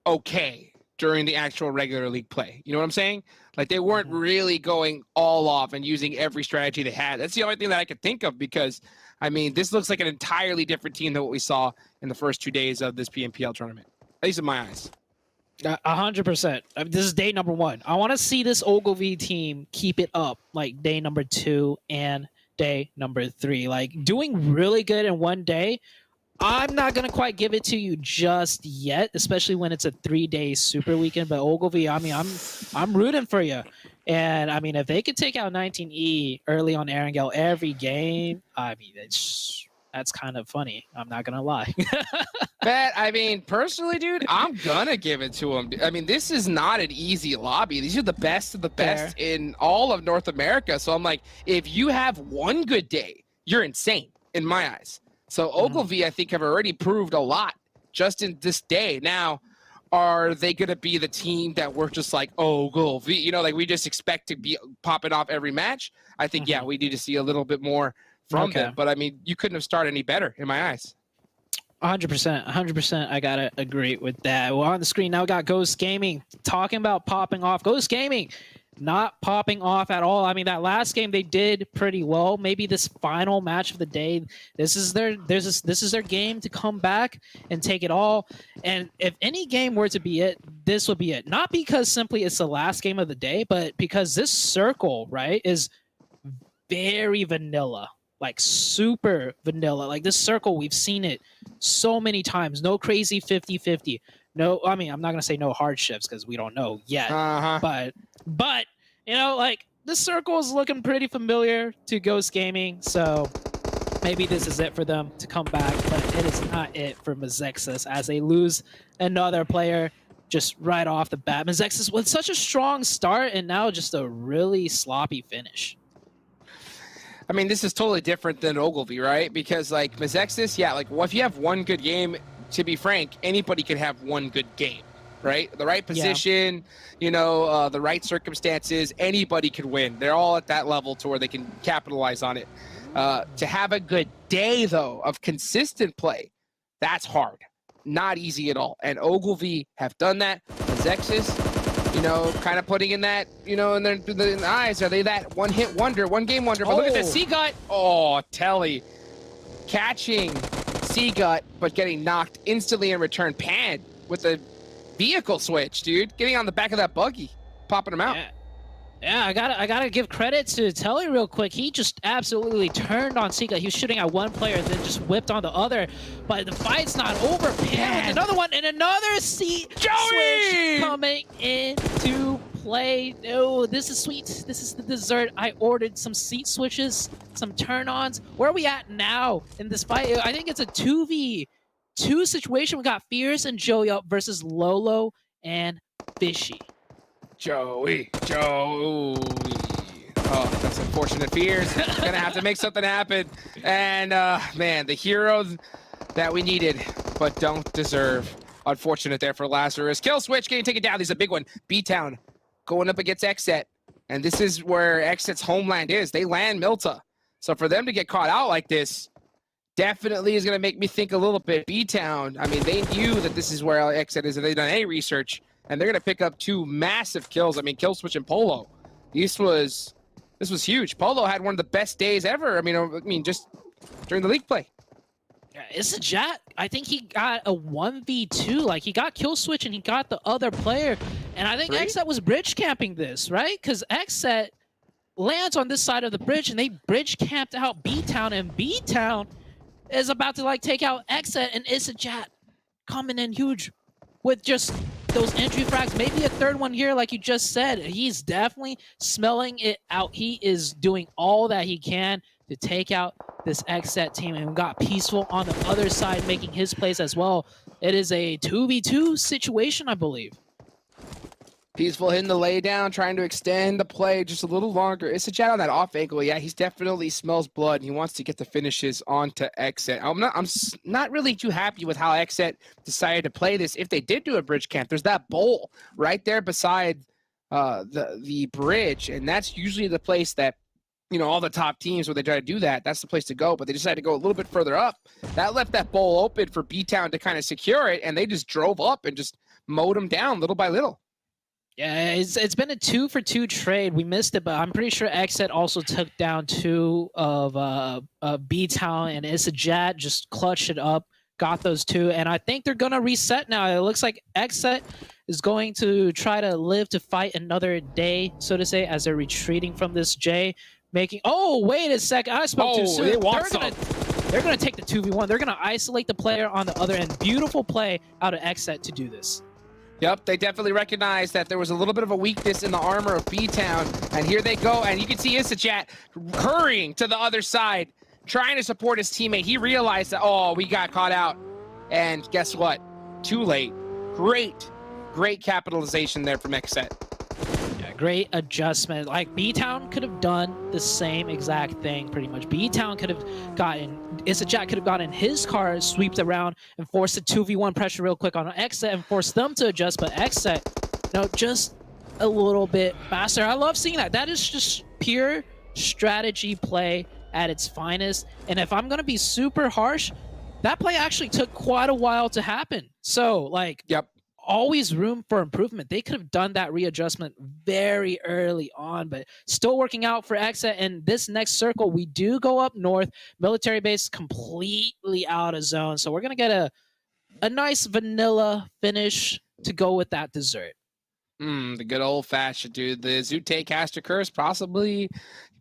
okay during the actual regular league play. You know what I'm saying? Like, they weren't really going all off and using every strategy they had. That's the only thing that I could think of because, I mean, this looks like an entirely different team than what we saw in the first 2 days of this PMPL tournament, at least in my eyes. 100%. This is day number 1. I want to see this Ogilvy team keep it up like day number 2 and day number 3. Like doing really good in one day. I'm not going to quite give it to you just yet, especially when it's a 3-day super weekend. But Ogilvy, I mean, I'm rooting for you. And I mean, if they could take out 19E early on Erangel every game, I mean, that's kind of funny. I'm not going to lie. Matt, I mean, personally, dude, I'm going to give it to him. I mean, this is not an easy lobby. These are the best of the best in all of North America. So I'm like, if you have one good day, you're insane in my eyes. So Ogilvy, I think, have already proved a lot just in this day. Now, are they going to be the team that we're just like, Ogilvy, you know, like we just expect to be popping off every match? I think, yeah, we need to see a little bit more from them. But, I mean, you couldn't have started any better in my eyes. 100%. 100%. I got to agree with that. Well, on the screen now we got Ghost Gaming talking about popping off. Ghost Gaming not popping off at all. I mean, that last game they did pretty well. Maybe this final match of the day, this is their game to come back and take it all. And if any game were to be it, this would be it. Not because simply it's the last game of the day, but because this circle, right, is very vanilla. Like super vanilla. Like this circle, we've seen it so many times. No crazy 50-50. No, I mean, I'm not going to say no hardships because we don't know yet. But, you know, like, this circle is looking pretty familiar to Ghost Gaming, so maybe this is it for them to come back, but it is not it for Mezexis as they lose another player just right off the bat. Mezexis with such a strong start and now just a really sloppy finish. I mean, this is totally different than Ogilvy, right? Because, like, Mezexis, yeah, like, well, if you have one good game, to be frank, anybody could have one good game, right? The right position, you know, the right circumstances, anybody could win. They're all at that level to where they can capitalize on it. To have a good day, though, of consistent play, that's hard. Not easy at all. And Ogilvy have done that. Mezexis, you know, kind of putting in that, you know, in the eyes. Are they that one-hit wonder, one-game wonder? But look at this C-Gut. Oh, Telly catching C-Gut, but getting knocked instantly in return. Pan with the vehicle switch, dude. Getting on the back of that buggy, popping him out. Yeah, I gotta give credit to Telly real quick. He just absolutely turned on C-Gut. He was shooting at one player, then just whipped on the other. But the fight's not over. Pan with another one, and another switch coming into play. No, this is sweet. This is the dessert. I ordered some seat switches, some turn-ons. Where are we at now in this fight? I think it's a 2v2 situation. We got Fierce and Joey up versus Lolo and Fishy. Joey. Oh, that's unfortunate. Fierce gonna have to make something happen. And man, the heroes that we needed but don't deserve. Unfortunate there for Lazarus. Kill switch getting taken down. This is a big one. BTOWN going up against XSET. And this is where XSET's homeland is. They land Milta. So for them to get caught out like this definitely is going to make me think a little bit. BTOWN, I mean, they knew that this is where XSET is, and they've done any research, and they're going to pick up 2 massive kills. I mean, kill switch and Polo. This was huge. Polo had one of the best days ever. I mean, just during the league play. It's a Jet. I think he got a 1v2. Like, he got kill switch and he got the other player. And I think XSET was bridge camping this, right? Because XSET lands on this side of the bridge and they bridge camped out BTOWN, and BTOWN is about to, like, take out XSET, and it's a Jet coming in huge with just those entry frags. Maybe a third one here, like you just said. He's definitely smelling it out. He is doing all that he can to take out this XSET team, and we got Peaceful on the other side making his plays as well. It is a 2v2 situation, I believe. Peaceful hitting the laydown, trying to extend the play just a little longer. It's a Jet on that off angle. Yeah, he's definitely smells blood, and he wants to get the finishes onto XSET. I'm not really too happy with how XSET decided to play this. If they did do a bridge camp, there's that bowl right there beside the bridge, and that's usually the place that, you know, all the top teams, when they try to do that, that's the place to go. But they decided to go a little bit further up. That left that bowl open for BTOWN to kind of secure it, and they just drove up and just mowed them down little by little. Yeah, it's been a 2-for-2 trade. We missed it, but I'm pretty sure XSET also took down 2 of BTOWN and XSET, just clutched it up, got those 2, and I think they're gonna reset now. It looks like XSET is going to try to live to fight another day, so to say, as they're retreating from this J. Oh, wait a second! I spoke too soon. They're gonna take the 2v1. They're gonna isolate the player on the other end. Beautiful play out of XSET to do this. Yep, they definitely recognized that there was a little bit of a weakness in the armor of BTOWN, and here they go, and you can see XSET hurrying to the other side, trying to support his teammate. He realized that, oh, we got caught out, and guess what? Too late. Great capitalization there from XSET. Yeah, great adjustment. Like, BTOWN could have done the same exact thing, pretty much. BTOWN could have gotten, XSET could have gotten his car, swept around, and forced a 2v1 pressure real quick on XSET and forced them to adjust, but XSET, just a little bit faster. I love seeing that. That is just pure strategy play at its finest. And if I'm going to be super harsh, that play actually took quite a while to happen. So, like, always room for improvement. They could have done that readjustment very early on, but still working out for XSET. And this next circle, we do go up north. Military base completely out of zone. So we're going to get a nice vanilla finish to go with that dessert. The good old-fashioned, dude. The Zute caster curse possibly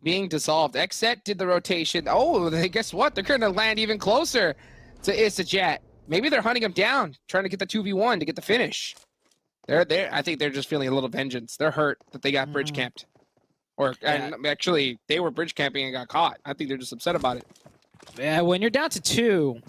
being dissolved. XSET did the rotation. Oh, guess what? They're going to land even closer to XSET. Maybe they're hunting him down, trying to get the 2v1 to get the finish. I think they're just feeling a little vengeance. They're hurt that they got bridge camped. And actually, they were bridge camping and got caught. I think they're just upset about it. Yeah, when you're down to 2,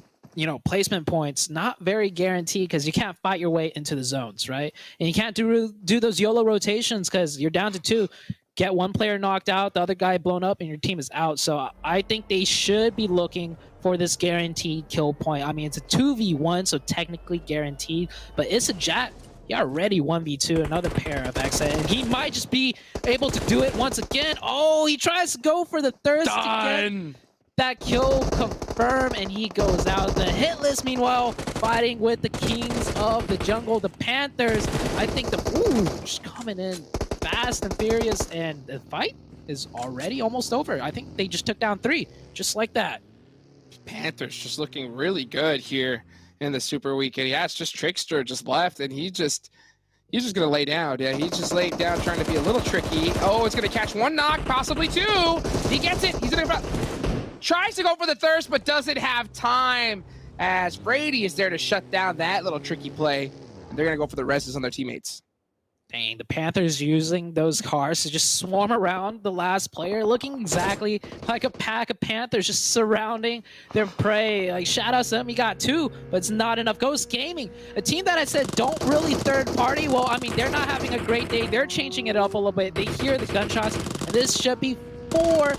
placement points, not very guaranteed because you can't fight your way into the zones, right? And you can't do those YOLO rotations because you're down to 2. Get one player knocked out, the other guy blown up, and your team is out. So I think they should be looking for this guaranteed kill point. I mean, it's a 2v1, so technically guaranteed, but it's a Jet. He already 1v2, another pair of XSET, and he might just be able to do it once again. Oh, he tries to go for the thirst to get that kill confirmed, and he goes out. The Hitlist, meanwhile, fighting with the kings of the jungle, the Panthers. I think just coming in fast and furious, and the fight is already almost over. I think they just took down 3, just like that. Panthers just looking really good here in the Super Weekend. Yeah, it's just Trickster just left, and he's just gonna lay down. Yeah, he's just laid down, trying to be a little tricky. Oh, it's gonna catch 1 knock, possibly 2. He gets it. He's gonna tries to go for the thirst, but doesn't have time, as Brady is there to shut down that little tricky play. And they're gonna go for the reses on their teammates. Dang, the Panthers using those cars to just swarm around the last player, looking exactly like a pack of Panthers just surrounding their prey. Like, shout out to them, he got 2, but it's not enough. Ghost Gaming, a team that I said don't really third party. Well, I mean, they're not having a great day. They're changing it up a little bit. They hear the gunshots, and this should be 4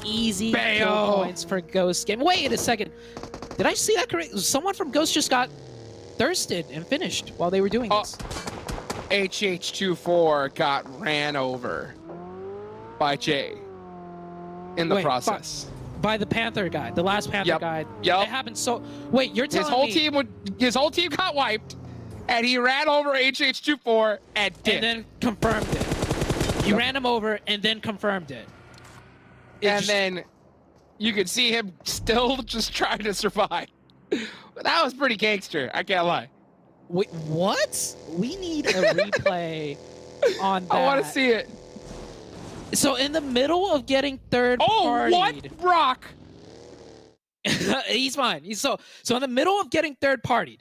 easy kill points for Ghost Gaming. Wait a second. Did I see that correct? Someone from Ghost just got thirsted and finished while they were doing this. HH24 got ran over by Jay in the process. By the Panther guy, the last Panther guy. Yep. It happened so... Wait, you're telling me... His whole team got wiped, and he ran over HH24 and then confirmed it. You ran him over and then confirmed it. Then you could see him still just trying to survive. That was pretty gangster, I can't lie. Wait, what? We need a replay on that. I want to see it. So in the middle of getting third partied... Oh, what? Rock! He's fine. So in the middle of getting third partied,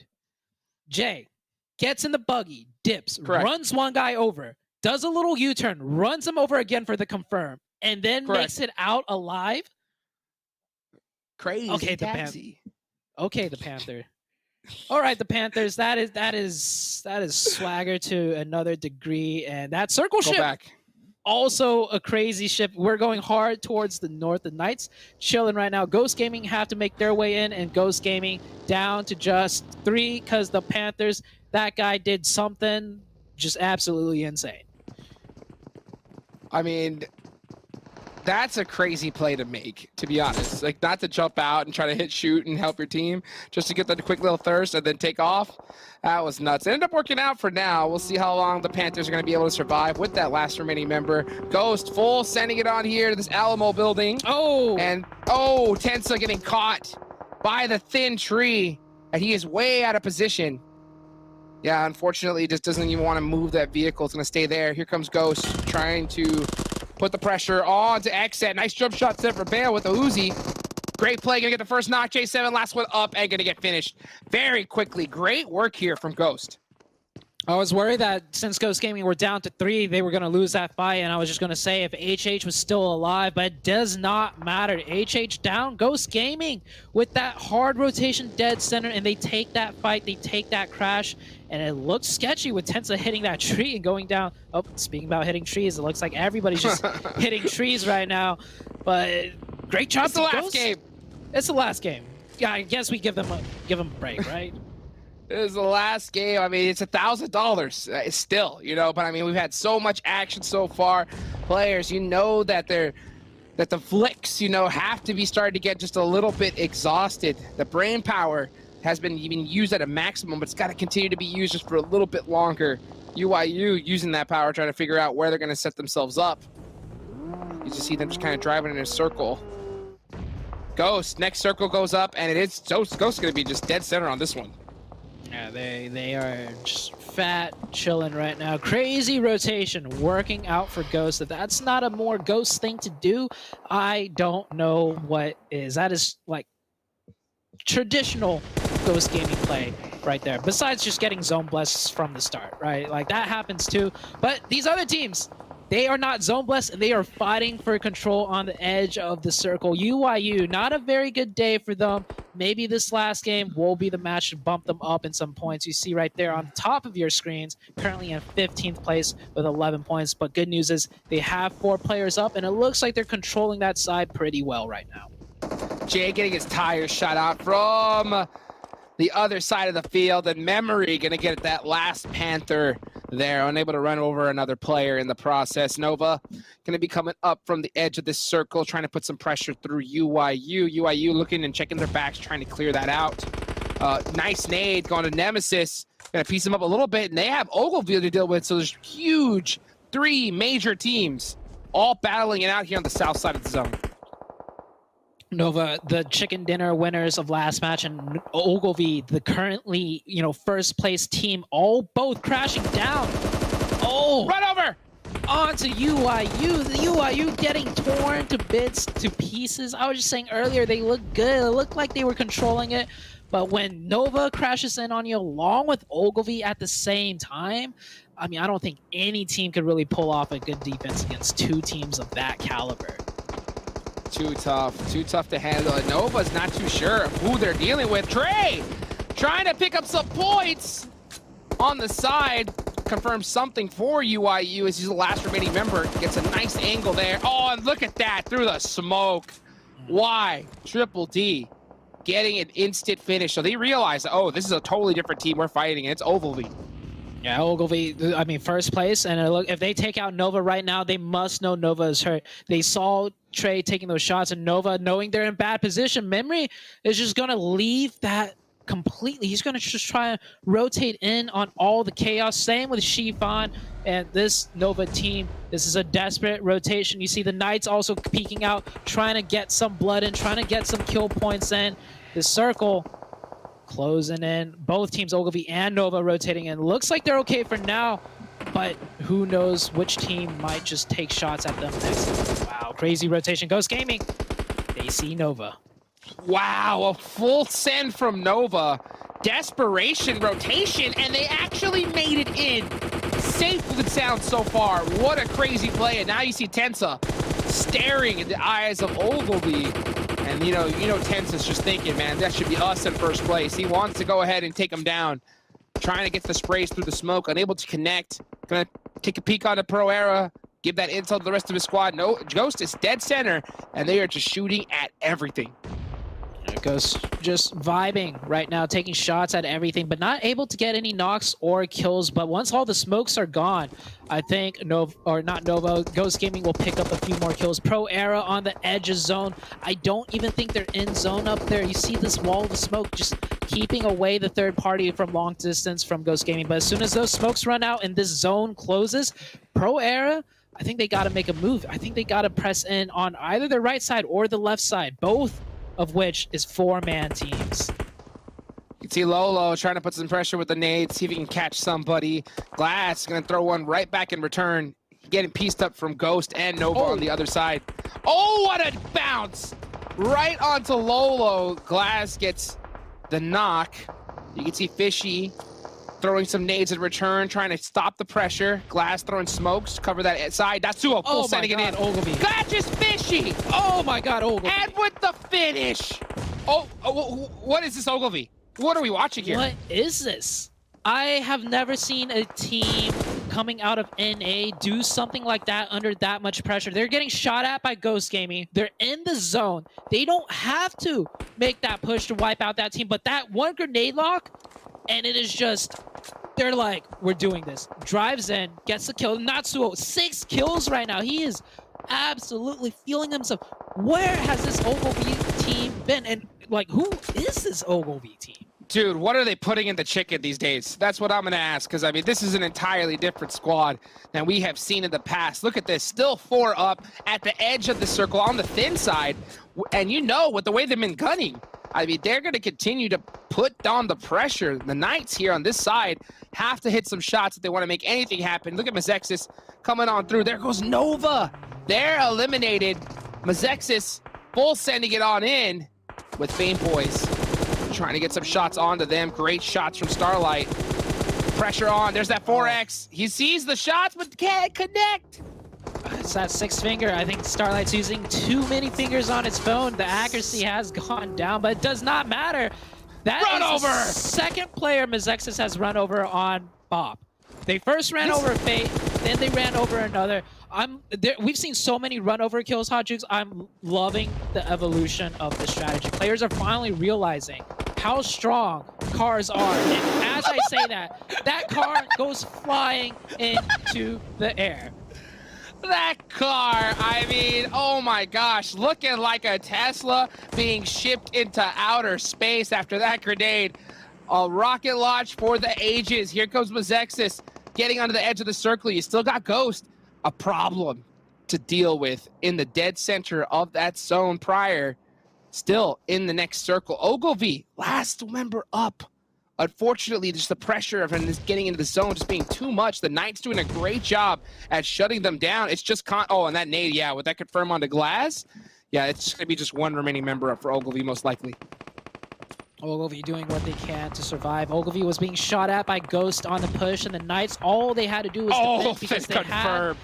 Jay gets in the buggy, dips, runs one guy over, does a little U-turn, runs him over again for the confirm, and then makes it out alive? Crazy. Okay, the Panther. All right, the Panthers. That is swagger to another degree, and that circle ship. Also a crazy ship. We're going hard towards the north. The Knights chilling right now. Ghost Gaming have to make their way in, and Ghost Gaming down to just 3 because the Panthers, that guy did something just absolutely insane. I mean, That's a crazy play to make, to be honest. Like, not to jump out and try to hit, shoot, and help your team, just to get that quick little thirst and then take off. That was nuts. It ended up working out for now. We'll see how long the Panthers are going to be able to survive with that last remaining member. Ghost full, sending it on here to this Alamo building. Oh! And, Tensa getting caught by the thin tree. And he is way out of position. Yeah, unfortunately, he just doesn't even want to move that vehicle. It's going to stay there. Here comes Ghost trying to put the pressure on to XSET. Nice jump shot set for Bale with the Uzi. Great play, gonna get the first knock. J7, last one up and gonna get finished very quickly. Great work here from Ghost. I was worried that since Ghost Gaming were down to 3, they were going to lose that fight, and I was just going to say if HH was still alive, but it does not matter. HH down, Ghost Gaming with that hard rotation dead center, and they take that fight, they take that crash, and it looks sketchy with Tensa hitting that tree and going down. Oh, speaking about hitting trees, it looks like everybody's just hitting trees right now, but great job. It's the last game. It's the last game. Yeah, I guess we give them a break, right? This is the last game. I mean, it's $1,000. It's still, but I mean, we've had so much action so far. Players, that that the flicks, have to be starting to get just a little bit exhausted. The brain power has been even used at a maximum, but it's got to continue to be used just for a little bit longer. UIU using that power, trying to figure out where they're going to set themselves up. You just see them just kind of driving in a circle. Ghost, next circle goes up, and Ghost going to be just dead center on this one. Yeah, they are just fat chilling right now. Crazy rotation working out for Ghost. If that's not a more Ghost thing to do, I don't know what is. That is like traditional Ghost Gaming play right there. Besides just getting zone blessed from the start, right? Like that happens too. But these other teams, they are not zone blessed. They are fighting for control on the edge of the circle. UIU, not a very good day for them. Maybe this last game will be the match to bump them up in some points. You see right there on the top of your screens, currently in 15th place with 11 points. But good news is they have 4 players up, and it looks like they're controlling that side pretty well right now. Jay getting his tires shot out from the other side of the field, and Memory gonna get that last Panther there, unable to run over another player in the process. Nova gonna be coming up from the edge of this circle, trying to put some pressure through UIU. UIU looking and checking their backs, trying to clear that out. Nice nade going to Nemesis, gonna piece them up a little bit, and they have Ogilvy to deal with, so there's huge 3 major teams all battling it out here on the south side of the zone. Nova, the chicken dinner winners of last match, and Ogilvy, the currently, first place team, both crashing down. Oh, run over onto UIU. The UIU getting torn to bits, to pieces. I was just saying earlier, they look good. It looked like they were controlling it. But when Nova crashes in on you along with Ogilvy at the same time, I mean, I don't think any team could really pull off a good defense against 2 teams of that caliber. Too tough to handle. And Nova's not too sure of who they're dealing with. Trey trying to pick up some points on the side. Confirms something for UIU as he's the last remaining member. Gets a nice angle there. Oh, and look at that through the smoke. Why? Triple D getting an instant finish. So they realize, oh, this is a totally different team we're fighting. It's Ogilvy. Yeah, Ogilvy, I mean, first place. And look, if they take out Nova right now, they must know Nova is hurt. They saw Trey taking those shots, and Nova, knowing they're in bad position, Memory is just going to leave that completely. He's going to just try and rotate in on all the chaos. Same with Shifan and this Nova team. This is a desperate rotation. You see the Knights also peeking out, trying to get some blood in, trying to get some kill points in. The circle closing in. Both teams, Ogilvy and Nova, rotating in. Looks like they're okay for now, but who knows which team might just take shots at them next. Wow, crazy rotation. Ghost Gaming, they see Nova. Wow, a full send from Nova. Desperation rotation, and they actually made it in. Safe with the sound so far. What a crazy play, and now you see Tensa staring in the eyes of Ogilvy. And you know Tensa's just thinking, man, that should be us in first place. He wants to go ahead and take him down. Trying to get the sprays through the smoke, unable to connect. Gonna take a peek on the Pro Era, give that intel to the rest of his squad. No, Ghost is dead center, and they are just shooting at everything. Ghost just vibing right now, taking shots at everything, but not able to get any knocks or kills. But once all the smokes are gone, I think Ghost Gaming will pick up a few more kills. Pro Era on the edge of zone. I don't even think they're in zone up there. You see this wall of smoke just keeping away the third party from long distance from Ghost Gaming. But as soon as those smokes run out and this zone closes, Pro Era, I think they got to make a move. I think they got to press in on either the right side or the left side, both of which is 4-man teams. You can see Lolo trying to put some pressure with the nades, see if he can catch somebody. Glass is going to throw one right back in return, getting pieced up from Ghost and Nova on the other side. Oh, what a bounce! Right onto Lolo. Glass gets the knock. You can see Fishy throwing some nades in return, trying to stop the pressure. Glass throwing smokes, cover that side. Datsuo full sending it in. Ogilvy. Catches Fishy! Oh my god, Ogilvy. And with the finish! Oh, what is this, Ogilvy? What are we watching here? What is this? I have never seen a team coming out of NA do something like that under that much pressure. They're getting shot at by Ghost Gaming. They're in the zone. They don't have to make that push to wipe out that team, but that one grenade lock, and it is just, they're like, we're doing this. Drives in, gets the kill. Natsuo, 6 kills right now. He is absolutely feeling himself. Where has this Ogilvy team been? And like, who is this Ogilvy team? Dude, what are they putting in the chicken these days? That's what I'm going to ask, because, I mean, this is an entirely different squad than we have seen in the past. Look at this. Still 4 up at the edge of the circle on the thin side. And you know, with the way they've been gunning, I mean, they're going to continue to put on the pressure. The Knights here on this side have to hit some shots if they want to make anything happen. Look at Mezexis coming on through. There goes Nova. They're eliminated. Mezexis full sending it on in with Fame Boys. Trying to get some shots onto them. Great shots from Starlight. Pressure on. There's that 4X. He sees the shots, but can't connect. It's that 6 finger. I think Starlight's using too many fingers on its phone. The accuracy has gone down, but it does not matter. That run is over. The second player Mezexis has run over on Bob. They first ran over Fate, then they ran over another. We've seen so many run over kills, Hot Jukes. I'm loving the evolution of the strategy. Players are finally realizing how strong cars are. And as I say that car goes flying into the air. That car, I mean, oh my gosh, looking like a Tesla being shipped into outer space after that grenade. A rocket launch for the ages. Here comes Mezexis getting onto the edge of the circle. You still got Ghost. A problem to deal with in the dead center of that zone prior. Still in the next circle. Ogilvy, last member up. Unfortunately, just the pressure of him getting into the zone just being too much. The Knights doing a great job at shutting them down. It's just oh, and that nade, yeah, would that confirm onto Glass? Yeah, it's gonna be just one remaining member up for Ogilvy, most likely. Ogilvy doing what they can to survive. Ogilvy was being shot at by Ghost on the push, and the Knights, all they had to do was defend because they had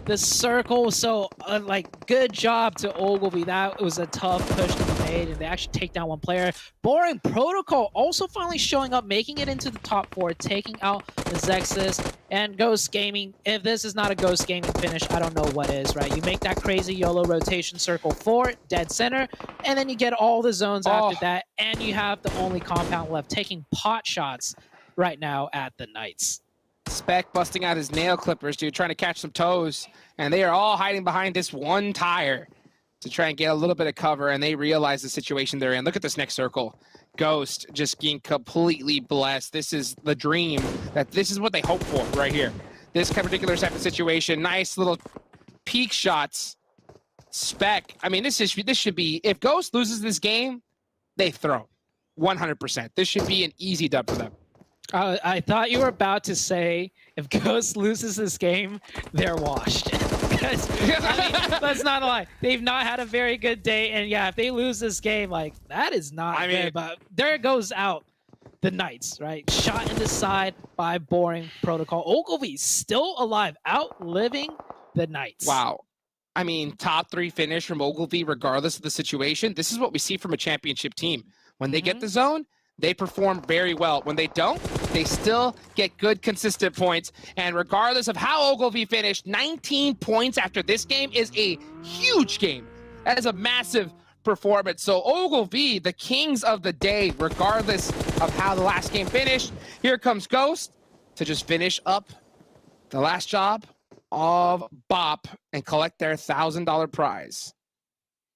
the circle. So, like, good job to Ogilvy. That was a tough push to be made, and they actually take down one player. Boring Protocol also finally showing up, making it into the top 4, taking out Mezexis and Ghost Gaming. If this is not a Ghost Gaming finish, I don't know what is, right? You make that crazy YOLO rotation circle 4, dead center, and then you get all the zones after that, and you have the only compound left, taking pot shots right now at the Knights. Spec busting out his nail clippers, dude, trying to catch some toes. And they are all hiding behind this one tire to try and get a little bit of cover, and they realize the situation they're in. Look at this next circle. Ghost just being completely blessed. This is the dream. This is what they hope for right here. This particular type of situation. Nice little peak shots. Spec. I mean, this should be, if Ghost loses this game, they throw 100%. This should be an easy dub for them. I thought you were about to say, if Ghost loses this game, they're washed. Because, I mean, let's not lie. They've not had a very good day. And yeah, if they lose this game, like, that is not good. But there goes out the Knights, right? Shot in the side by Boring Protocol. Ogilvy still alive, outliving the Knights. Wow. I mean, top 3 finish from Ogilvy, regardless of the situation. This is what we see from a championship team. When they get the zone, they perform very well. When they don't, they still get good, consistent points. And regardless of how Ogilvy finished, 19 points after this game is a huge game. That is a massive performance. So Ogilvy, the kings of the day, regardless of how the last game finished. Here comes Ghost to just finish up the last job of Bop and collect their $1,000 prize.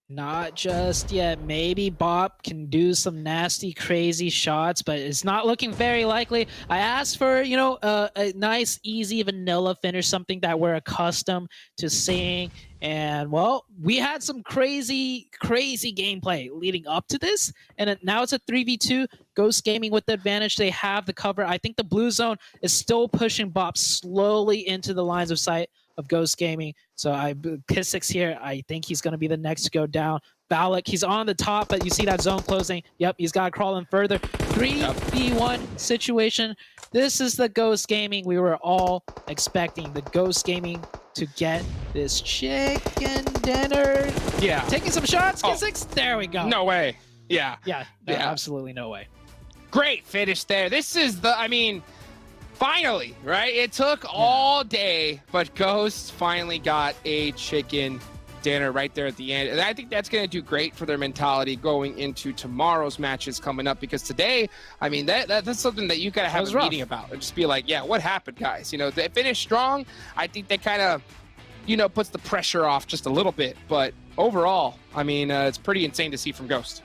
Not just yet. Maybe Bop can do some nasty, crazy shots, but it's not looking very likely. I asked for, you know, a nice, easy vanilla finish, something that we're accustomed to seeing. And, well, we had some crazy, crazy gameplay leading up to this. And now it's a 3v2. Ghost Gaming with the advantage. They have the cover. I think the blue zone is still pushing Bop slowly into the lines of sight of Ghost Gaming. So P6 here, I think he's going to be the next to go down. Valak, he's on the top, but you see that zone closing. Yep, he's got to crawl in further. 3v1 situation. This is the Ghost Gaming we were all expecting. The Ghost Gaming to get this chicken dinner. Yeah. Taking some shots, P6. There we go. No way. Yeah. Yeah, no, absolutely no way. Great finish there. This is the, I mean, finally, right? It took all day, but Ghost finally got a chicken dinner right there at the end. And I think that's going to do great for their mentality going into tomorrow's matches coming up, because today, I mean, that's something that you got to have a meeting about. And just be like, yeah, what happened, guys? You know, they finished strong. I think that kind of, you know, puts the pressure off just a little bit. But overall, I mean, it's pretty insane to see from Ghost.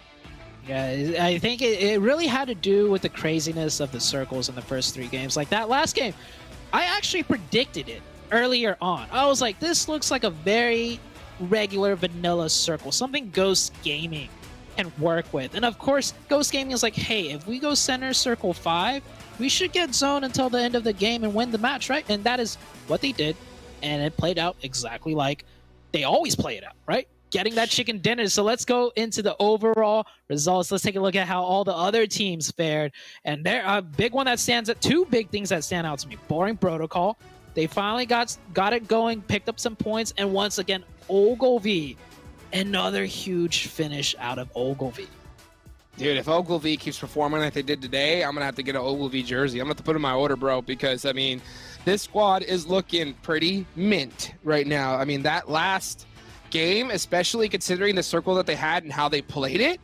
Yeah, I think it really had to do with the craziness of the circles in the first 3 games. Like that last game, I actually predicted it earlier on. I was like, this looks like a very regular vanilla circle, something Ghost Gaming can work with. And of course, Ghost Gaming is like, hey, if we go center circle 5, we should get zone until the end of the game and win the match, right? And that is what they did. And it played out exactly like they always play it out, right? Getting that chicken dinner. So let's go into the overall results. Let's take a look at how all the other teams fared. And there, a big one that stands out, 2 big things that stand out to me. Boring Protocol. They finally got it going, picked up some points, and once again, Ogilvy. Another huge finish out of Ogilvy. Dude, if Ogilvy keeps performing like they did today, I'm going to have to get an Ogilvy jersey. I'm going to have to put in my order, bro, because, I mean, this squad is looking pretty mint right now. I mean, that last game, especially considering the circle that they had and how they played it,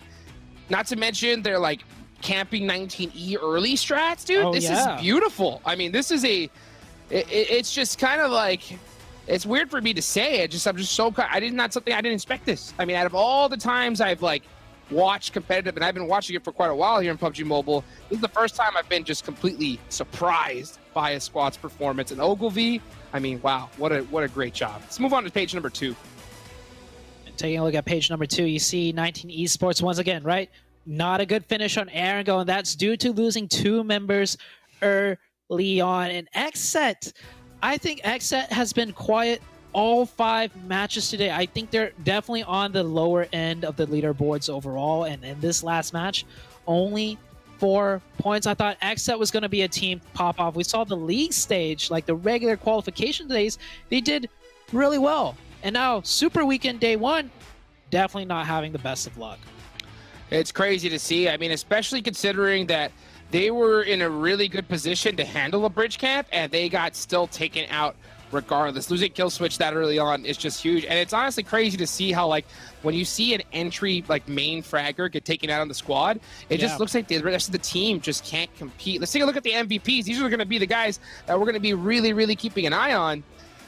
not to mention they're like camping 19E early strats, dude. This is beautiful. I mean, this is it's just kind of like, it's weird for me to say it. I'm just so, I didn't expect this. I mean, out of all the times I've like watched competitive, and I've been watching it for quite a while here in PUBG Mobile, this is the first time I've been just completely surprised by a squad's performance. And Ogilvy, I mean, wow, what a great job. Let's move on to page number 2. Taking a look at page number 2, you see 19 Esports once again, right? Not a good finish on Erangel, and that's due to losing 2 members early on. And XSET, I think XSET has been quiet all 5 matches today. I think they're definitely on the lower end of the leaderboards overall. And in this last match, only 4 points. I thought XSET was going to be a team pop off. We saw the league stage, like the regular qualification days, they did really well. And now, Super Weekend Day 1, definitely not having the best of luck. It's crazy to see. I mean, especially considering that they were in a really good position to handle a bridge camp, and they got still taken out regardless. Losing kill switch that early on is just huge. And it's honestly crazy to see how, like, when you see an entry, like, main fragger get taken out on the squad, it just looks like the rest of the team just can't compete. Let's take a look at the MVPs. These are going to be the guys that we're going to be really, really keeping an eye on.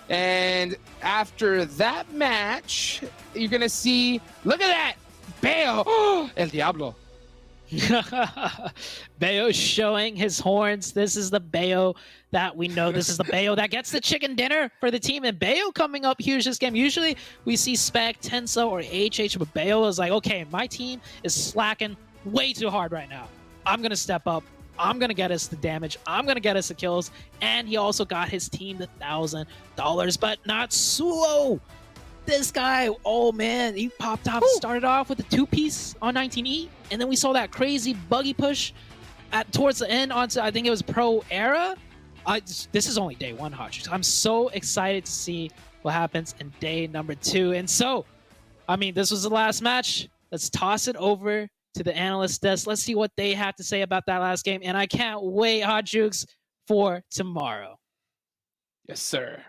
And after that match, you're going to see, look at that, Beo, El Diablo. Beo showing his horns. This is the Beo that we know. This is the Beo that gets the chicken dinner for the team. And Beo coming up huge this game. Usually we see Spec, Tenso, or HH, but Beo is like, okay, my team is slacking way too hard right now. I'm going to step up. I'm going to get us the damage. I'm going to get us the kills. And he also got his team the $1,000, but not Suo. This guy, oh man, he popped off, started off with a 2-piece on 19E, and then we saw that crazy buggy push towards the end onto, I think it was Pro Era. This is only day 1, Hodge. I'm so excited to see what happens in day number 2. And so, I mean, this was the last match. Let's toss it over to the analyst desk. Let's see what they have to say about that last game. And I can't wait, Hot Jukes, for tomorrow. Yes, sir.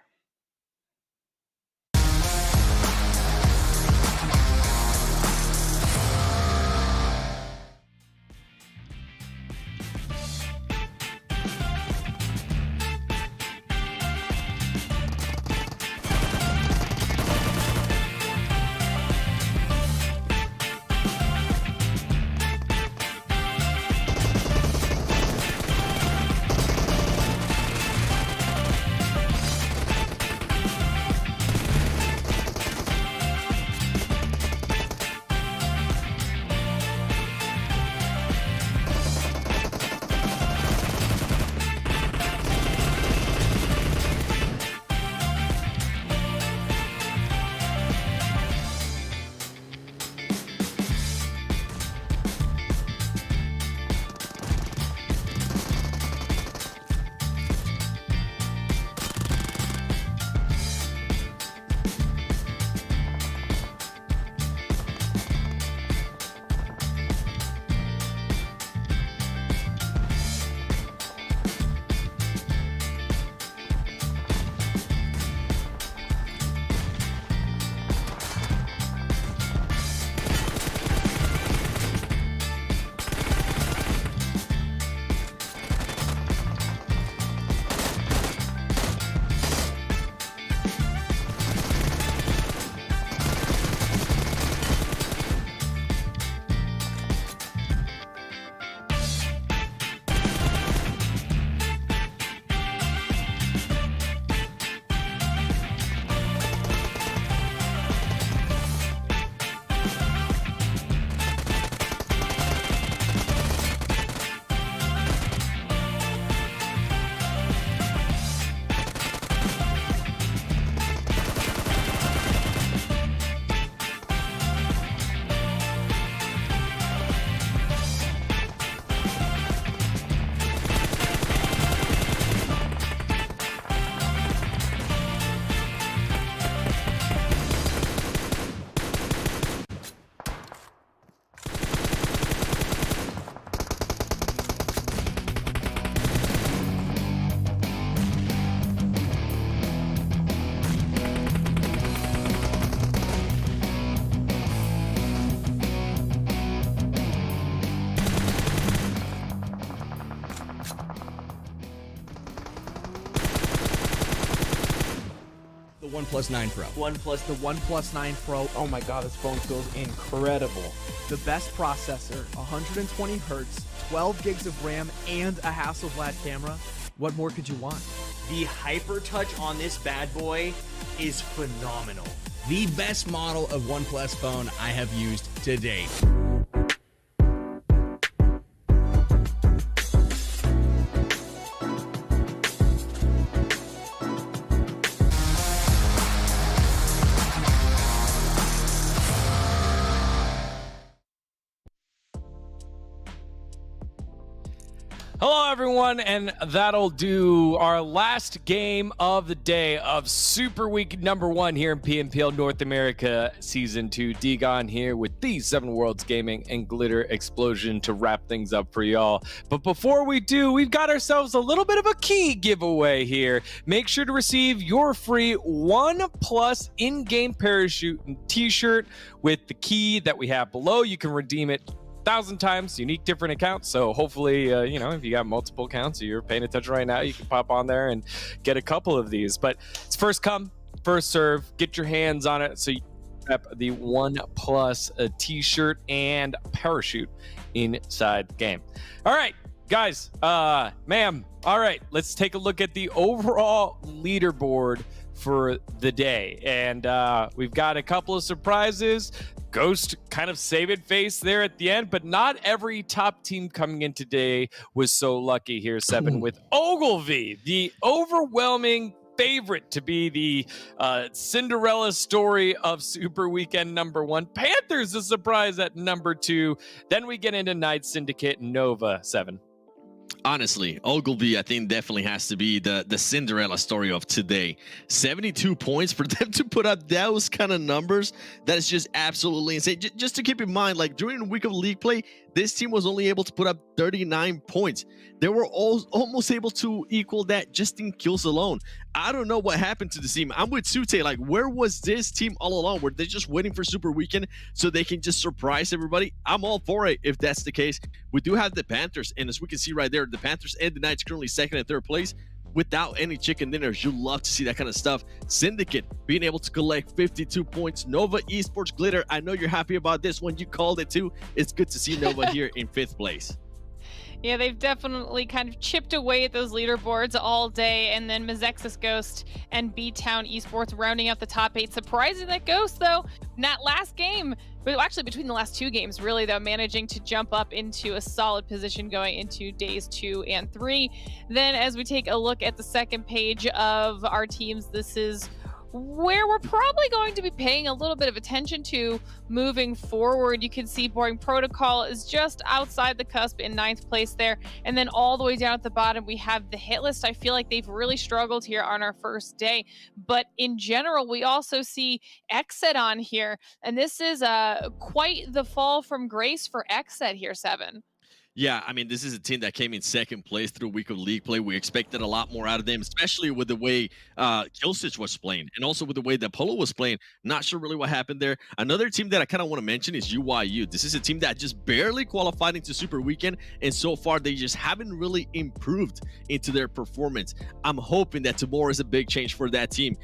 OnePlus 9 Pro. The OnePlus 9 Pro. Oh my god, this phone feels incredible. The best processor, 120 hertz, 12 gigs of RAM, and a Hasselblad camera. What more could you want? The hyper touch on this bad boy is phenomenal. The best model of OnePlus phone I have used to date. Hello, everyone, and that'll do our last game of the day of Super Week number 1 here in PMPL North America Season 2. D-Gon here with the 7 Worlds Gaming and Glitter Explosion to wrap things up for y'all. But before we do, we've got ourselves a little bit of a key giveaway here. Make sure to receive your free OnePlus in-game parachute and t-shirt with the key that we have below. You can redeem it 1,000 times, unique different accounts. So hopefully, you know, if you got multiple accounts or you're paying attention right now, you can pop on there and get a couple of these. But it's first come, first serve. Get your hands on it so you have the OnePlus t-shirt and parachute inside the game. All right, guys, ma'am. All right, let's take a look at the overall leaderboard for the day. And we've got a couple of surprises. Ghost kind of saving face there at the end, but not every top team coming in today was so lucky here, 7, with Ogilvy, the overwhelming favorite to be the Cinderella story of Super Weekend number 1. Panthers, a surprise at number 2. Then we get into Night Syndicate, Nova, 7. Honestly, Ogilvy, I think, definitely has to be the Cinderella story of today. 72 points for them to put up those kind of numbers. That is just absolutely insane. Just to keep in mind, like during the week of league play, this team was only able to put up 39 points. They were almost able to equal that just in kills alone. I don't know what happened to the team. I'm with Sute. Like, where was this team all along? Were they just waiting for Super Weekend so they can just surprise everybody? I'm all for it if that's the case. We do have the Panthers, and as we can see right there, the Panthers and the Knights currently 2nd and 3rd place without any chicken dinners. You love to see that kind of stuff. Syndicate being able to collect 52 points. Nova Esports Glitter, I know you're happy about this one. You called it too. It's good to see Nova here in 5th place. Yeah, they've definitely kind of chipped away at those leaderboards all day, and then Mezexis Ghost and BTOWN Esports rounding out the top 8. Surprising that Ghost, though, in that last game, but actually between the last 2 games, really, though, managing to jump up into a solid position going into days 2 and 3. Then as we take a look at the second page of our teams, this is where we're probably going to be paying a little bit of attention to moving forward. You can see Boring Protocol is just outside the cusp in 9th place there. And then all the way down at the bottom, we have the Hitlist. I feel like they've really struggled here on our first day. But in general, we also see XSET on here. And this is quite the fall from grace for XSET here, 7. Yeah, I mean, this is a team that came in 2nd place through a week of league play. We expected a lot more out of them, especially with the way Killstitch was playing and also with the way that Polo was playing. Not sure really what happened there. Another team that I kind of want to mention is UYU. This is a team that just barely qualified into Super Weekend, and so far they just haven't really improved into their performance. I'm hoping that tomorrow is a big change for that team